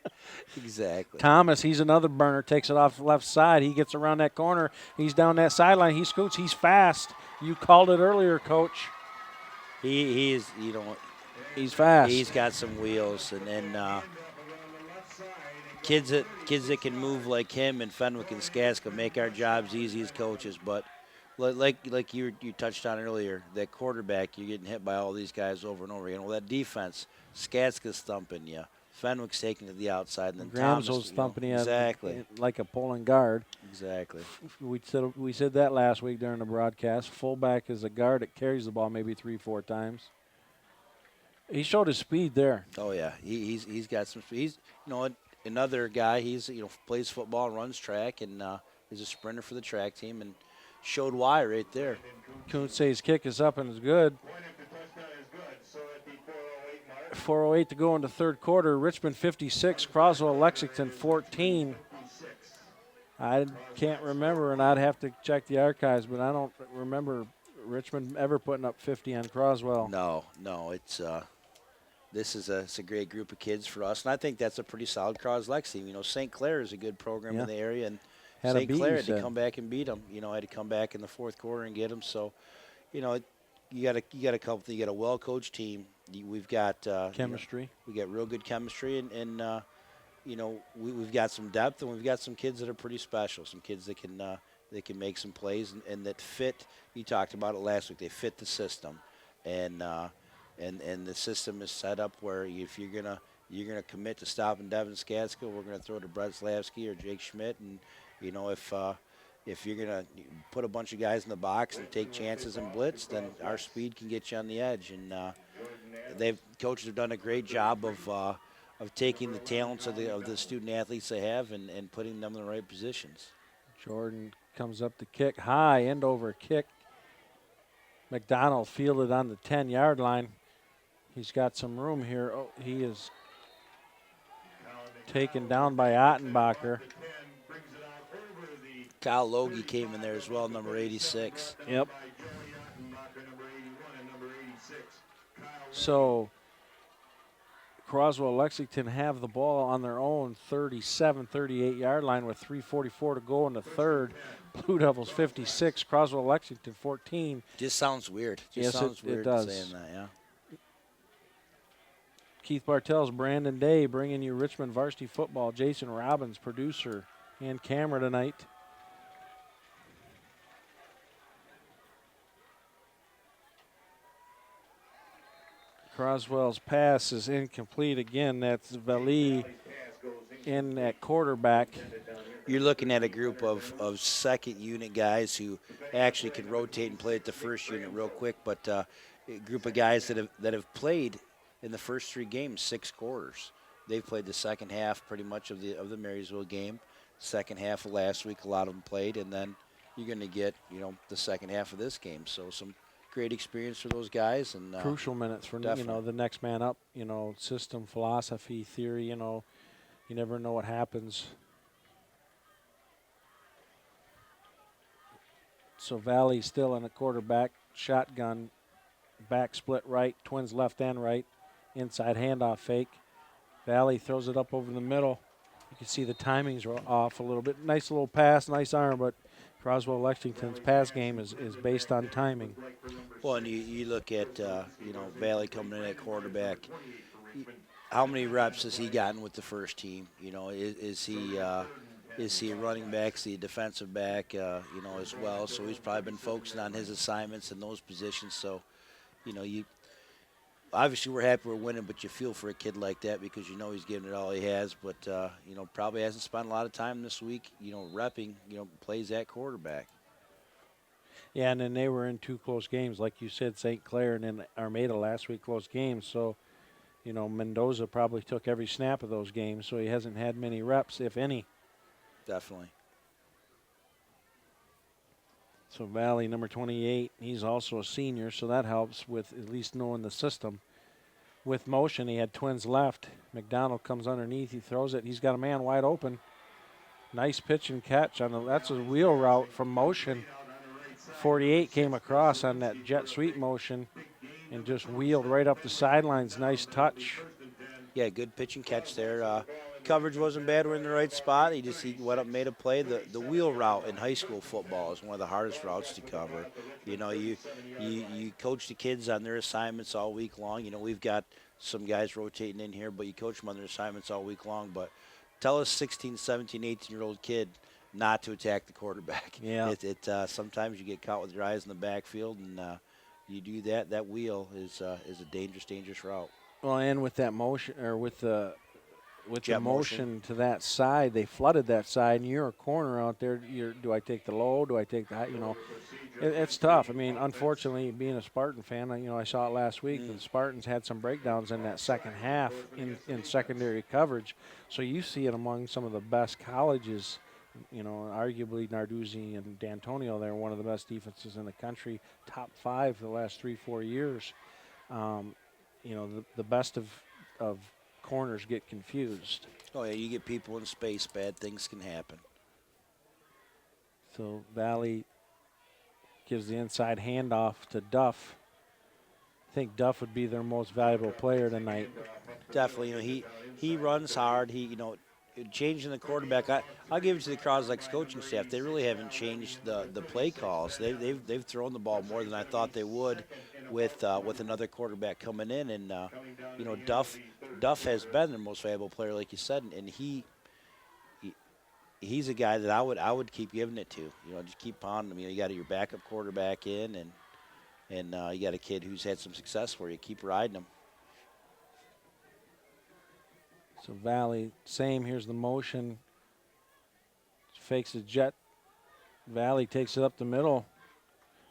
exactly. Thomas, he's another burner, takes it off the left side. He gets around that corner. He's down that sideline. He scoots. He's fast. You called it earlier, Coach. He is, He's fast. he's got some wheels, and then kids that can move like him and Fenwick and Skaska make our jobs easy as coaches. But like you touched on earlier, that quarterback, you're getting hit by all these guys over and over again. Well, that defense, Skaska's thumping you. Fenwick's taking it to the outside, and then Thomas, Gramzo's thumping you exactly, like a pulling guard. exactly. We said that last week during the broadcast. Fullback is a guard that carries the ball maybe 3-4 times. He showed his speed there. Oh yeah, he's got some. He's another guy. He's plays football, runs track, and is a sprinter for the track team, and showed why right there. Kuntz says kick is up and is good. 4:08 to go in the third quarter. Richmond 56, Croswell-Lexington 14. I can't remember, and I'd have to check the archives, but I don't remember Richmond ever putting up 50 on Croswell. No, it's it's a great group of kids for us, and I think that's a pretty solid Croswell-Lex team. St. Clair is a good program in the area, and St. Clair had to come back and beat them. Had to come back in the fourth quarter and get them. So, you got a well-coached team. We've got Chemistry. We got real good chemistry, and we've got some depth, and we've got some kids that are pretty special. Some kids that can make some plays and that fit. You talked about it last week. They fit the system, and the system is set up where if you're gonna commit to stopping Devin Skatska, we're gonna throw to Brett Slavsky or Jake Schmidt, and if you're going to put a bunch of guys in the box and take chances and blitz, then our speed can get you on the edge. And coaches have done a great job of taking the talents of the student athletes they have and putting them in the right positions. Jordan comes up to kick high, end over kick. McDonald fielded on the 10-yard line. He's got some room here. Oh, he is taken down by Ottenbacher. Kyle Logie came in there as well, number 86. Yep. So Croswell-Lexington have the ball on their own 37, 38-yard line with 3:44 to go in the third. Blue Devils 56, Croswell-Lexington 14. Just sounds weird. Yes, sounds it weird does. Saying that, yeah. Keith Bartels, Brandon Day bringing you Richmond Varsity football. Jason Robbins, producer and camera tonight. Croswell's pass is incomplete again. That's Valley in at quarterback. You're looking at a group of second unit guys who actually can rotate and play at the first unit real quick, but a group of guys that have played in the first three games 6 quarters. They've played the second half pretty much of the Marysville game. Second half of last week, a lot of them played, and then you're going to get the second half of this game. So some great experience for those guys, and crucial minutes for the next man up. System, philosophy, theory. You never know what happens. So Valley still in a quarterback shotgun, back split right, twins left and right, inside handoff fake. Valley throws it up over the middle. You can see the timings are off a little bit. Nice little pass, nice arm, but Croswell-Lexington's pass game is based on timing. Well, and you look at Valley coming in at quarterback. How many reps has he gotten with the first team? Is he a running back? Is he a defensive back? As well. So he's probably been focusing on his assignments in those positions. So, you obviously we're happy we're winning, but you feel for a kid like that because he's giving it all he has. But probably hasn't spent a lot of time this week, repping, plays at quarterback. Yeah, and then they were in 2 close games, like you said, St. Clair and then Armada last week, close games. So, Mendoza probably took every snap of those games, so he hasn't had many reps, if any. Definitely. So Valley, number 28, he's also a senior, so that helps with at least knowing the system. With motion, he had twins left. McDonald comes underneath, he throws it. He's got a man wide open. Nice pitch and catch. That's a wheel route from motion. 48 came across on that jet sweep motion and just wheeled right up the sidelines. Nice touch. Yeah, good pitch and catch there. Coverage wasn't bad. We're in the right spot. He went up, made a play. The wheel route in high school football is one of the hardest routes to cover. You know, you coach the kids on their assignments all week long. You know, we've got some guys rotating in here, but you coach them on their assignments all week long. But tell a 16, 17, 18-year-old kid not to attack the quarterback. Yeah. Sometimes you get caught with your eyes in the backfield, and you do that. That wheel is a dangerous route. Well, and with that motion, or with the Jet motion to that side, they flooded that side, and you're a corner out there. Do I take the low? Do I take the high? You know, it's tough. I mean, unfortunately, being a Spartan fan, I saw it last week. The Spartans had some breakdowns in that second half in secondary coverage. So you see it among some of the best colleges. You know, arguably Narduzzi and D'Antonio, they're one of the best defenses in the country, top 5 for the last 3-4 years. You know, the best of corners get confused. Oh, yeah, you get people in space, bad things can happen. So Valley gives the inside handoff to Duff. I think Duff would be their most valuable player tonight. Definitely, you know, he runs hard. Changing the quarterback. I'll give it to the Croswell-Lexington coaching staff. They really haven't changed the play calls. They've thrown the ball more than I thought they would with another quarterback coming in. And you know, Duff has been their most valuable player, like you said, and he's a guy that I would keep giving it to. You know, just keep pounding him. You know, you got your backup quarterback in, and you got a kid who's had some success for you. Keep riding him. So Valley, same. Here's the motion. Fakes a jet. Valley takes it up the middle.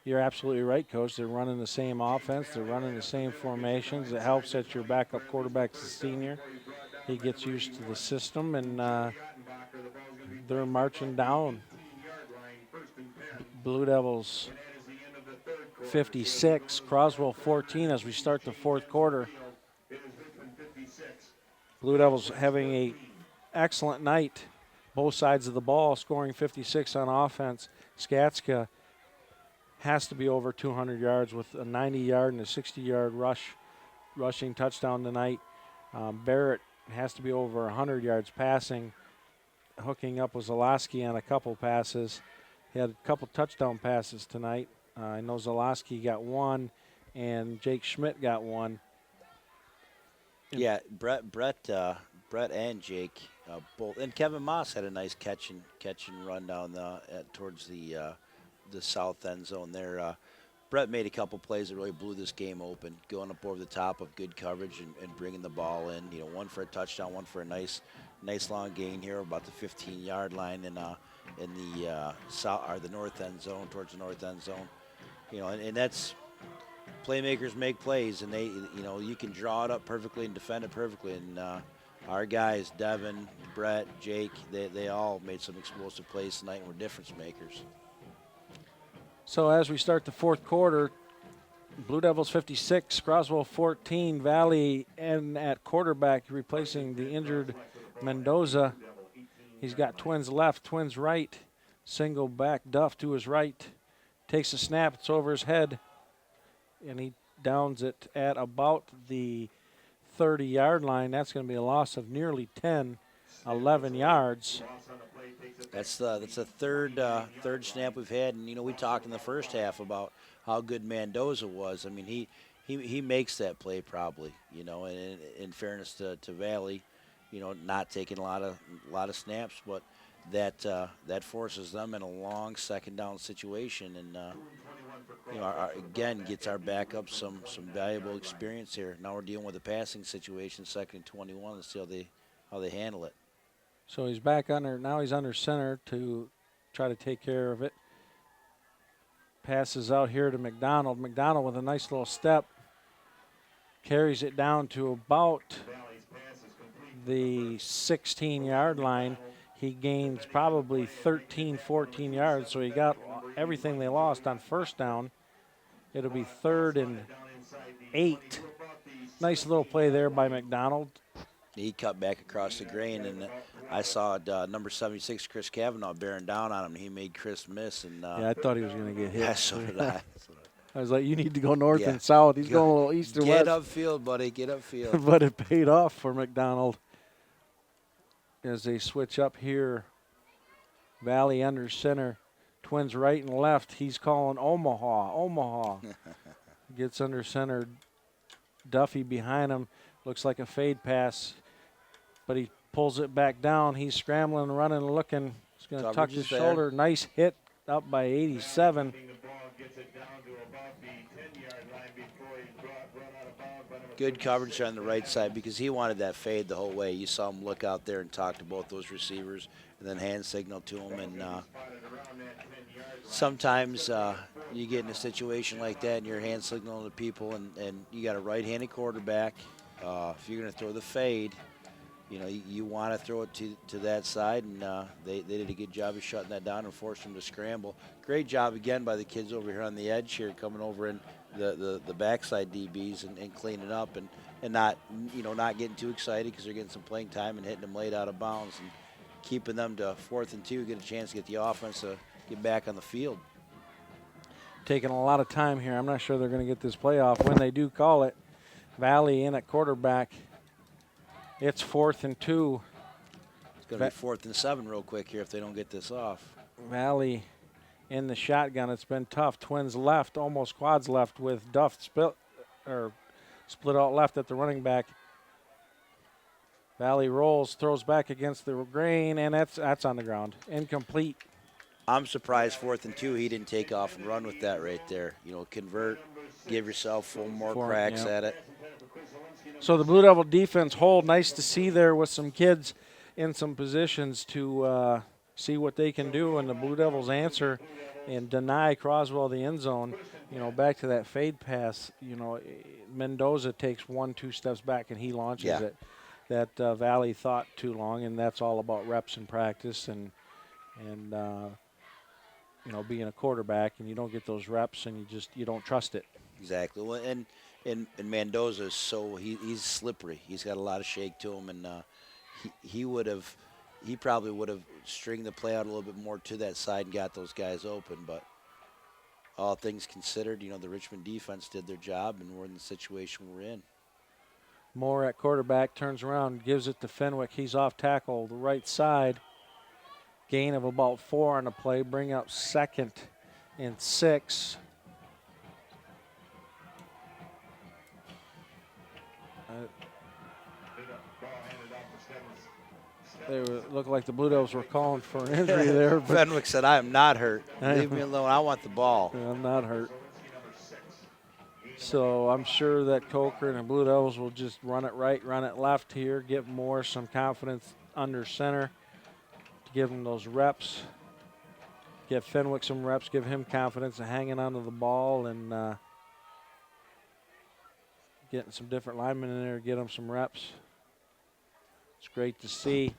You're absolutely right, Coach. They're running the same offense. They're running the same formations. It helps that your backup quarterback's a senior. He gets used to the system, and they're marching down. Blue Devils 56, Croswell 14 as we start the fourth quarter. Blue Devils having a excellent night, both sides of the ball, scoring 56 on offense. Skatska has to be over 200 yards with a 90-yard and a 60-yard rushing touchdown tonight. Barrett has to be over 100 yards passing, hooking up with Zalowski on a couple passes. He had a couple touchdown passes tonight. I know Zalowski got one, and Jake Schmidt got one. Yeah, Brett and Jake both, and Kevin Moss had a nice catch and run down towards the south end zone there. Brett made a couple plays that really blew this game open, going up over the top of good coverage and bringing the ball in. You know, one for a touchdown, one for a nice long gain here about the 15-yard line in the south or the north end zone, towards the north end zone. You know, and that's. Playmakers make plays, and you can draw it up perfectly and defend it perfectly. And our guys, Devin, Brett, Jake, they all made some explosive plays tonight and were difference makers. So as we start the fourth quarter, Blue Devils 56, Croswell 14, Valley and at quarterback replacing the injured Mendoza. He's got twins left, twins right. Single back Duff to his right. Takes a snap, it's over his head. And he downs it at about the 30-yard line. That's going to be a loss of nearly 11 yards. That's the third snap we've had, and we talked in the first half about how good Mendoza was. I mean, he makes that play probably. And in fairness to Valley, not taking a lot of snaps, but that forces them in a long second down situation, and again gets our backup some valuable experience here. Now we're dealing with a passing situation, 2nd and 21. Let's see how they handle it. So he's back under. Now he's under center to try to take care of it. Passes out here to McDonald. McDonald with a nice little step carries it down to about the 16-yard line. He gains probably 13, 14 yards, so he got everything they lost on first down. It'll be 3rd and 8. Nice little play there by McDonald. He cut back across the grain, and I saw number 76, Chris Kavanaugh, bearing down on him. He made Chris miss, and Yeah, I thought he was going to get hit. yeah, so did I. I was like, you need to go north Yeah. and south. He's going a little east and Get west. upfield, buddy. Get upfield. But it paid off for McDonald as they switch up here. Valley under center. Twins right and left. He's calling Omaha. Omaha. Gets under center. Duffy behind him. Looks like a fade pass. But he pulls it back down. He's scrambling, running, looking. He's going to tuck his shoulder. Nice hit up by 87. Good coverage on the right side because he wanted that fade the whole way. You saw him look out there and talk to both those receivers and then hand signal to him. And sometimes you get in a situation like that and you're hand signaling to people and you got a right-handed quarterback. If you're going to throw the fade, you know, you want to throw it to that side, and they did a good job of shutting that down and forced them to scramble. Great job again by the kids over here on the edge here, coming over in the backside DBs and cleaning up and not, you know, not getting too excited because they're getting some playing time and hitting them late out of bounds and keeping them to 4th and 2, get a chance to get the offense to get back on the field. Taking a lot of time here. I'm not sure they're going to get this play off. When they do call it, Valley in at quarterback. It's 4th and 2. It's going to be 4th and 7 real quick here if they don't get this off. Valley in the shotgun. It's been tough. Twins left, almost quads left with Duff split out left at the running back. Valley rolls, throws back against the grain, and that's on the ground. Incomplete. I'm surprised 4th and 2 he didn't take off and run with that right there. You know, convert, give yourself 4 more cracks at it. So the Blue Devil defense hold. Nice to see there with some kids in some positions to see what they can do. And the Blue Devils answer and deny Croswell the end zone. You know, back to that fade pass. You know, Mendoza takes 1-2 steps back and he launches it. That Valley thought too long, and that's all about reps and practice and you know, being a quarterback, and you don't get those reps and you don't trust it. Exactly. Well, and Mendoza is he's slippery. He's got a lot of shake to him, and he probably would have stringed the play out a little bit more to that side and got those guys open. But all things considered, you know, the Richmond defense did their job, and we're in the situation we're in. Moore at quarterback, turns around, gives it to Fenwick. He's off tackle, the right side. Gain of about 4 on the play, bring up 2nd and 6. They looked like the Blue Devils were calling for an injury there. But Fenwick said, I am not hurt. Leave me alone. I want the ball. I'm not hurt. So I'm sure that Coker and the Blue Devils will just run it right, run it left here, give Moore some confidence under center to give him those reps. Give Fenwick some reps, give him confidence in hanging onto the ball and getting some different linemen in there, get him some reps. It's great to see.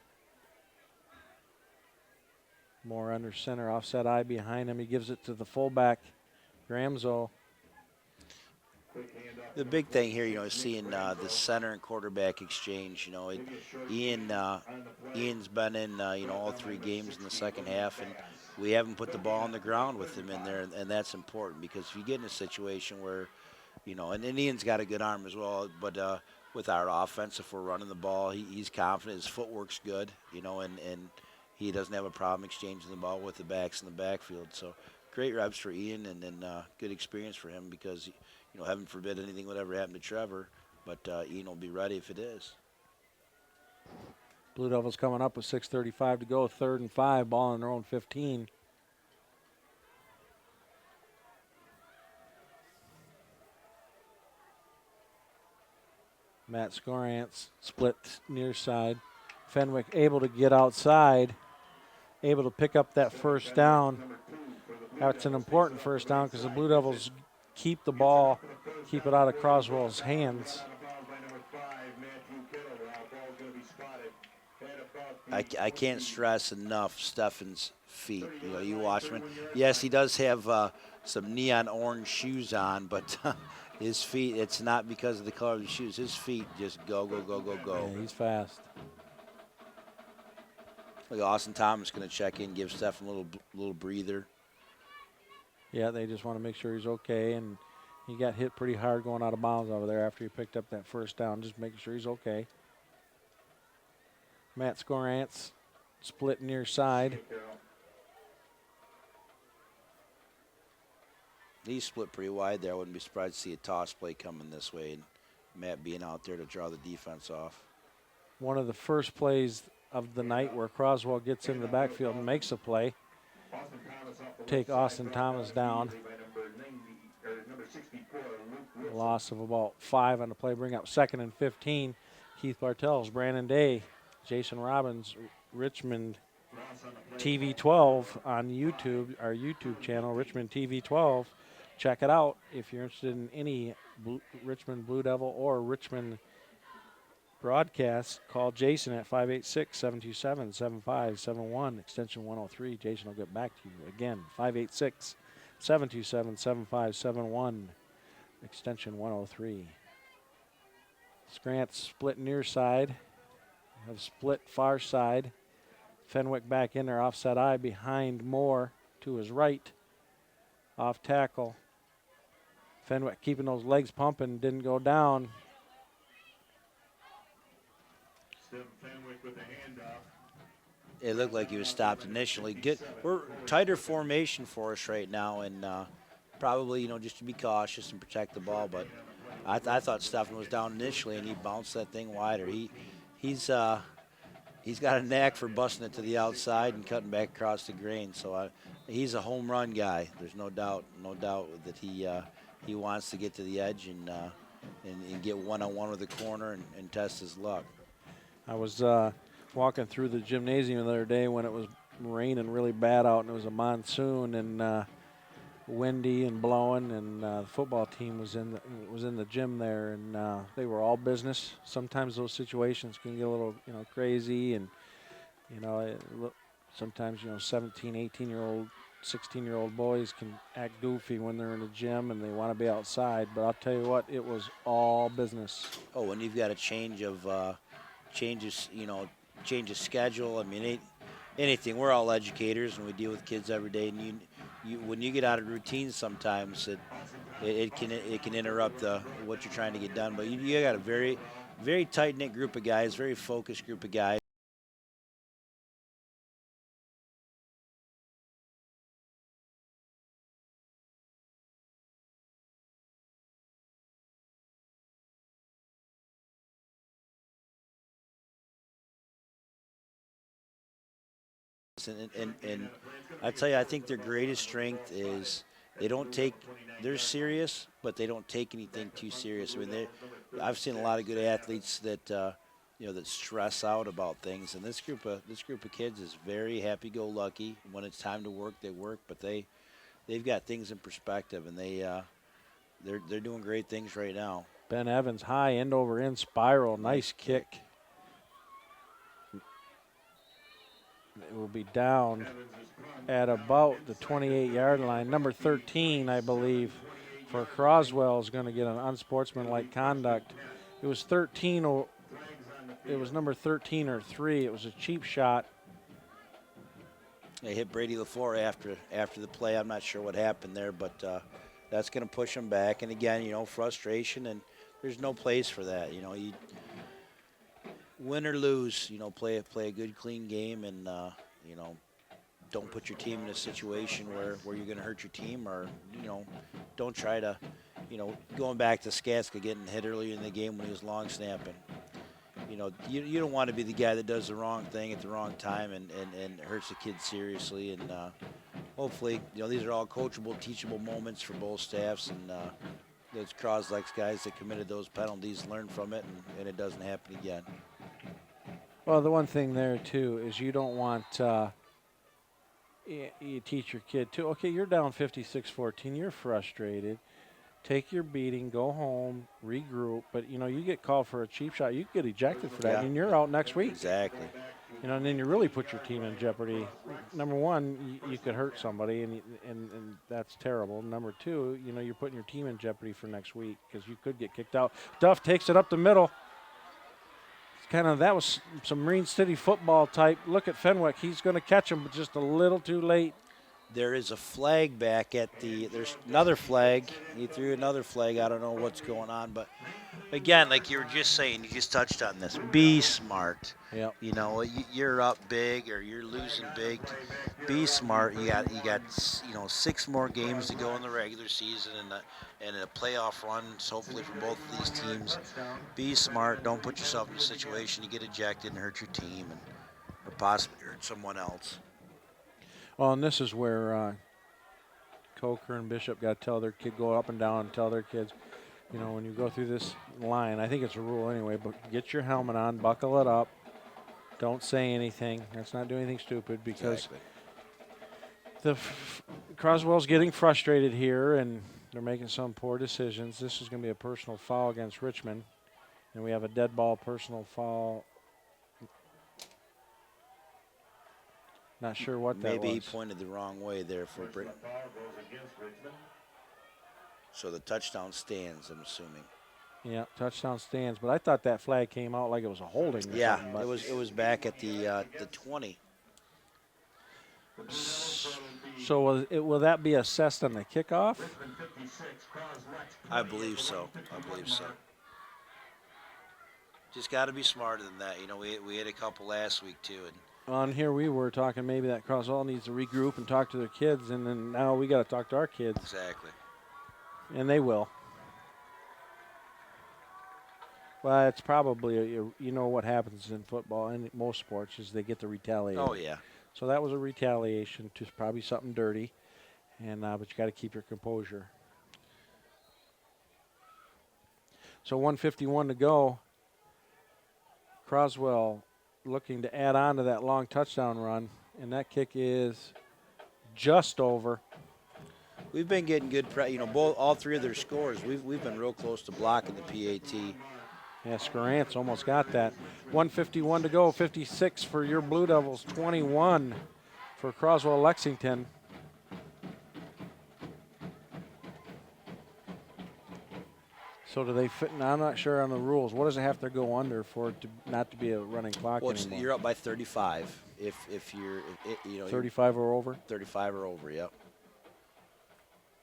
Moore under center, offset eye behind him. He gives it to the fullback, Gramzo. The big thing here, you know, is seeing the center and quarterback exchange. You know, Ian's been in, you know, all 3 games in the second half, and we haven't put the ball on the ground with him in there, and that's important because if you get in a situation where, you know, and Ian's got a good arm as well, but with our offense, if we're running the ball, he's confident. His footwork's good, you know, and he doesn't have a problem exchanging the ball with the backs in the backfield. So great reps for Ian and good experience for him because, you know, heaven forbid anything would ever happen to Trevor, but Ian will be ready if it is. Blue Devils coming up with 6:35 to go, 3rd and 5, ball on their own 15. Matt Scorantz split near side. Fenwick able to get outside, able to pick up that first down. That's an important first down because the Blue Devils keep the ball, keep it out of Croswell's hands. I can't stress enough Steffen's feet. You know, you watch him. Yes, he does have some neon orange shoes on, but His feet, it's not because of the color of the shoes. His feet just go, go, go, go, go. Yeah, he's fast. Like Austin Thomas going to check in, give Stephen a little breather. Yeah, they just want to make sure he's okay, and he got hit pretty hard going out of bounds over there after he picked up that first down, just making sure he's okay. Matt Scorantz split near side. He split pretty wide there. I wouldn't be surprised to see a toss play coming this way, and Matt being out there to draw the defense off. One of the first plays of the night where Croswell gets into the backfield and makes a play. Take Austin Thomas down. A loss of about 5 on the play. Bring up 2nd and 15. Keith Bartels, Brandon Day, Jason Robbins, Richmond TV 12 on YouTube, our YouTube channel, Richmond TV 12. Check it out if you're interested in any Richmond Blue Devil or Richmond broadcast. Call Jason at 586-727-7571, extension 103. Jason will get back to you. Again, 586-727-7571, extension 103. Scrantz split near side, have split far side. Fenwick back in there, offset eye behind Moore to his right. Off tackle. Fenwick keeping those legs pumping, didn't go down. It looked like he was stopped initially. We're tighter formation for us right now, and probably, just to be cautious and protect the ball. But I thought Stephen was down initially, and he bounced that thing wider. He's got a knack for busting it to the outside and cutting back across the grain. So he's a home run guy. There's no doubt that he wants to get to the edge and get one-on-one with the corner and test his luck. I was walking through the gymnasium the other day when it was raining really bad out, and it was a monsoon and windy and blowing, and the football team was in the gym there, and they were all business. Sometimes those situations can get a little crazy, and sometimes 17, 18-year-old, 16-year-old boys can act goofy when they're in the gym and they want to be outside. But I'll tell you what, it was all business. Oh, when you've got a change of schedule. I mean, anything. We're all educators and we deal with kids every day. And when you get out of routine, sometimes it can interrupt what you're trying to get done. But you got a very, very tight knit group of guys, very focused group of guys. And I tell you, I think their greatest strength is they're serious, but they don't take anything too serious. I mean, I've seen a lot of good athletes that that stress out about things, and this group of kids is very happy-go-lucky. When it's time to work, they work, but they've got things in perspective, and they're doing great things right now. Ben Evans, high end over end spiral, nice kick. It will be down at about the 28-yard line. Number 13, I believe, for Croswell is going to get an unsportsmanlike conduct. It was 13. It was number 13 or 3. It was a cheap shot. They hit Brady LaFleur after the play. I'm not sure what happened there, but that's going to push them back. And again, frustration, and there's no place for that. You win or lose, play a good, clean game, and don't put your team in a situation where you're going to hurt your team, or don't try to, going back to Skatska getting hit earlier in the game when he was long snapping. You don't want to be the guy that does the wrong thing at the wrong time and hurts the kid seriously. And hopefully, these are all coachable, teachable moments for both staffs, and those Croslex guys that committed those penalties learn from it, and it doesn't happen again. Well, the one thing there, too, is you don't want you teach your kid, too, okay, you're down 56-14, you're frustrated. Take your beating, go home, regroup. But, you get called for a cheap shot. You get ejected for that, and you're out next week. Exactly. You know, and then you really put your team in jeopardy. Number one, you could hurt somebody, and that's terrible. Number two, you know, you're putting your team in jeopardy for next week because you could get kicked out. Duff takes it up the middle. That was some Marine City football type. Look at Fenwick. He's going to catch him, but just a little too late. There is a flag back at there's another flag. He threw another flag. I don't know what's going on, but again, like you were just saying, you just touched on this. Be smart. Yep. You know, you're up big or you're losing big. Be smart. You got 6 more games to go in the regular season and a playoff run, hopefully for both of these teams. Be smart. Don't put yourself in a situation you get ejected and hurt your team or possibly hurt someone else. Well, and this is where Coker and Bishop got to tell their kid, go up and down and tell their kids, you know, when you go through this line, I think it's a rule anyway, but get your helmet on, buckle it up. Don't say anything. Let's not do anything stupid because Croswell's getting frustrated here and they're making some poor decisions. This is going to be a personal foul against Richmond, and we have a dead ball personal foul. Not sure what that was. Maybe he pointed the wrong way there for Britain. So the touchdown stands, I'm assuming. Yeah, touchdown stands. But I thought that flag came out like it was a holding. Yeah, it was back at the 20. So will that be assessed on the kickoff? I believe so. Just got to be smarter than that. You know, we had a couple last week too, and on here we were talking maybe that Croswell needs to regroup and talk to their kids, and then now we got to talk to our kids. Exactly. And they will. Well, it's probably, you know what happens in football and most sports is they get to retaliate. Oh, yeah. So that was a retaliation to probably something dirty, and but you got to keep your composure. So 1:51 to go. Croswell looking to add on to that long touchdown run, and that kick is just over. We've been getting good, all 3 of their scores. We've been real close to blocking the PAT. Yeah, Scarant's almost got that. 1:51 to go, 56 for your Blue Devils, 21 for Croswell-Lexington. So do they fit? I'm not sure on the rules. What does it have to go under for it to not to be a running clock anymore? You're up by 35 if you're 35 or over. 35 or over, yep.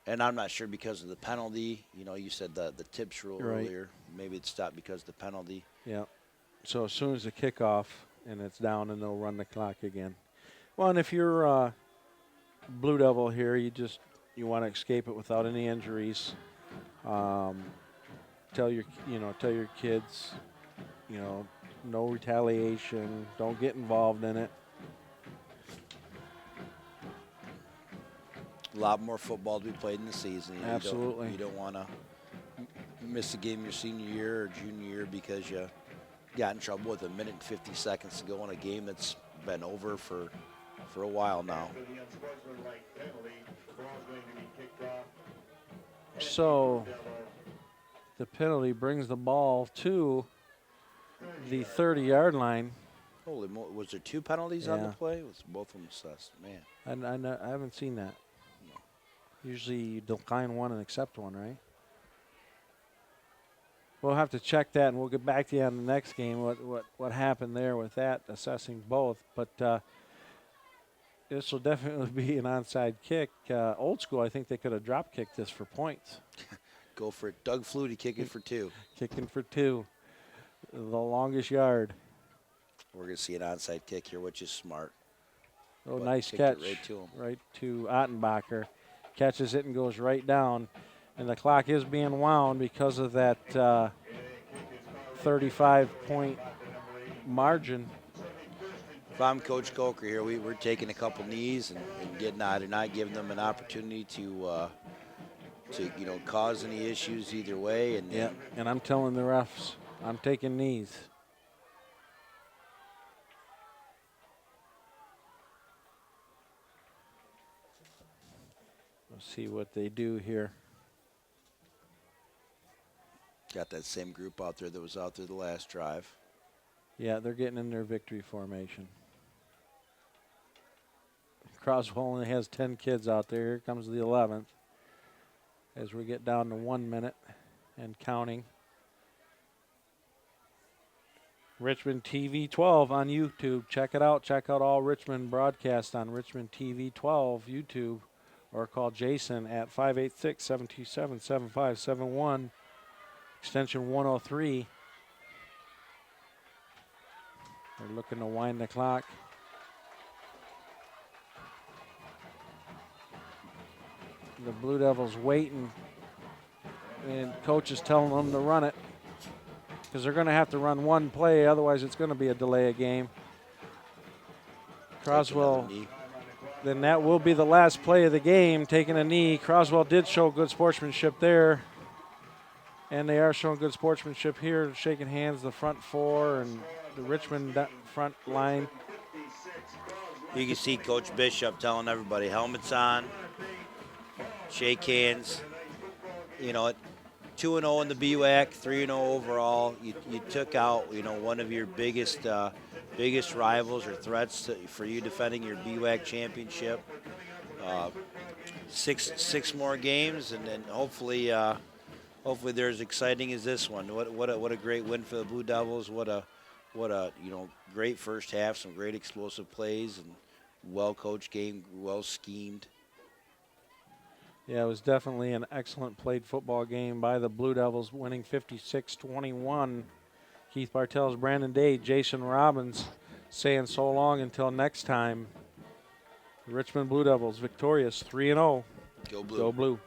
And I'm not sure because of the penalty. You know, you said the tips rule earlier. Maybe it stopped because of the penalty. Yeah. So as soon as the kickoff and it's down, and they'll run the clock again. Well, and if you're Blue Devil here, you want to escape it without any injuries. Tell your kids, no retaliation. Don't get involved in it. A lot more football to be played in the season. Absolutely. You don't want to miss a game your senior year or junior year because you got in trouble with 1 minute and 50 seconds to go in a game that's been over for a while now. So the penalty brings the ball to the 30-yard line. Holy moly, was there 2 penalties on the play? Was both of them assessed? Man. I haven't seen that. No. Usually you decline one and accept one, right? We'll have to check that, and we'll get back to you on the next game, what happened there with that, assessing both. But this will definitely be an onside kick. Old school, I think they could have drop kicked this for points. Go for it. Doug Flutie kicking for 2. Kicking for 2. The longest yard. We're going to see an onside kick here, which is smart. Oh, nice catch. Right to him. Right to Ottenbacher. Catches it and goes right down. And the clock is being wound because of that 35-point margin. If I'm Coach Coker here, we're taking a couple knees and getting out and not giving them an opportunity to cause any issues either way. And yeah, and I'm telling the refs, I'm taking knees. Let's see what they do here. Got that same group out there that was out there the last drive. Yeah, they're getting in their victory formation. Croswell only has 10 kids out there. Here comes the 11th as we get down to 1 minute and counting. Richmond TV 12 on YouTube. Check it out. Check out all Richmond broadcasts on Richmond TV 12 YouTube, or call Jason at 586-727-7571, extension 103. They're looking to wind the clock. The Blue Devils waiting, and coach is telling them to run it because they're going to have to run one play, otherwise it's going to be a delay of game. Croswell, then that will be the last play of the game, taking a knee. Croswell did show good sportsmanship there, and they are showing good sportsmanship here, shaking hands, the front four and the Richmond front line. You can see Coach Bishop telling everybody, helmets on, shake hands. You know, 2-0 in the BWAC, 3-0 overall. You took out, you know, one of your biggest rivals or threats for you defending your BWAC championship. Six more games, and then hopefully they're as exciting as this one. What a great win for the Blue Devils. What a you know, great first half. Some great explosive plays and well coached game, well schemed. Yeah, it was definitely an excellent played football game by the Blue Devils, winning 56-21. Keith Bartels, Brandon Day, Jason Robbins saying so long until next time. The Richmond Blue Devils victorious 3-0. Go Blue. Go Blue.